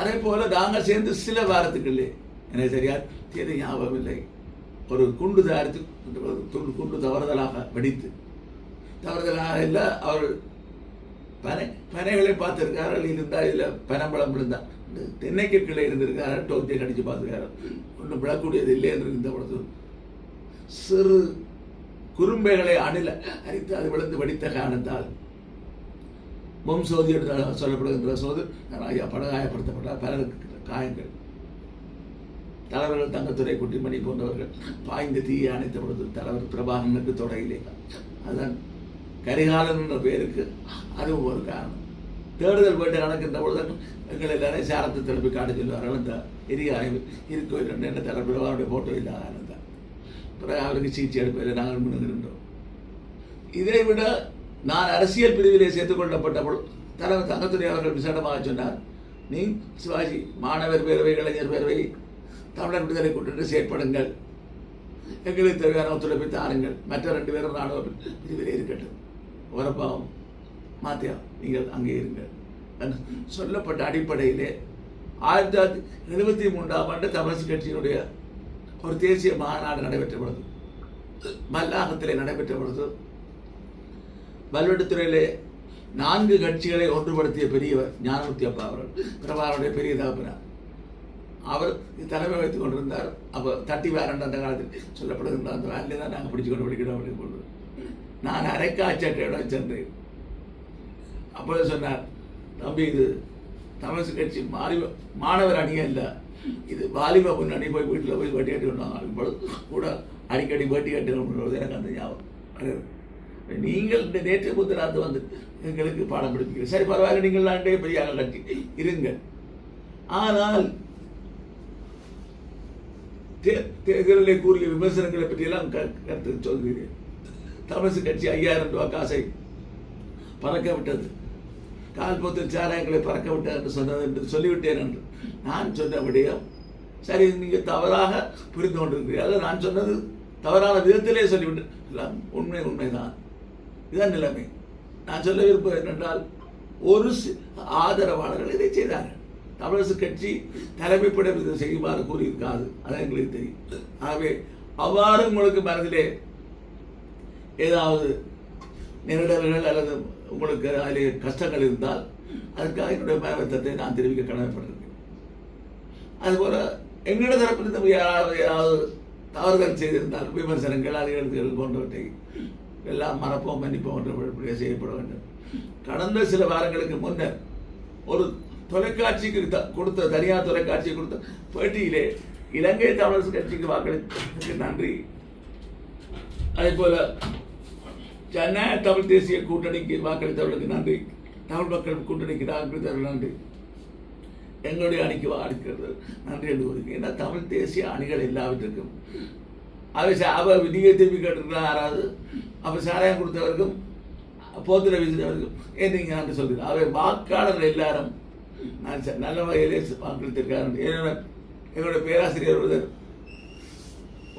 அதே போல நாங்கள் சேர்ந்து சில வாரத்துக்குள்ளே, எனக்கு சரியா தேதி ஞாபகம் இல்லை, ஒரு குண்டு தயாரித்து குண்டு தவறுதலாக வெடித்து, தவறுதலாக இல்லை அவர்கள் பனைகளை பார்த்திருக்கார்கள், இருந்தால் இதில் பனம்பழம் விழுந்தால் தென்னைக்கு கீழே இருந்திருக்கார்கள், டோக்கியை கடிச்சு பார்த்துருக்கார்கள், ஒன்றும் விழக்கூடியது இல்லை என்று இருந்த பொழுது சிறு குறும்பைகளை அணில அரித்து அது விழுந்து வெடித்த காரணத்தால் சோதி என்று சொல்லப்படுகின்ற சோது படுகாயப்படுத்தப்பட்டார். பலருக்கு காயங்கள். தலைவர்கள் தங்கத்துறை குட்டிமணி போன்றவர்கள் பாய்ந்து தீயை அணைத்த பொழுது தலைவர் பிரபாகரனுக்கு தொடையிலே, அதுதான் கரிகாலன் என்ற பெயருக்கு அதுவும் ஒரு காரணம். தேடுதல் போயிட்டு நடக்கின்ற பொழுது எங்கள் எல்லாரையும் சாரத்தை திருப்பி காட்ட சொல்லுவார்கள். அந்த எரிகாயம் இருக்கோ இல்லை என்ன தலைவர் பிரபாகருடைய போட்டோ இல்லாத தான் பிறகு அவருக்கு சிகிச்சை எடுப்பதில் நாங்கள் முன்னுகின்றோம். இதை விட நான் அரசியல் பிரிவிலே சேர்த்துக் கொள்ளப்பட்ட பொழுது தலைவர் தங்கத்துறை அவர்கள் விசேடமாக சொன்னார், நீ சிவாஜி மாணவர் பேரவை இளைஞர் பேரவை தமிழர் விடுதலை கூட்டணி செயற்படுங்கள், எங்களுக்கு தேவையான ஒத்துழைப்பை தாருங்கள், மற்ற 2 பேரும் ராணுவ பிரிவிலே இருக்கட்டும், உரப்பாவும் மாத்தியா நீங்கள் அங்கே இருங்கள் சொல்லப்பட்ட அடிப்படையிலே 1973ஆம் ஆண்டு தமிழரசு கட்சியினுடைய ஒரு தேசிய மாநாடு நடைபெற்ற பொழுது, மல்லாகத்திலே நடைபெற்ற பொழுது, வல்வெட்டுத்துறையிலே 4 கட்சிகளை ஒன்றுபடுத்திய பெரியவர் ஞானமூர்த்தி அப்பா அவர்கள், பிரபாகருடைய பெரிய தகப்பனார், அவர் தலைமை வைத்துக் கொண்டிருந்தார். அப்போ தட்டி வேறண்ட அந்த காலத்தில் சொல்லப்படுகின்ற அந்த வேலையை தான் நாங்கள் பிடிச்சு கொண்டு படிக்கிறோம் அப்படின்னு கொண்டு நான் அரைக்காச்சட்டையோட சென்றேன். அப்பொழுது சொன்னார், தம்பி இது தமிழரசு கட்சி மாணவர் அணி அல்ல, இது வாலிப முன்னணி. போய் வீட்டில் போய் வேட்டி கட்டி வந்தாங்க. இப்பொழுது கூட அடிக்கடி வேட்டி கட்டுறது எனக்கு அந்த ஞாபகம். நீங்கள் இந்த நேற்று புத்தராத்து வந்து எங்களுக்கு பாடம் படிப்பீங்க. சரி, பரவாயில்ல, நீங்கள் நாட்டே பெரிய கட்சி இருங்க. ஆனால் தேர்தலில் கூறிய விமர்சனங்களை பற்றியெல்லாம் கருத்து சொல்கிறீர்கள். தமிழரசு கட்சி 5000 ரூபாய் காசை பறக்க விட்டது, கால்போத்தில் சாராயங்களை பறக்க விட்டது என்று சொன்னது என்று சொல்லிவிட்டேன் என்று நான் சொன்ன விடயம் சரி, நீங்கள் தவறாக புரிந்து கொண்டிருக்கிறீர்கள். நான் சொன்னது தவறான விதத்திலே சொல்லிவிட்டேன். உண்மைதான், இதுதான் நிலைமை. நான் சொல்ல விருப்பம் என்னென்றால், ஒரு ஆதரவாளர்கள் இதை செய்தார்கள். தமிழரசு கட்சி தலைமைப்படம் இதை செய்யுமாறு கூறியிருக்காது, அது எங்களுக்கு தெரியும். ஆகவே அவ்வாறு உங்களுக்கு மனதிலே ஏதாவது நெருடல்கள் அல்லது உங்களுக்கு அதிலே கஷ்டங்கள் இருந்தால் அதுக்காக என்னுடைய மேவத்தத்தை நான் தெரிவிக்க கடமைப்பட்டிருக்கேன். அதுபோல எங்களோட தரப்பிலிருந்து யாராவது தவறுதல் செய்திருந்தால் விமர்சனங்கள், அதிகாரங்கள் போன்றவற்றை எல்லாம் மறப்போம், மன்னிப்போம் என்ற செய்யப்பட வேண்டும். கடந்த சில வாரங்களுக்கு முன்னர் ஒரு தொலைக்காட்சிக்கு கொடுத்த, தனியார் தொலைக்காட்சிக்கு கொடுத்த பேட்டியிலே இலங்கை தமிழரசு கட்சிக்கு வாக்களித்ததற்கு நன்றி, அதே போல ஜனநாயக தமிழ் தேசிய கூட்டணிக்கு வாக்களித்தவர்களுக்கு நன்றி, தமிழ் மக்கள் கூட்டணிக்கு வாக்களித்தவர்கள் நன்றி, எங்களுடைய அணிக்கு வாக்களிக்கிறது நன்றி என்று கூறுகிறேன். ஏன்னா தமிழ் தேசிய அணிகள் எல்லாவற்றுக்கும் அவ விதியை திரும்பி கேட்டிருக்கலாம் யாராவது, அப்போ சாராயம் கொடுத்தவருக்கும் போத்திர வீசினவருக்கும் ஏன் நீங்கள் நன்றி சொல்கிறேன். அவை வாக்காளர்கள் எல்லாரும் நான் நல்ல வகையிலே வாக்களித்திருக்காரு. எங்களுடைய பேராசிரியர் ஒருவர்,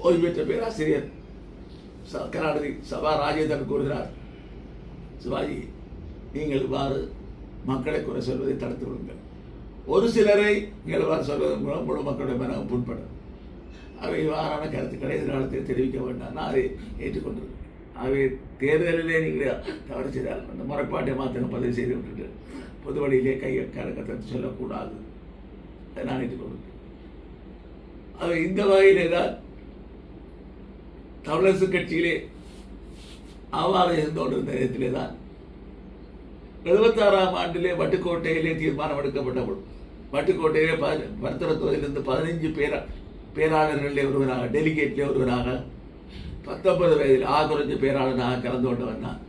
ஓய்வு பெற்ற பேராசிரியர் கர்நாடகி சபா ராஜேந்திரன் கூறுகிறார், சிவாஜி, நீங்கள் இவ்வாறு மக்களை குறை சொல்வதை தடுத்து விடுங்கள். ஒரு சிலரை நீங்கள் இவ்வாறு சொல்வதன் மூலம் முழு மக்களுடைய மனம் புண்படும். அவை இவ்வாறான கருத்துக்களை எதிர்காலத்தில் தெரிவிக்க வேண்டாம். நான் அதை ஏற்றுக்கொண்டிருக்கேன். அவை தேர்தலிலே நீங்கள் தவறு செய்தால் அந்த முறைப்பாட்டை மாத்திரம் பதிவு செய்து விட்டுட்டு பொது வழியிலே கருத்தை சொல்லக்கூடாது. அதை நான் ஏற்றுக்கொண்டிருக்கேன். அவை இந்த வகையிலே தான் தமிழரசு கட்சியிலே அவ்வாறு இருந்து கொண்டிருந்த நேரத்திலே தான் 76ஆம் ஆண்டிலே வட்டுக்கோட்டையிலே தீர்மானம் எடுக்கப்பட்டபோது, வட்டுக்கோட்டையிலே பருத்தரத்துறையிலிருந்து 15 பேராளர்களிலே ஒருவராக, டெலிகேட்லே ஒருவராக, 19 வயதில் குறைஞ்ச பேராளனாக கலந்து கொண்டவன் நான்.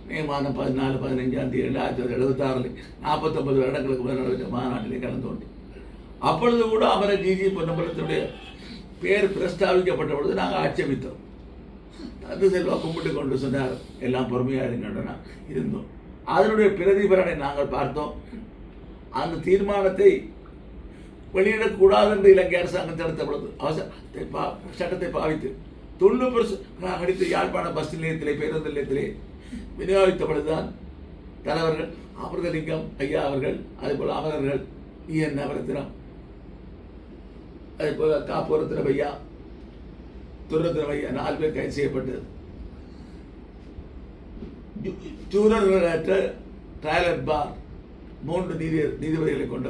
மே மாதம் 14, 15ஆம் தேதி 1976 49 வருடங்களுக்கு முதல் மாநாட்டிலே கலந்து கொண்டேன். அப்பொழுது கூட அமரர் ஜிஜி பொன்னம்பலத்தினுடைய பேர் பிரஸ்தாபிக்கப்பட்ட பொழுது நாங்கள் ஆட்சேபித்தோம். தந்தை செல்வா கும்பிட்டு கொண்டு சொன்னார், எல்லாம் பொறுமையாக இருக்கின்றன இருந்தோம். அதனுடைய பிரதிபலனை நாங்கள் பார்த்தோம். அந்த தீர்மானத்தை வெளியிடக்கூடாது என்று இலங்கை அரசாங்கம் தடுத்த பொழுது சட்டத்தை பாவித்து 90% அடித்து யாழ்ப்பாண பஸ் நிலையத்திலே, பேருந்து நிலையத்திலே விநியோகித்த பொழுதுதான் தலைவர்கள் அமிர்தலிங்கம் ஐயா அவர்கள், அதேபோல் அமரர்கள் EN நவரத்தினம், அதேபோல் காப்பூரத்தினம் ஐயா, துரத்தினம் ஐயா 4 பேர் கைது செய்யப்பட்டது. ஜூரர்களற்ற ட்ரையலர் பார் 3 நீதிபதிகளை கொண்ட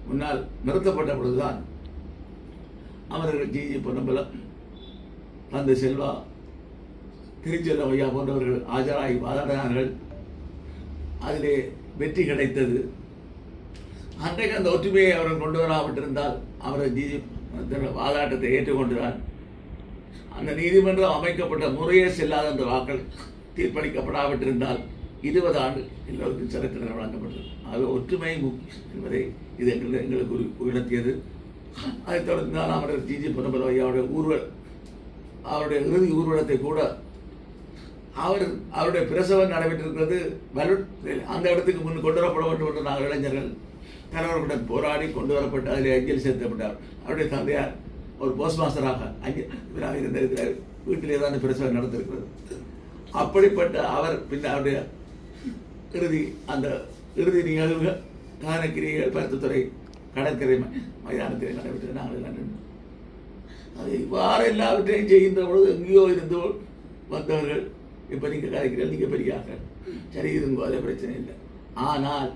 முன்னால் நிறுத்தப்பட்ட பொழுதுதான் அமரர்கள் ஜிஜி பொன்னம்பலம், தந்தை செல்வா, திருச்செல்வம் ஐயா போன்றவர்கள் ஆஜராகி வாதாடினார்கள். அதிலே வெற்றி கிடைத்தது. அன்றைக்கு அந்த ஒற்றுமையை அவர்கள் கொண்டு வராவிட்டிருந்தால் அவர் ஜிஜி வாதாட்டத்தை ஏற்றுக்கொண்டுதான் அந்த நீதிமன்றம் அமைக்கப்பட்ட முறையே செல்லாத அந்த வாக்கள் தீர்ப்பளிக்கப்படாவிட்டிருந்தால் 20 ஆண்டு எல்லோருக்கும் சிறை தண்டனை வழங்கப்பட்டது. அது ஒற்றுமை என்பதை இது எங்களுக்கு உணர்த்தியது. அதைத் தொடர்ந்து தான் அமரர் ஜிஜி பொன்னம்பலம் ஐயாவுடைய அவருடைய இறுதி ஊர்வலத்தை கூட அவருடைய பிரசவம் நடைபெற்றிருக்கிறது. அந்த இடத்துக்கு முன் கொண்டு வரப்பட வேண்டும் என்று நாங்கள் இளைஞர்கள் தலைவர்களுடன் போராடி கொண்டு வரப்பட்டு அதில் அஞ்சலி செலுத்தப்பட்டார். அவருடைய தந்தையார் ஒரு போஸ்ட் மாஸ்டராக இருந்த வீட்டிலே தான் பிரசவம் நடந்திருக்கிறது. அப்படிப்பட்ட அவர் பின்னர் அவருடைய இறுதி நிகழ்வுகள் கானக்கிரிகள் பருத்துத்துறை கடற்கரை மைதானத்தில் நடைபெற்று நாங்கள் கண்டிருந்தோம். அது இவ்வாறு எல்லாவற்றையும் செய்கின்ற பொழுது எங்கேயோ இருந்து வந்தவர்கள் இப்போ நீங்கள் கலைக்கிறீர்கள், நீங்கள் பெரியார்கள், சரி இருங்கோ, அதே பிரச்சனை இல்லை. ஆனால்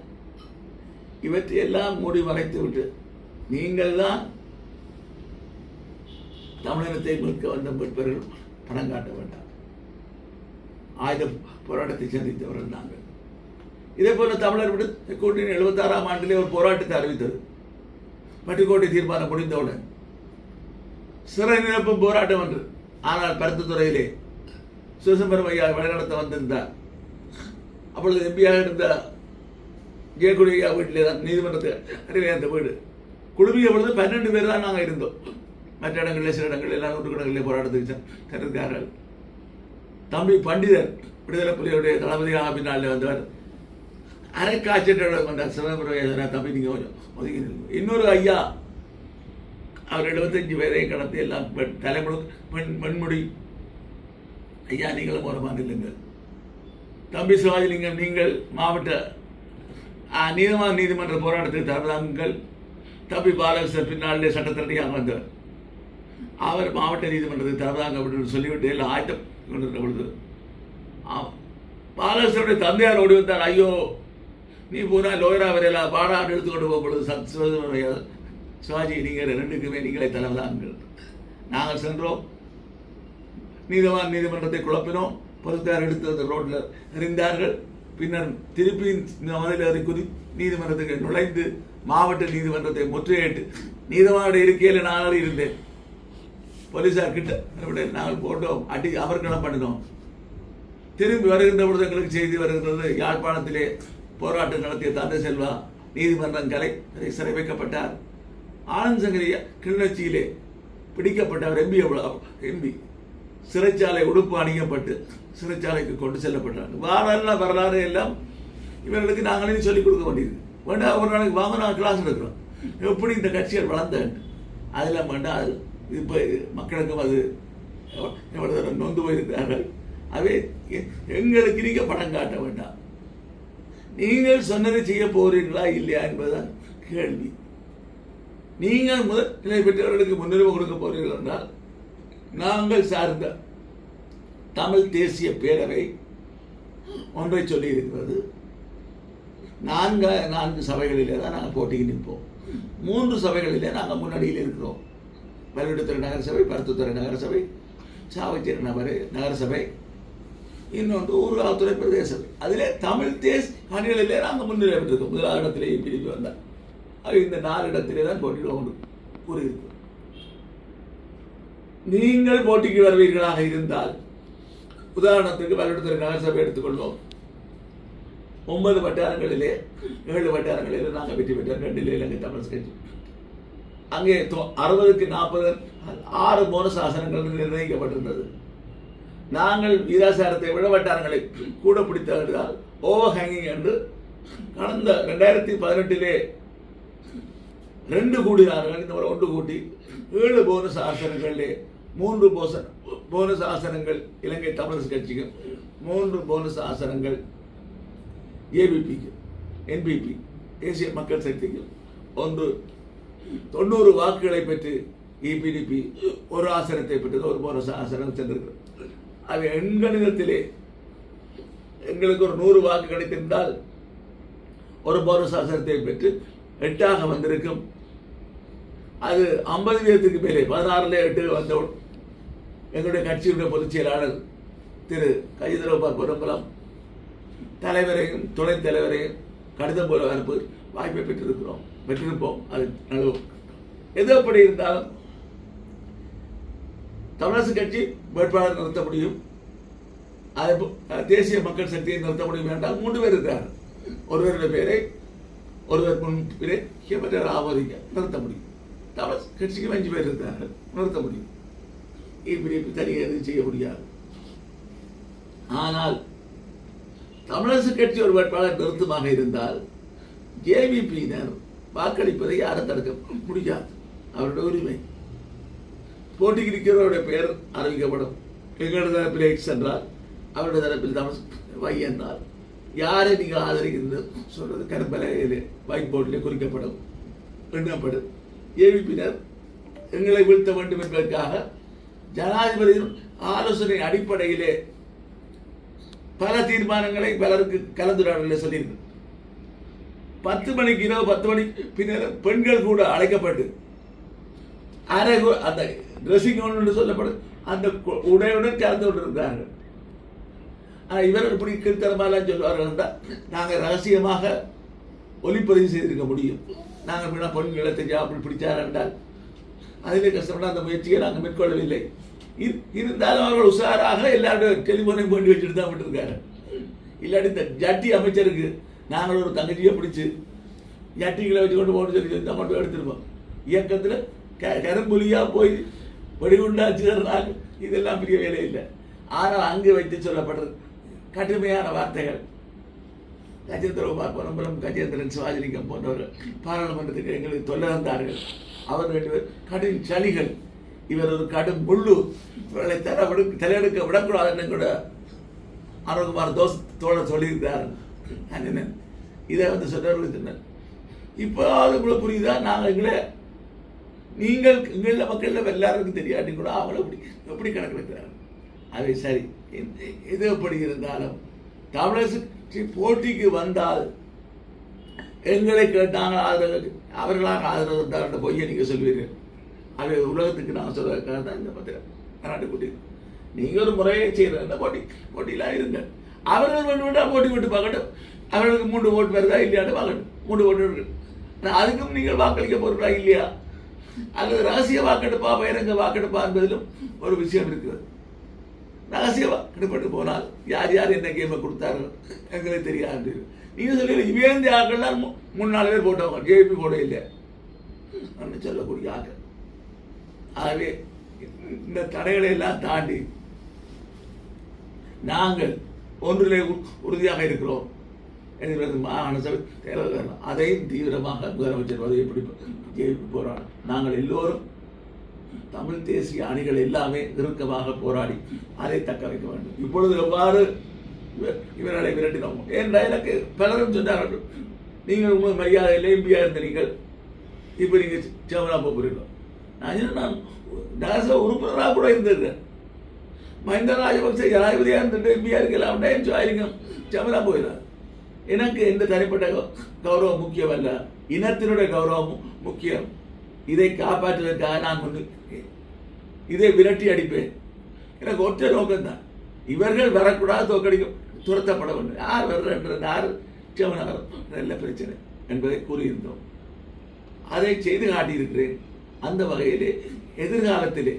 இவற்றையெல்லாம் மூடி மறைத்து விட்டு நீங்கள் தான் தமிழினத்தை மீட்க வந்த மீட்பர்கள் பணம் காட்ட வேண்டாம். ஆயுத போராட்டத்தை சந்தித்தவர்கள் நாங்கள். இதே போல தமிழர் விடுதலை கூட்டணி 76ஆம் ஆண்டிலே ஒரு போராட்டத்தை அறிவித்தது. பட்டுக்கோட்டை தீர்மானம் முடிந்தவுடன் சிறை நிரப்பும் போராட்டம் என்று. ஆனால் பருத்தித்துறையிலே சிதம்பரம் ஐயா வழிநடத்த வந்திருந்தார். அப்பொழுது எம்பியாக இருந்த ஜெயக்குடி ஐயா வீட்டிலே தான் நீதிமன்றத்தை அருகே அந்த வீடு குழுமிய பொழுது 12 பேர் தான் நாங்கள் இருந்தோம். மற்ற இடங்களில் சில இடங்களில் எல்லாம் 100 இடங்களிலே போராட்டத்துக்கு தருகிறார்கள். தம்பி பண்டிதர் விடுதலை புலிகளுடைய தளபதியாக பின்னாலே வந்தவர் அரைக்காய்ச்சல் வந்தார். சிதம்பரம் தம்பி நீங்கள் கொஞ்சம் ஒதுங்கி. இன்னொரு ஐயா அவர் 75 பேரை கடத்தி எல்லாம் தலைமுழு பெண்முடி ஐயா நீங்களும் ஓரமாக இல்லைங்கள். தம்பி சிவாஜிலிங்கம் நீங்கள் மாவட்ட நீதிமன்ற போராட்டத்துக்கு தரதாங்கள். தம்பி பாலகிருஷ்ணன் பின்னாலே சட்டத்தரணியாக வந்தவர். அவர் மாவட்ட நீதிமன்றத்துக்கு தரதாங்க அப்படின்னு சொல்லிவிட்டு எல்லாம் ஆயத்தம் கொண்டிருந்த பொழுது பாலகிருஷ்ணனுடைய தந்தையார் ஓடி வந்தார். ஐயோ நீ போனால் லோயரா வரையலாம் பாடாண்டு எடுத்துக்கொண்டு போகும் பொழுது சிவாஜி நீங்கள் 2க்குமே நீங்களே தலைவதாங்கள். நாங்கள் சென்றோம், நீதிமன்றத்தை குழப்பினோம். பொறுத்தார் எடுத்து அந்த ரோட்டில் எறிந்தார்கள். பின்னர் திருப்பி மதில் ஏறி குதி நீதிமன்றத்துக்கு நுழைந்து மாவட்ட நீதிமன்றத்தை முற்றுகையிட்டு நீதிமன்ற இருக்கையில் நாங்கள் இருந்தேன். போலீஸார் கிட்ட நாங்கள் போட்டோம், அடி அமர்க்களம் பண்ணினோம். திரும்பி வருகின்ற பொழுது எங்களுக்கு செய்தி வருகிறது, யாழ்ப்பாணத்திலே போராட்டம் நடத்திய தந்தை செல்வா நீதிமன்றம் கலை சிறை வைக்கப்பட்டார். ஆனந்த் சங்கரியா கிளிநொச்சியிலே பிடிக்கப்பட்டவர் எம்பி சிறைச்சாலை உடுப்பு அணியப்பட்டு சிறைச்சாலைக்கு கொண்டு செல்லப்பட்டார். வரலாறு எல்லாம் இவர்களுக்கு நாங்களே சொல்லிக் கொடுக்க வேண்டியது வேண்டாம். ஒரு நாளைக்கு வாங்க, நாங்கள் கிளாஸ் எடுக்கிறோம் எப்படி இந்த கட்சிகள் வளர்ந்தேன். அதெல்லாம் வேண்டாம். அது இப்போ மக்களுக்கும் அது எவ்வளவு தூரம் நொந்து போயிருக்கிறார்கள். அவே எங்களுக்கு நீங்கள் படம் காட்ட வேண்டாம். நீங்கள் சொன்னதை செய்ய போகிறீர்களா இல்லையா என்பதுதான் கேள்வி. நீங்கள் முதல் நிலை பெற்றவர்களுக்கு முன்னுரிமை கொடுக்க போகிறீர்கள் என்றால் நாங்கள் சார்ந்த தமிழ் தேசிய பேரவை ஒன்றை சொல்லி இருக்கிறது. 4 சபைகளிலே தான் நாங்கள் போட்டிக்கு நிற்போம். 3 சபைகளிலே நாங்கள் முன்னணியில் இருக்கிறோம். மயிலாடுதுறை நகரசபை, பருத்தித்துறை நகரசபை, சாவச்சேரி நகரசபை, இன்னொன்று ஊர்காவத்துறை பிரதேச சபை. அதிலே தமிழ் தேச அணிகளிலே நாங்கள் முன்னிலை பெற்றிருக்கோம். முதலாவது இடத்திலேயே பிரிவு வந்தார். அது இந்த 4 இடத்திலே தான் போட்டியிடுவோம் கூறியிருக்கிறோம். நீங்கள் போட்டிக்கு வருவீர்களாக இருந்தால் உதாரணத்துக்கு மயிலாடுதுறை நகரசபை எடுத்துக்கொள்வோம். 9 வட்டாரங்களிலே 7 வட்டாரங்களிலே நாங்கள் வெற்றி பெற்றோம். 2 இலங்கை தமிழ் கட்சி. அங்கே 60க்கு 40 6 போனஸ் ஆசனங்கள் நிர்ணயிக்கப்பட்டிருந்தது. நாங்கள் வீராசாரத்தை விட வட்டாரங்களை கூட பிடித்தால் ஓவர் ஹேங்கிங் என்று கடந்த 2018 2 கூடினார்கள். இந்த முறை 1 கூட்டி 7 போனஸ் ஆசனங்களிலே 3 போனஸ் ஆசனங்கள் இலங்கை தமிழரசு கட்சிக்கும், 3 போனஸ் ஆசனங்கள் ஏபிபிக்கு, என்பிபி தேசிய மக்கள் சக்திக்கும், 90 வாக்குகளை பெற்று இபிடிபி 1 ஆசனத்தை பெற்றது. 1 போனஸ் ஆசனம் சென்றிருக்கிறது. அவை எண்கணிதத்திலே எங்களுக்கு ஒரு 100 வாக்கு கிடைத்திருந்தால் 1 போனஸ் ஆசனத்தை பெற்று 8ஆக வந்திருக்கும். அது 50% மேலே 16ல் 8 வந்தவுடன் எங்களுடைய கட்சியுடைய பொதுச் செயலாளர் திரு கைதரபார் பொரும்பலம் தலைவரையும் துணைத் தலைவரையும் கடிதம் போல அனுப்ப வாய்ப்பை பெற்றிருப்போம். அது நழுவும். எது அப்படி இருந்தாலும் தமிழரசு கட்சி வேட்பாளர் நிறுத்த முடியும், தேசிய மக்கள் சக்தியை நிறுத்த முடியும் என்றால் 3 பேர் இருக்கிறார். ஒருவருடைய பேரை ஒருவர் முன்பிலே மற்றவர் ஆமோதிக்க நிறுத்த முடியும். தமிழ் கட்சிக்கு 5 பேர் இருக்கிறார்கள், நிறுத்த முடியும். இப்படி தனியாக எதுவும் செய்ய முடியாது. ஆனால் தமிழரசு கட்சி ஒரு வேட்பாளர் நிறுத்தமாக இருந்தால் ஜேவிபியினர் வாக்களிப்பதை யாரும் தடுக்க முடியாது. அவருடைய உரிமை. போட்டிக்கு இருக்கிறவருடைய பெயர் அறிவிக்கப்படும். எங்களுடைய தரப்பில் எக்ஸ் என்றால் அவருடைய தரப்பில் தமிழ் வை என்றால் யாரை நீங்கள் ஆதரிக்கிறது சொல்றது கரும்பலையிலே ஒயிட் போர்டிலே குறிக்கப்படும், எண்ணப்படும். ஏவிபியினர் எங்களை வீழ்த்த வேண்டும் என்பதற்காக ஜனாதிபதியின் ஆலோசனை அடிப்படையிலே பல தீர்மானங்களை பலருக்கு கலந்துரையாடலில் சொல்லியிருக்கு. 10 மணிக்கு இரவு 10 மணிக்கு பின்னர் பெண்கள் கூட அழைக்கப்பட்டு அந்த ட்ரெஸ்ஸிங் ஒன்று சொல்லப்படும் அந்த உடையுடன் கலந்து கொண்டிருக்கிறார்கள். ஆனால் இவர்கள் இப்படி கீழ்த்தரமாலாம் சொல்வார்கள் என்றால் நாங்கள் ரகசியமாக ஒளிப்பதிவு செய்திருக்க முடியும். நாங்கள் பின்னா பொன் நிலத்தை அப்படி பிடிச்சார் என்றால் அதிலே கஷ்டப்பட்ட அந்த முயற்சியை நாங்கள் மேற்கொள்ளவில்லை. இருந்தாலும் அவர்கள் உஷாராக எல்லாருடைய டெலிஃபோனையும் வேண்டி வச்சுட்டு தான் விட்டுருக்காரு. இல்லாட்டி இந்த ஜட்டி அமைச்சருக்கு நாங்கள் ஒரு தங்கச்சியை பிடிச்சி ஜட்டிகளை வச்சு கொண்டு போகணும்னு சொல்லி தான் கொண்டு எடுத்துருப்போம். இயக்கத்தில் கரும்புலியாக போய் வெடிகுண்டாச்சுனாங்க. இதெல்லாம் பெரிய வேலை இல்லை. ஆனால் அங்கே வைத்து சொல்லப்படுறது கடுமையான வார்த்தைகள். கஜேந்திரகுமார் பொன்னம்பலம், கஜேந்திரன், சிவாஜிலிங்கம் போன்றவர்கள் பாராளுமன்றத்துக்கு எங்களுக்கு தொல்லை தந்தார்கள். அவர் 2 பேர் கடும் சளிகள். இவர் ஒரு கடும் முள்ளு. இவர்களை தலையெடுக்க விடக்கூடாதுன்னு கூட அருண்குமார் தோழர் சொல்லியிருக்கிறார். இதை சொன்னவர்கள் சொன்னார். இப்போ அது கூட புரியுதா? நீங்கள் எங்களில் மக்களில் எல்லாருக்கும் தெரியாட்டி கூட அவங்கள எப்படி கணக்கெடுக்கிறார். அது சரி. எது எப்படி இருந்தாலும் தமிழரசு போட்டிக்கு வந்தால் எங்களை நாங்கள் ஆதரவு, அவர்களாக ஆதரவு இருந்தால் பொய்யை நீங்கள் சொல்வீர்கள். அவை உலகத்துக்கு நான் சொல்வதற்காக தான் இந்த பத்திரம் கர்நாடக போட்டி. நீங்கள் ஒரு முறையை செய்கிற போட்டியெல்லாம் இருங்க. அவர்கள் வேண்டாம் போட்டி விட்டு பார்க்கட்டும். அவர்களுக்கு 3 ஓட்டு வருதா இல்லையான்னு பார்க்கட்டும். 3 ஓட்டு இருக்கு. அதுக்கும் நீங்கள் வாக்களிக்க போகிறீங்களா இல்லையா, அல்லது ரகசிய வாக்கெடுப்பா பகிரங்க வாக்கெடுப்பா என்பதிலும் ஒரு விஷயம் இருக்கிறது. ரகசிய வாக்கெடுப்பட்டு போனால் யார் யார் என்ன கேமை கொடுத்தார்கள் எங்களுக்கு தெரியாது. நீங்கள் சொல்லி இவேந்த ஆக்கள்லாம் 3-4 பேர் போட்டவங்க, ஜேபி போட இல்லை சொல்லக்கூடிய ஆக்கள். ஆகவே இந்த தடைகளை எல்லாம் தாண்டி நாங்கள் ஒன்றிலே உறுதியாக இருக்கிறோம். மாகாண சபை தேர்தல் அதையும் தீவிரமாக முதலமைச்சர் பதவி ஜெயிப்பு போராடும். நாங்கள் எல்லோரும் தமிழ் தேசிய அணிகள் எல்லாமே இறுக்கமாக போராடி அதை தக்க வைக்க வேண்டும். இப்பொழுது எவ்வாறு இவர்களை விரட்டினோம் என்ற எனக்கு பலரும் சொன்னார்கள், நீங்கள் உங்களுக்கு மரியாதை இல்லை, எம்பியா இருந்த நீங்கள் இப்போ நீங்கள் சேமலா போகிறீர்கள். நான் நகரசபை உறுப்பினராக கூட இருந்திருக்கேன். மஹிந்த ராஜபக்சே ஜனாதிபதியாக இருந்துட்டு எம்பியா இருக்கலாம், ஆயிரம் சேமலா போயிடார். எனக்கு எந்த தனிப்பட்ட கௌரவம் முக்கியமல்ல, இனத்தினுடைய கௌரவம் முக்கியம். இதை காப்பாற்றுவதற்காக நான் இதை விரட்டி அடிப்பேன். எனக்கு ஒற்றை நோக்கம்தான், இவர்கள் வரக்கூடாது, தோக்கடிக்கும், துரத்தப்பட வேண்டும். யார் வர்ற யார் நல்ல பிரச்சனை என்பதை கூறியிருந்தோம். அதை செய்து காட்டியிருக்கிறேன். அந்த வகையிலே எதிர்காலத்திலே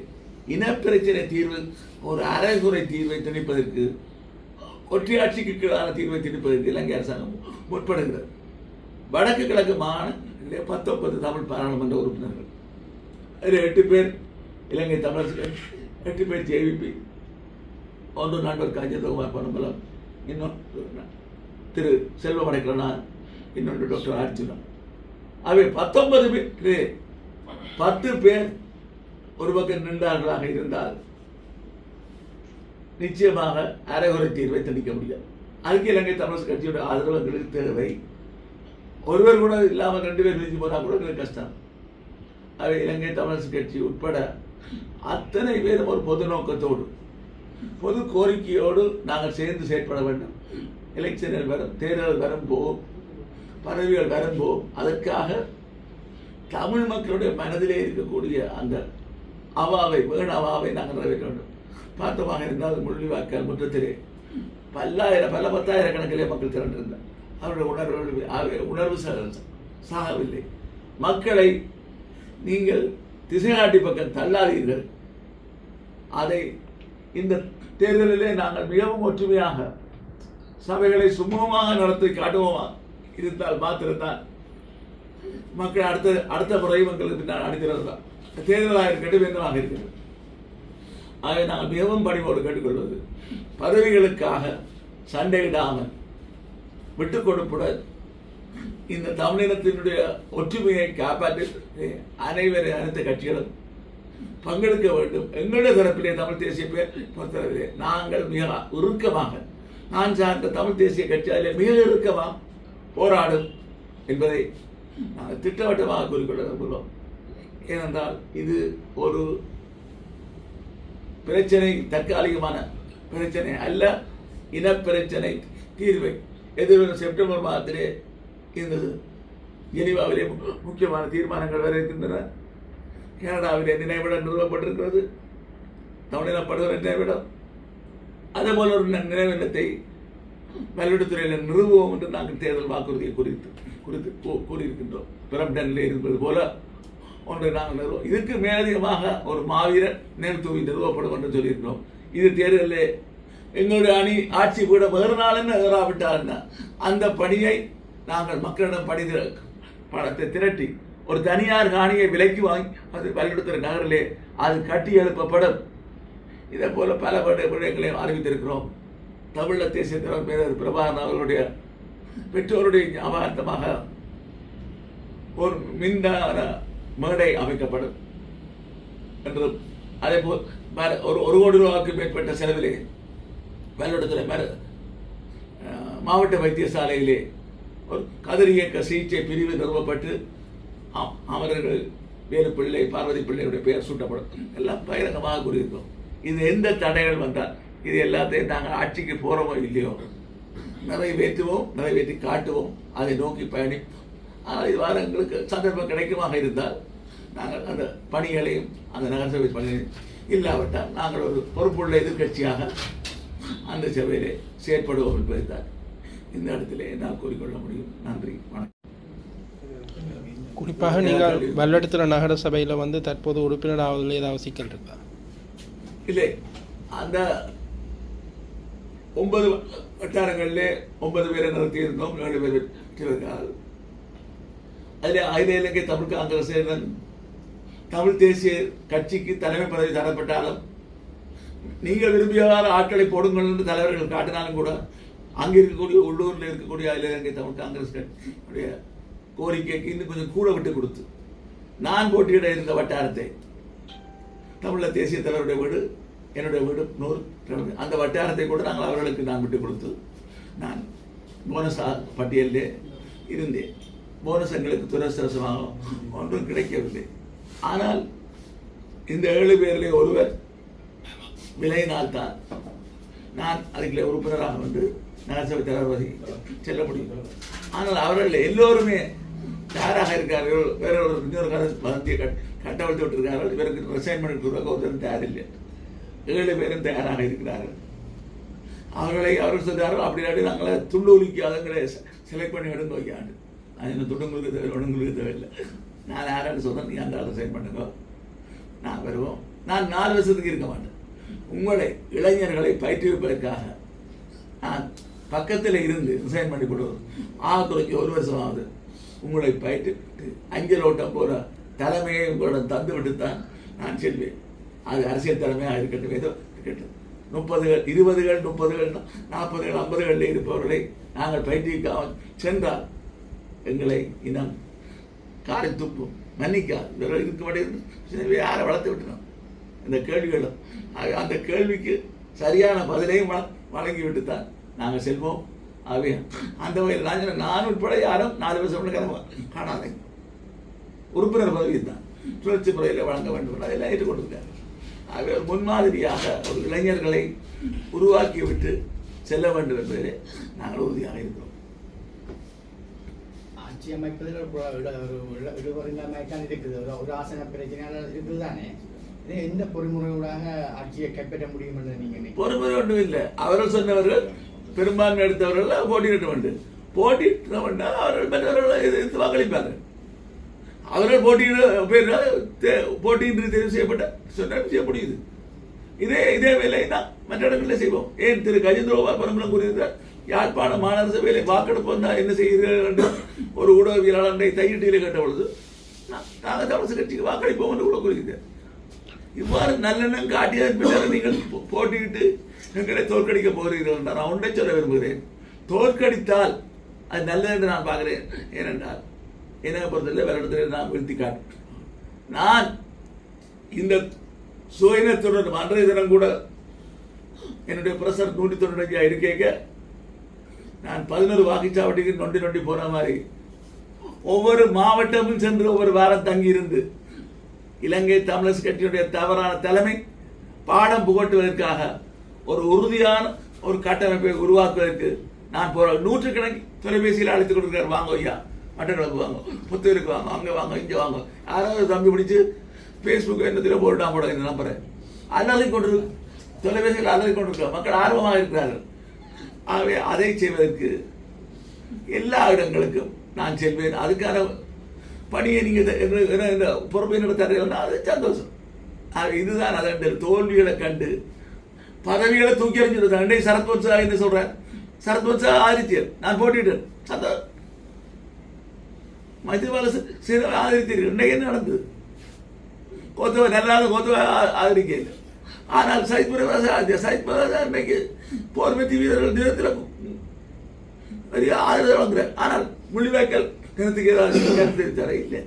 இனப்பிரச்சனை தீர்வு ஒரு அரைகுறை தீர்வை திணிப்பதற்கு, ஒற்றையாட்சிக்கு கீழான தீர்வை திணிப்பதற்கு இலங்கை அரசாங்கம் முற்படுகிறது. வடக்கு கிழக்கு மாகாணத்திலே 19 தமிழ் பாராளுமன்ற உறுப்பினர்கள், அதில் 8 பேர் இலங்கை தமிழரசு, 8 பேர் ஜேவிபி, 1 நண்பர் கஜேந்திரகுமார் பொன்னம்பலம், இன்னொன்று திரு செல்வமடைக்கலனார், இன்னொன்று டாக்டர் அர்ஜுனா. அவை 19 பேர் 10 பேர் ஒரு பக்கம் நின்றார்களாக இருந்தால் நிச்சயமாக அரைகுறை தீர்வை திணிக்க முடியாது. அதுக்கு இலங்கை தமிழரசு கட்சியோட ஆதரவு எங்களுக்கு தேவை. ஒருவர் கூட இல்லாமல் 2 பேர் விரிஞ்சு போனால் கூட எங்களுக்கு கஷ்டம். அவை இலங்கை தமிழரசு கட்சி உட்பட அத்தனை பேரும் ஒரு பொது நோக்கத்தோடு, பொது கோரிக்கையோடு நாங்கள் சேர்ந்து செயற்பட வேண்டும். எலெக்ஷன்கள் வரும், தேர்தல் வரும் போகும், பதவிகள் வரும் போகும். அதற்காக தமிழ் மக்களுடைய மனதிலே இருக்கக்கூடிய அந்த அவாவை, வேண அவாவை நாங்கள் நிறைவேற்ற வேண்டும். பார்த்தமாக இருந்தால் முள்ளிவாய்க்கால் முற்றத்திலே பல 10,000 கணக்கிலே மக்கள் திரண்டிருந்தார். அவருடைய உணர்வு சாகவில்லை. மக்களை நீங்கள் திசைகாட்டி பக்கம் தள்ளாதீர்கள். அதை இந்த தேர்தலிலே நாங்கள் மிகவும் ஒற்றுமையாக சபைகளை சுமூகமாக நடத்தி காட்டுவோமா இருந்தால் மாத்திரத்தான் மக்கள் அடுத்த முறை மக்களுக்கு பின்னால் அடித்திருந்தார். தேர்தலாக இருக்கட்டும், என்னவாக இருக்கிறது. ஆகவே நாங்கள் மிகவும் பணிவோடு கேட்டுக்கொள்வது, பதவிகளுக்காக சண்டையிடாமல் விட்டுக் கொடுப்புடன் இந்த தமிழினத்தினுடைய ஒற்றுமையை காப்பாற்றி அனைத்து கட்சிகளும் பங்கெடுக்க வேண்டும். எங்களுடைய தரப்பிலே தமிழ் தேசிய பேர் பொறுத்தவரையிலே நாங்கள் மிக இறுக்கமாக, நான் சார்ந்த தமிழ் தேசிய கட்சியாலே மிக இறுக்கமாக போராடும் என்பதை நாங்கள் திட்டவட்டமாக கூறிக்கொள்ள விரும்புகிறோம். ஏனென்றால் இது ஒரு பிரச்சனை, தற்காலிகமான பிரச்சனை அல்ல, இனப்பிரச்சனை தீர்வை எதிர்வரும் செப்டம்பர் மாதத்திலே இந்த ஜெனீவாவிலே முக்கியமான தீர்மானங்கள் வர இருக்கின்றன. கனடாவிலே நினைவிடம் நிறுவப்பட்டிருக்கிறது, தமிழின படுகொலை நினைவிடம். அதே போல ஒரு நினைவில்லத்தை பள்ளிக்கூடத்துறையில் நிறுவுவோம் என்று நாங்கள் தேர்தல் வாக்குறுதியை கூறியிருக்கின்றோம். பிரம்டனில் இருப்பது போல ஒன்றை நாங்கள் நிறுவோம். இதுக்கு மேலதிகமாக ஒரு மாவீரர் நினைவுத்தூவி நிறுவப்படும் என்று சொல்லியிருக்கிறோம். இது தேர்தலில் எங்களுடைய அணி ஆட்சி கூட வேறு நாள் என்ன ஏறாவிட்டால் என்ன அந்த பணியை நாங்கள் மக்களிடம் பணத்தை திரட்டி ஒரு தனியார் காணியை விலைக்கு வாங்கி அது பள்ளிக்கூடத்துறை நகரிலே அது கட்டி எழுப்பப்படும். இதே போல பல விடயங்களையும் அறிவித்திருக்கிறோம். தமிழ தேசிய தலைவர் மேதர் பிரபாகரன் அவர்களுடைய பெற்றோருடைய ஞாபகார்த்தமாக ஒரு மின்சார மேடை அமைக்கப்படும் என்றும் அதே போல் ஒரு 1 கோடி ரூபாய்க்கு மேற்பட்ட செலவிலே பள்ளிக்கூடத்தில் மாவட்ட வைத்தியசாலையிலே ஒரு கதிரியக்க சிகிச்சை பிரிவு நிறுவப்பட்டு அமரர்கள் வேலுப்பிள்ளை பார்வதி பிள்ளையுடைய பெயர் சூட்டப்படும். எல்லாம் பகிரங்கமாக கூறியிருக்கோம். இது எந்த தடைகள் வந்தால் இது எல்லாத்தையும் நாங்கள் ஆட்சிக்கு போகிறோமோ இல்லையோ நிறைவேற்றுவோம், நிறைவேற்றி காட்டுவோம், அதை நோக்கி பயணிப்போம். ஆனால் இது வார எங்களுக்கு சந்தர்ப்பம் கிடைக்குமாக இருந்தால் நாங்கள் அந்த பணிகளையும் அந்த நகரசபை பணிகளையும் இல்லாவிட்டால் நாங்கள் ஒரு பொறுப்புள்ள எதிர்கட்சியாக அந்த சபையிலே செயற்படுவோம் என்பதைத்தான் இந்த இடத்திலே என்னால் கூறிக்கொள்ள முடியும். நன்றி, வணக்கம். குறிப்பாக நீங்கள் பள்ளிக்கூடத்துறை நகர சபையில் வந்து தற்போது உறுப்பினர் ஆவதில் ஏதாவது சிக்கல் இருக்கா? இல்லை, அந்த 9 வட்டாரங்களிலே 9 பேரை நிறுத்தியிருந்தோம். 7 பேர் வெற்றிருக்கிறார்கள். அதில் அகில இலங்கை தமிழ் காங்கிரஸ் தமிழ் தேசிய கட்சிக்கு தலைமை பதவி தரப்பட்டாலும் நீங்கள் விரும்பியவாறு ஆட்களை போடுங்கள் என்று தலைவர்கள் காட்டினாலும் கூட அங்கே இருக்கக்கூடிய உள்ளூரில் இருக்கக்கூடிய அகில இலங்கை தமிழ் காங்கிரஸ் கட்சியுடைய கோரிக்கைக்கு இன்னும் கொஞ்சம் கூட விட்டு கொடுத்து நான் போட்டியிட இருந்த வட்டாரத்தை தமிழ தேசிய தலைவருடைய வீடு என்னுடைய வீடு 100 அந்த வட்டாரத்தை கூட நாங்கள் அவர்களுக்கு நான் விட்டு கொடுத்து நான் போனஸ் பட்டியலிலே இருந்தேன். போனஸ் எங்களுக்கு துரதிர்ஷ்டவசமாக ஒன்றும் கிடைக்கவில்லை. ஆனால் இந்த 7 பேரிலே ஒருவர் விலையினால்தான் நான் அதுக்குள்ளே உறுப்பினராக வந்து நகரசபை தலைவரை செல்ல முடியும். ஆனால் அவர்கள் எல்லோருமே தயாராக இருக்கிறார்கள். வேற இன்னொரு வதந்தியை கட்டவிழ்த்து விட்டிருக்கிறார்கள். இவருக்கு ரிசைன்மெண்ட் கொடுக்க ஒருத்தரும் தயாரில்லை. 7 பேரும் தயாராக இருக்கிறார்கள். அவர்கள் சொல்றார்கள் அப்படி இல்லாட்டி நாங்களே துண்டூலிக்காதங்கிற செலக்ட் பண்ணி எடுங்க வைக்காண்டு. அது என்ன துண்டுங்களுக்கு தேவை, ஒடுங்களுக்கு தேவையில்லை. நான் யாராவது சொல்றேன், நீ அந்த ரிசைன் பண்ணுங்க, நான் வருவோம். நான் 4 வருஷத்துக்கு இருக்க மாட்டேன். உங்களை இளைஞர்களை பயிற்றுவிப்பதற்காக நான் பக்கத்தில் இருந்து ரிசைன் பண்ணி கொடுவோம். குறைச்சி 1 வருஷம் ஆகுது. உங்களை பயிற்று அஞ்சல் ஓட்டம் போகிற தலைமையை உங்களிடம் தந்து விட்டுத்தான் நான் செல்வேன். அது அரசியல் தலைமையாக இருக்கட்டும், ஏதோ இருக்கட்டும். 30கள் 20கள் 30கள் 40கள் 50களில் இருப்பவர்களை நாங்கள் பயிற்றுவிக்காமல் சென்றால் எங்களை இனம் காரை துப்பும், மன்னிக்காது. இதுக்கு முன்னாடி யாரை வளர்த்து விட்டுனோம் இந்த கேள்விகளும். அந்த கேள்விக்கு சரியான பதிலையும் வழங்கிவிட்டு தான் நாங்கள் செல்வோம். ஆகவே அந்த வகையில் நான் உட்பட யாரும் 4 வருஷம் கிளம்ப காணாதே. உறுப்பினர் பதவி தான் சுழற்சி முறையில் வழங்க வேண்டும், அதெல்லாம் ஏற்றுக்கொண்டிருக்காங்க. ஆகவே ஒரு முன்மாதிரியாக ஒரு இளைஞர்களை உருவாக்கிவிட்டு செல்ல வேண்டும் என்பதிலே நாங்கள் உறுதியாக இருக்கிறோம். ஆட்சி அமைப்பதில் இடுவரில்லாமல் இருக்குது, ஒரு ஆசன பிரச்சனையால் இருக்குது தானே. எந்த பொறிமுறையோடாக ஆட்சியை கைப்பற்ற முடியும் என்று நீங்க? பொறுமுறை ஒன்றும் இல்லை. அவர்கள் சொன்னவர்கள் பெரும்பான்மை எடுத்தவர்கள் போட்டியிட வேண்டும். போட்டியிட வேண்டாம், அவர்கள் மற்றவர்களை எதிர்த்து வாக்களிப்பார்கள். அவர்கள் போட்டியின்றி தேர்வு செய்யப்பட்ட சொன்னால் செய்ய முடியுது. இதே வேலையை தான் மற்ற இடங்களில் செய்வோம். ஏன் திரு கஜேந்திரபா பரம்பரம் கூறியிருந்தார், யாழ்ப்பாண மாநகர சபையிலே வாக்கெடுப்பு வந்தால் என்ன செய்கிறீர்கள் என்று ஒரு ஊடகவியலாளரை தையிட்டியில் கேட்ட பொழுது நாங்கள் தமிழ் கட்சிக்கு வாக்களிப்போம் என்று கூட கூறுகிறார். இவ்வாறு நல்லெண்ணம் காட்டியதன் பின்னர் நீங்கள் போட்டியிட்டு எங்களை தோற்கடிக்க போகிறீர்கள் என்றால் நான் ஒன்றை சொல்ல விரும்புகிறேன். தோற்கடித்தால் அது நல்லது என்று நான் பார்க்கிறேன். ஏனென்றால் என்னை பொறுத்தவரை வேற இடத்துல நான் வீழ்த்தி காட்டு. நான் இந்த சுயநத்துடன் அன்றைய தினம் கூட என்னுடைய பிரசர் 195 இருக்க நான் 11 வாக்குச்சாவடிக்கு நொண்டி போன மாதிரி ஒவ்வொரு மாவட்டமும் சென்று ஒவ்வொரு வாரம் தங்கி இருந்து இலங்கை தமிழரசு கட்சியுடைய தவறான தலைமை பாடம் புகட்டுவதற்காக ஒரு உறுதியான ஒரு கட்டமைப்பை உருவாக்குவதற்கு நான் போற 100கணக்கில் தொலைபேசியில் அழைத்துக் கொடுக்கிறார். வாங்க ஐயா, மட்டக்களப்பு வாங்க, புத்தூருக்கு வாங்க, அங்கே வாங்க, இங்கே வாங்க. யாராவது தம்பி பிடிச்சு ஃபேஸ்புக் என்னத்தில் போட்டான் போட இந்த நம்பரை அல்லாதையும் கொண்டு தொலைபேசியில் அலறி கொண்டிருக்கிறோம். மக்கள் ஆர்வமாக இருக்கிறார்கள். ஆகவே அதை செய்வதற்கு எல்லா இடங்களுக்கும் நான் செல்வேன். அதுக்கான பணியை நீங்கள் பொறுப்பை நடத்தார்கள், அது சந்தோஷம். இதுதான் அதன் தோல்விகளை கண்டு பதவிகளை தூக்கி எறிஞ்சிருந்தாங்க. இன்றைக்கு சரத்வன்சா என்ன சொல்றேன், சரத்வன்சா ஆதரித்தேன், நான் போட்டிட்டேன், சந்தோஷம். மைத்திரிபால ஆதரித்தீர்கள். இன்றைக்கு என்ன நடந்தது? கோத்தவ நல்லாத கோத்தவ ஆதரிக்க இல்லை. ஆனால் சயித் பிரகாஷ் இன்றைக்கு போர்மத்தி வீரர்கள் தினத்தில் ஆதரவு வழங்குறார். ஆனால் முள்ளிவாய்க்கால் தினத்துக்கு ஏதாவது கருத்து தர இல்லை.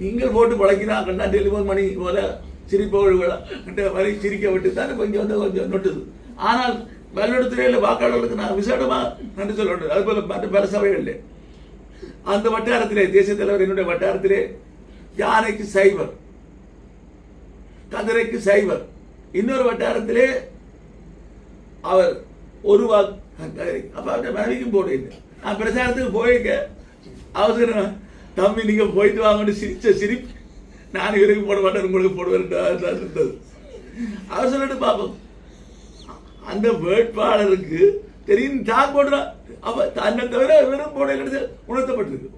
நீங்கள் போட்டு பழக்கினா கண்டா டெலிஃபோன் மணி போல சிரிப்பவர்கள் வரை சிரிக்க விட்டு தானே கொஞ்சம் நொட்டுது. ஆனால் வல்லுடத்துறையில் வாக்காளர்களுக்கு நான் விசேடமாக நன்றி சொல்ல வேண்டும். அதுபோல மற்ற பல சபைகளில் அந்த வட்டாரத்திலே தேசிய தலைவர் என்னுடைய வட்டாரத்திலே யானைக்கு சைவர், கதிரைக்கு சைவர், இன்னொரு வட்டாரத்திலே அவர் ஒரு அப்ப மனைவிக்கும் போட இல்லை. நான் பிரச்சாரத்துக்கு போயிருக்க அவசரம், தம்பி நீங்க போயிட்டு வாங்கன்னு சிரிச்ச சிரிப்பு நான் இவருக்கு போட மாட்டேன் உங்களுக்கு போடுவேன் இருந்தது. அவர் சொல்லிட்டு பார்ப்போம், அந்த வேட்பாளருக்கு தெரியும் தான் போடுறான். அவ தன்னை தவிர வெறும் போட உணர்த்தப்பட்டிருக்கு.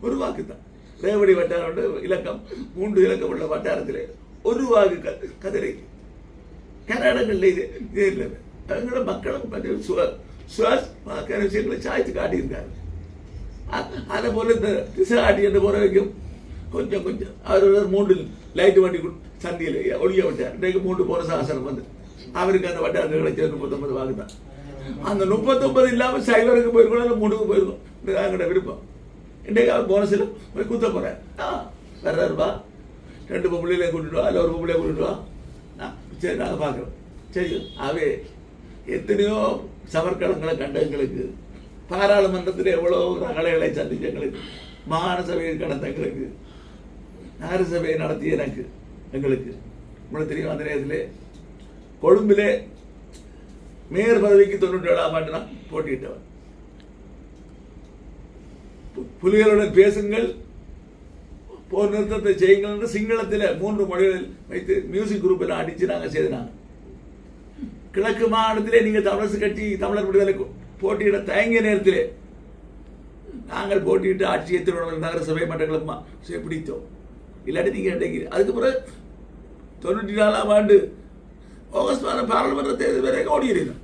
ஒரு வாக்கு தான். ரேவடி வட்டாரம் இலக்கம் 3 இலக்கம் உள்ள வட்டாரத்திலே ஒரு வாக்கு கதிரைக்கு. கர்நாடகத்தில் இதே இல்லை. அவங்களோட மக்களும் விஷயங்களை சாய்த்து காட்டியிருக்காரு. அதை போல இந்த திசை ஆட்டி என்று போற வைக்கும் கொஞ்சம் அவர் 3 லைட் வண்டி சந்தியில் ஒழிய விட்டார். இன்றைக்கு 3 போன சாசனம் வந்து அவருக்கு அந்த வட்டாரத்தில் கிடைச்சது 39 வாக்கு தான். அந்த 39 இல்லாமல் சைவருக்கு போயிருக்கணும், 3க்கு போயிருக்கோம். எங்கள்கிட்ட விருப்பம். இன்றைக்கு அவர் போனஸில் போய் குத்த போறேன். வர்றாருப்பா, 2 பொம்பளையிலே கூட்டிட்டு வா, இல்லை ஒரு பொம்பளையை கூட்டிட்டு வா. சரி, நாங்கள் பார்க்குறோம். சரி, அவே எத்தனையோ சமர்க்களங்களை கண்ட எங்களுக்கு, பாராளுமன்றத்தில் எவ்வளோ ரகலைகளை சந்திச்ச எங்களுக்கு, மாகாண சபையை கடந்த எங்களுக்கு, நகர சபையை நடத்திய எங்களுக்கு உங்களுக்கு தெரியும். அந்த நேரத்தில் கொழும்பிலே மேயர் பதவிக்கு 97ஆம் ஆண்டு நான் போட்டியிட்டவன். புலிகளுடன் பேசுங்கள், போர் நிறுத்தத்தை செய்யுங்கள் என்று சிங்களத்தில் 3 மொழிகளில் வைத்து மியூசிக் குரூப்பில் அடித்து நாங்கள் செய்தாங்க. கிழக்கு மாகாணத்திலே நீங்கள் தமிழரசு கட்சி தமிழர் விடுதலை போட்டியிட தயங்கிய நேரத்திலே நாங்கள் போட்டியிட்டு ஆட்சியை திருவண்ணாமலை நகர சபை மன்றங்களை பிடித்தோம். இல்லாட்டி நீங்கள் இன்றைக்கு அதுக்கு பிறகு 94ஆம் ஆண்டு ஆகஸ்ட் மாதம் பாராளுமன்ற தேர்தல் வரைக்கும் ஓடியிருந்தோம்.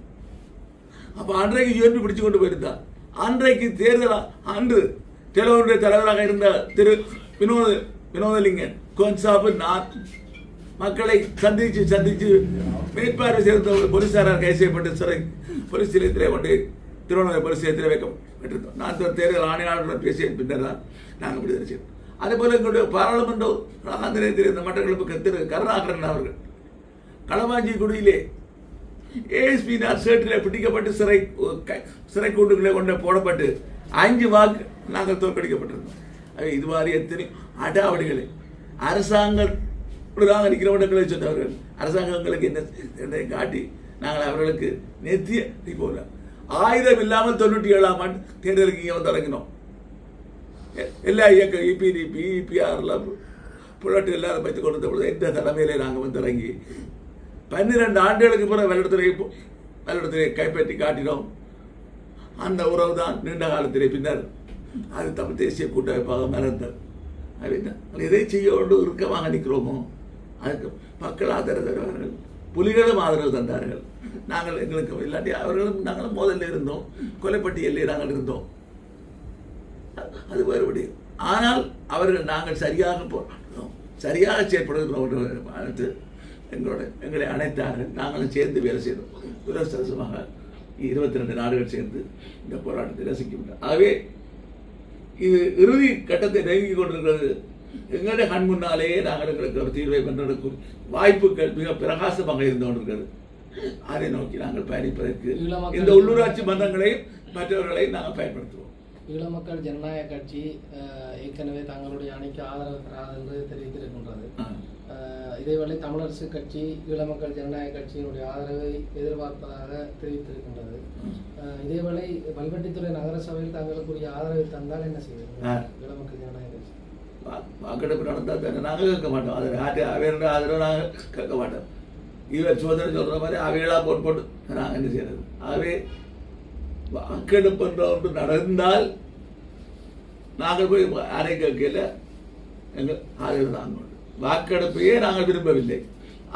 அப்போ அன்றைக்கு யூஎன்பி பிடிச்சு கொண்டு போயிருந்தார். அன்றைக்கு தேர்தல் அன்று டெலோனுடைய தலைவராக இருந்த திரு வினோதலிங்கன் கோன்சாப்பு நான் மக்களை சந்திச்சு மேற்பார்வை செய்த போலீசாரால் கைது செய்யப்பட்டு சிறை போலீஸ் நிலையத்திலே கொண்டு திருவண்ணாமலை போலீஸ் நிலையத்தில் வைக்கப்பட்டிருந்தோம். நான் தேர்தல் ஆணையாளருடன் பேசிய பின்னர் தான் நாங்கள் விடுதலை செய்தோம். அதே போல எங்களுடைய பாராளுமன்ற அந்த நிலையத்தில் இருந்த மட்டக்களப்பு திரு கருணாகரன் அவர்கள் களவாஞ்சிக்குடியிலே ஏஎஸ்பி சேட்டில் பிடிக்கப்பட்டு சிறை கூண்டுகளை கொண்டு போடப்பட்டு 5 வாக்கு நாங்கள் தோற்கடிக்கப்பட்டிருந்தோம். இது மாதிரி எத்தனை அடாவடிகளை அரசாங்கம் இருக்கிறவர்களை சொன்னவர்கள் அரசாங்கங்களுக்கு என்ன காட்டி நாங்கள் அவர்களுக்கு நெத்திய போல ஆயுதம் இல்லாமல் 97ஆம் ஆண்டு தேர்தலுக்கு இங்கே வந்து தொடங்கினோம். எல்லா இயக்கம் இபிடிபி இபிஆர்லாம் புலட்டு எல்லாரும் வைத்துக் கொண்டு பொழுது எந்த தலைமையிலே நாங்கள் வந்து தொடங்கி 12 ஆண்டுகளுக்கு பிறகு வெள்ளத்துறை கைப்பற்றி காட்டினோம். அந்த உறவு தான் நீண்ட காலத்திலே பின்னர் அது தமிழ் தேசிய கூட்டமைப்பாக மலர்ந்தது. எதை செய்ய கொண்டு இறுக்கமாக நிற்கிறோமோ அதுக்கு மக்கள் ஆதரவு தருவார்கள், புலிகளும் ஆதரவு தந்தார்கள். நாங்கள் எங்களுக்கு இல்லாட்டி அவர்களும் நாங்களும் மோதலில் இருந்தோம், கொலைப்பட்டியலில் நாங்கள் இருந்தோம். அது வேறுபடி. ஆனால் அவர்கள் நாங்கள் சரியாக செயற்படுகிற எங்களை அணைத்தார்கள். நாங்களும் சேர்ந்து வேலை செய்தோம். துரதிர்ஷ்டவசமாக 22 நாடுகள் சேர்ந்து இந்த போராட்டத்தை ரசிக்கின்றனர். ஆகவே இது இறுதி கட்டத்தை நெருங்கிக் கொண்டிருக்கிறது. எங்களுடைய கண் முன்னாலேயே நாங்கள் எங்களுக்கு ஒரு தீர்வை வென்றெடுக்கும் வாய்ப்புகள் மிக பிரகாசமாக இருந்து கொண்டிருக்கிறது. அதை நோக்கி நாங்கள் பயணிப்பதற்கு இந்த உள்ளூராட்சி மன்றங்களையும் மற்றவர்களையும் நாங்கள் பயன்படுத்துவோம். ஈழ மக்கள் ஜனநாயக கட்சி ஏற்கனவே தங்களுடைய அணிக்கு ஆதரவு தராது என்று தெரிவித்திருக்கின்றது. இதேவேளை தமிழரசு கட்சி ஈழ மக்கள் ஜனநாயக கட்சியினுடைய ஆதரவை எதிர்பார்ப்பதாக தெரிவித்திருக்கின்றது. இதேவேளை வல்வெட்டித்துறை நகர சபையில் தங்களுக்குரிய ஆதரவை தந்தால் என்ன செய்வது? ஈழ மக்கள் ஜனநாயக கட்சி வாக்கெடுப்பு நடந்தால் தானே நாங்கள் கேட்க மாட்டோம். அதில் அவருடைய ஆதரவு நாங்கள் கேட்க மாட்டோம். இவர் சோதனை சொல்கிற மாதிரி அவைகளாக போட்டு நாங்கள் என்ன செய்யறது. ஆகவே வாக்கெடுப்பு என்ற ஒன்று நடந்தால் நாங்கள் போய் அரை கேட்கல எங்கள் ஆதரவு தாங்க. வாக்கெடுப்பையே நாங்கள் விரும்பவில்லை.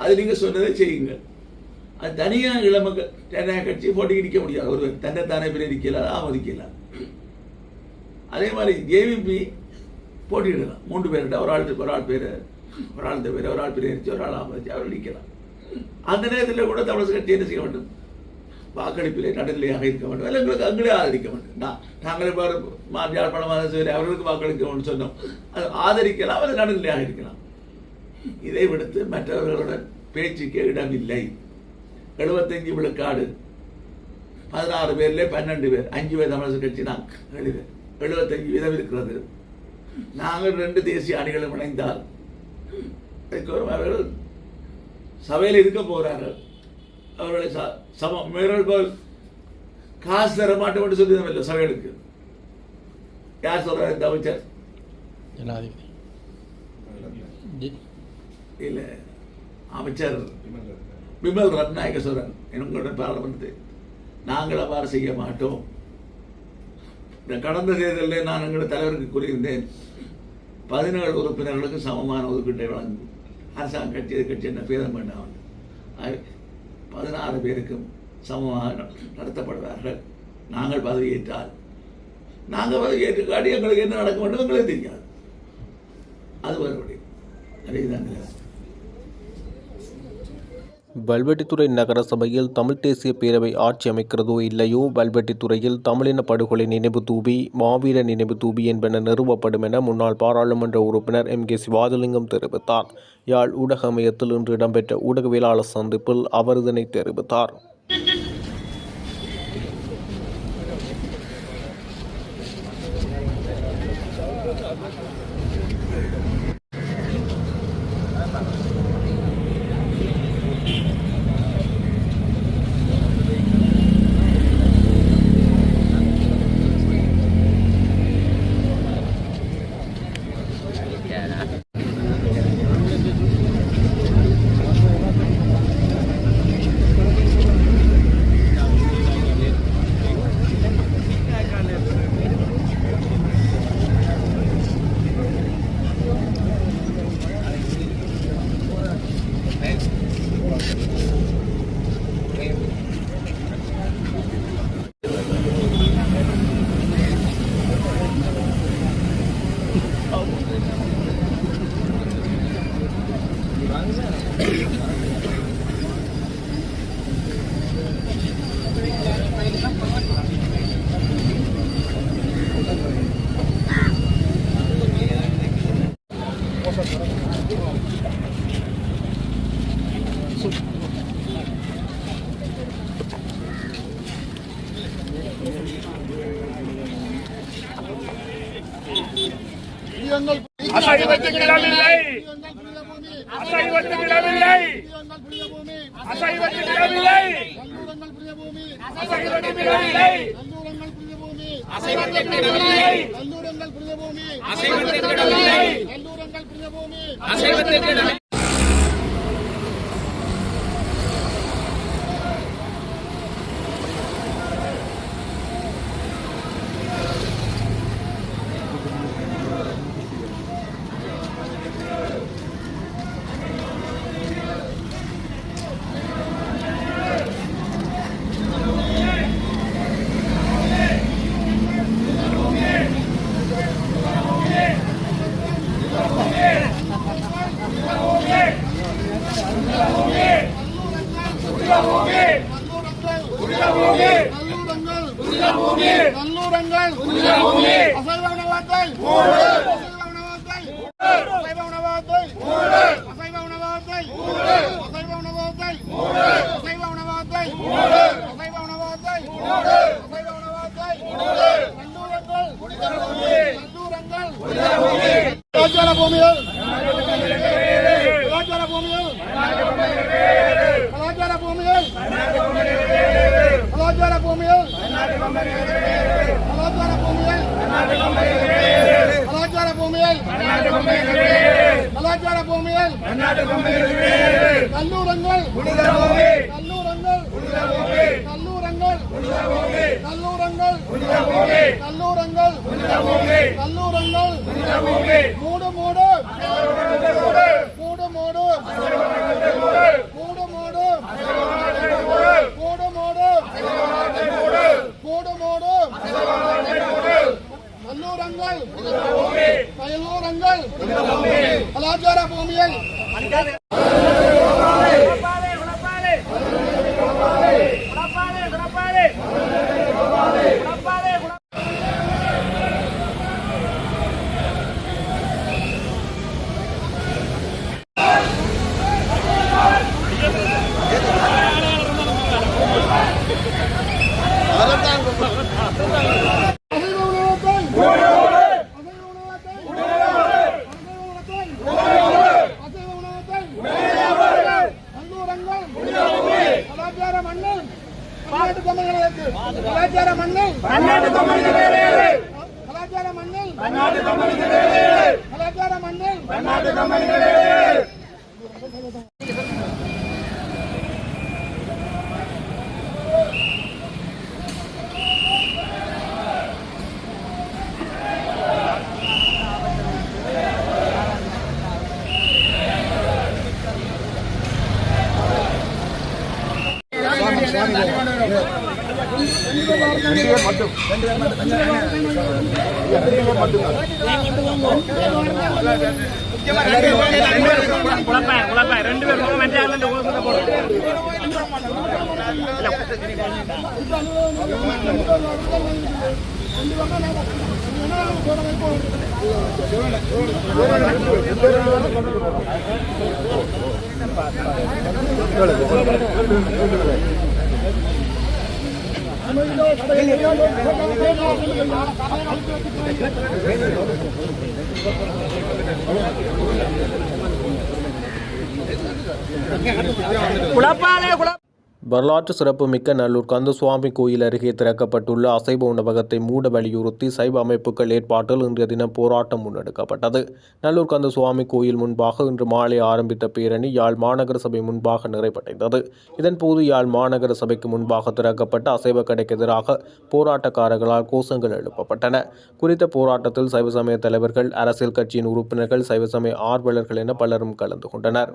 அது நீங்கள் சொன்னதை செய்யுங்கள். அது தனியாக இளமக்கள் ஜனநாயக கட்சி போட்டி நிற்க முடியாது. ஒருவர் தன்னைத்தானே பிரிக்கலாம், ஆமதிக்கலாம். அதே மாதிரி ஜேவிபி போட்டியிடலாம். 3 பேர்கிட்ட ஒரு ஆள் பேர் ஒரு ஆள் பேர் ஒரு ஆள் பிரிச்சு ஒரு ஆள் ஆமதிச்சு அவர் நிற்கலாம். அந்த நேரத்தில் கூட தமிழக கட்சி என்ன செய்ய வேண்டும், வாக்களிப்பிலே நடுநிலையாக இருக்க வேண்டும். இல்லை எங்களுக்கு அங்களே ஆதரிக்க வேண்டும். நாங்கள் இப்போ யாழ்ப்பாணமாக சரி அவர்களுக்கு வாக்களிக்க சொன்னோம், அது ஆதரிக்கலாம், அது நடுநிலையாக இருக்கலாம். இதை விடுத்து மற்றவர்களுடன் பேச்சுக்கு இடமில்லை. 75 விழுக்காடு 16 பேர்ல 12 பேர் 5 பேர் தமிழக கட்சி நாங்கள் 75% இருக்கிறது. நாங்கள் 2 தேசிய அணிகளும் இணைந்தால் அவர்கள் சபையில் இருக்க போகிறார்கள். அவர்களை சமம் போல் காசு தர மாட்டோம் என்று சொல்லியதில்லை சபைகளுக்கு. யார் சொல்றாரு இந்த அமைச்சர்? இல்லை, அமைச்சர் விமல் ரத்நாயக்க சொல்றார் எங்களுடைய பாராளுமன்றத்தை நாங்கள் அவ்வாறு செய்ய மாட்டோம். இந்த கடந்த தேர்தலில் நான் எங்களுடைய தலைவருக்கு கூறியிருந்தேன், 17 உறுப்பினர்களுக்கு சமமான ஒதுக்கீட்டை வழங்கும் அரசாங்க கட்சி என்ன பேதம் வேண்டாம். 16 பேருக்கும் சமமாக நடத்தப்படுவார்கள். நாங்கள் பதவியேற்றால் நாங்கள் பதவியேற்று காட்டி எங்களுக்கு என்ன நடக்க வேண்டும் எங்களுக்கு தெரியாது. அது மறுபடி அதேதான். வல்வெட்டித்துறை நகர சபையில் தமிழ் தேசிய பேரவை ஆட்சி அமைக்கிறதோ இல்லையோ, வல்வெட்டித்துறையில் தமிழின படுகொலை நினைவு தூபி, மாவீர நினைவு தூபி என்பன நிறுவப்படும் என முன்னாள் பாராளுமன்ற உறுப்பினர் MK சிவாஜிலிங்கம் தெரிவித்தார். யாழ் ஊடக மையத்தில் இன்று இடம்பெற்ற ஊடகவியலாளர் சந்திப்பில் அவர் இதனை தெரிவித்தார். அசைவத்துக்கு இடமில்லை, அசைவத்துக்கு இடமில்லை, அசைவத்துக்கு இடமில்லை, அசைவத்துக்கு இடமில்லை, அசைவத்துக்கு இடமில்லை, அசைவத்துக்கு இடமில்லை, அசைவத்துக்கு இடமில்லை. கலாச்சார பூமியில் கலாச்சார பூமியில் கல்லூரங்கள் கலாச்சார பூமியில் வரலாற்று சிறப்புமிக்க நல்லூர் கந்தசுவாமி கோயில் அருகே திறக்கப்பட்டுள்ள அசைவ உணவகத்தை மூட வலியுறுத்தி சைவ அமைப்புகள் ஏற்பாட்டில் இன்றைய தினம் போராட்டம் முன்னெடுக்கப்பட்டது. நல்லூர் கந்தசுவாமி கோயில் முன்பாக இன்று மாலை ஆரம்பித்த பேரணி யாழ் மாநகர சபை முன்பாக நிறைவடைந்தது. இதன்போது யாழ் மாநகர சபைக்கு முன்பாக திறக்கப்பட்ட அசைவ கடைக்கு எதிராக போராட்டக்காரர்களால் கோஷங்கள் எழுப்பப்பட்டன. குறித்த போராட்டத்தில் சைவ சமய தலைவர்கள், அரசியல் கட்சியின் உறுப்பினர்கள், சைவ சமய ஆர்வலர்கள் என பலரும் கலந்து கொண்டனர்.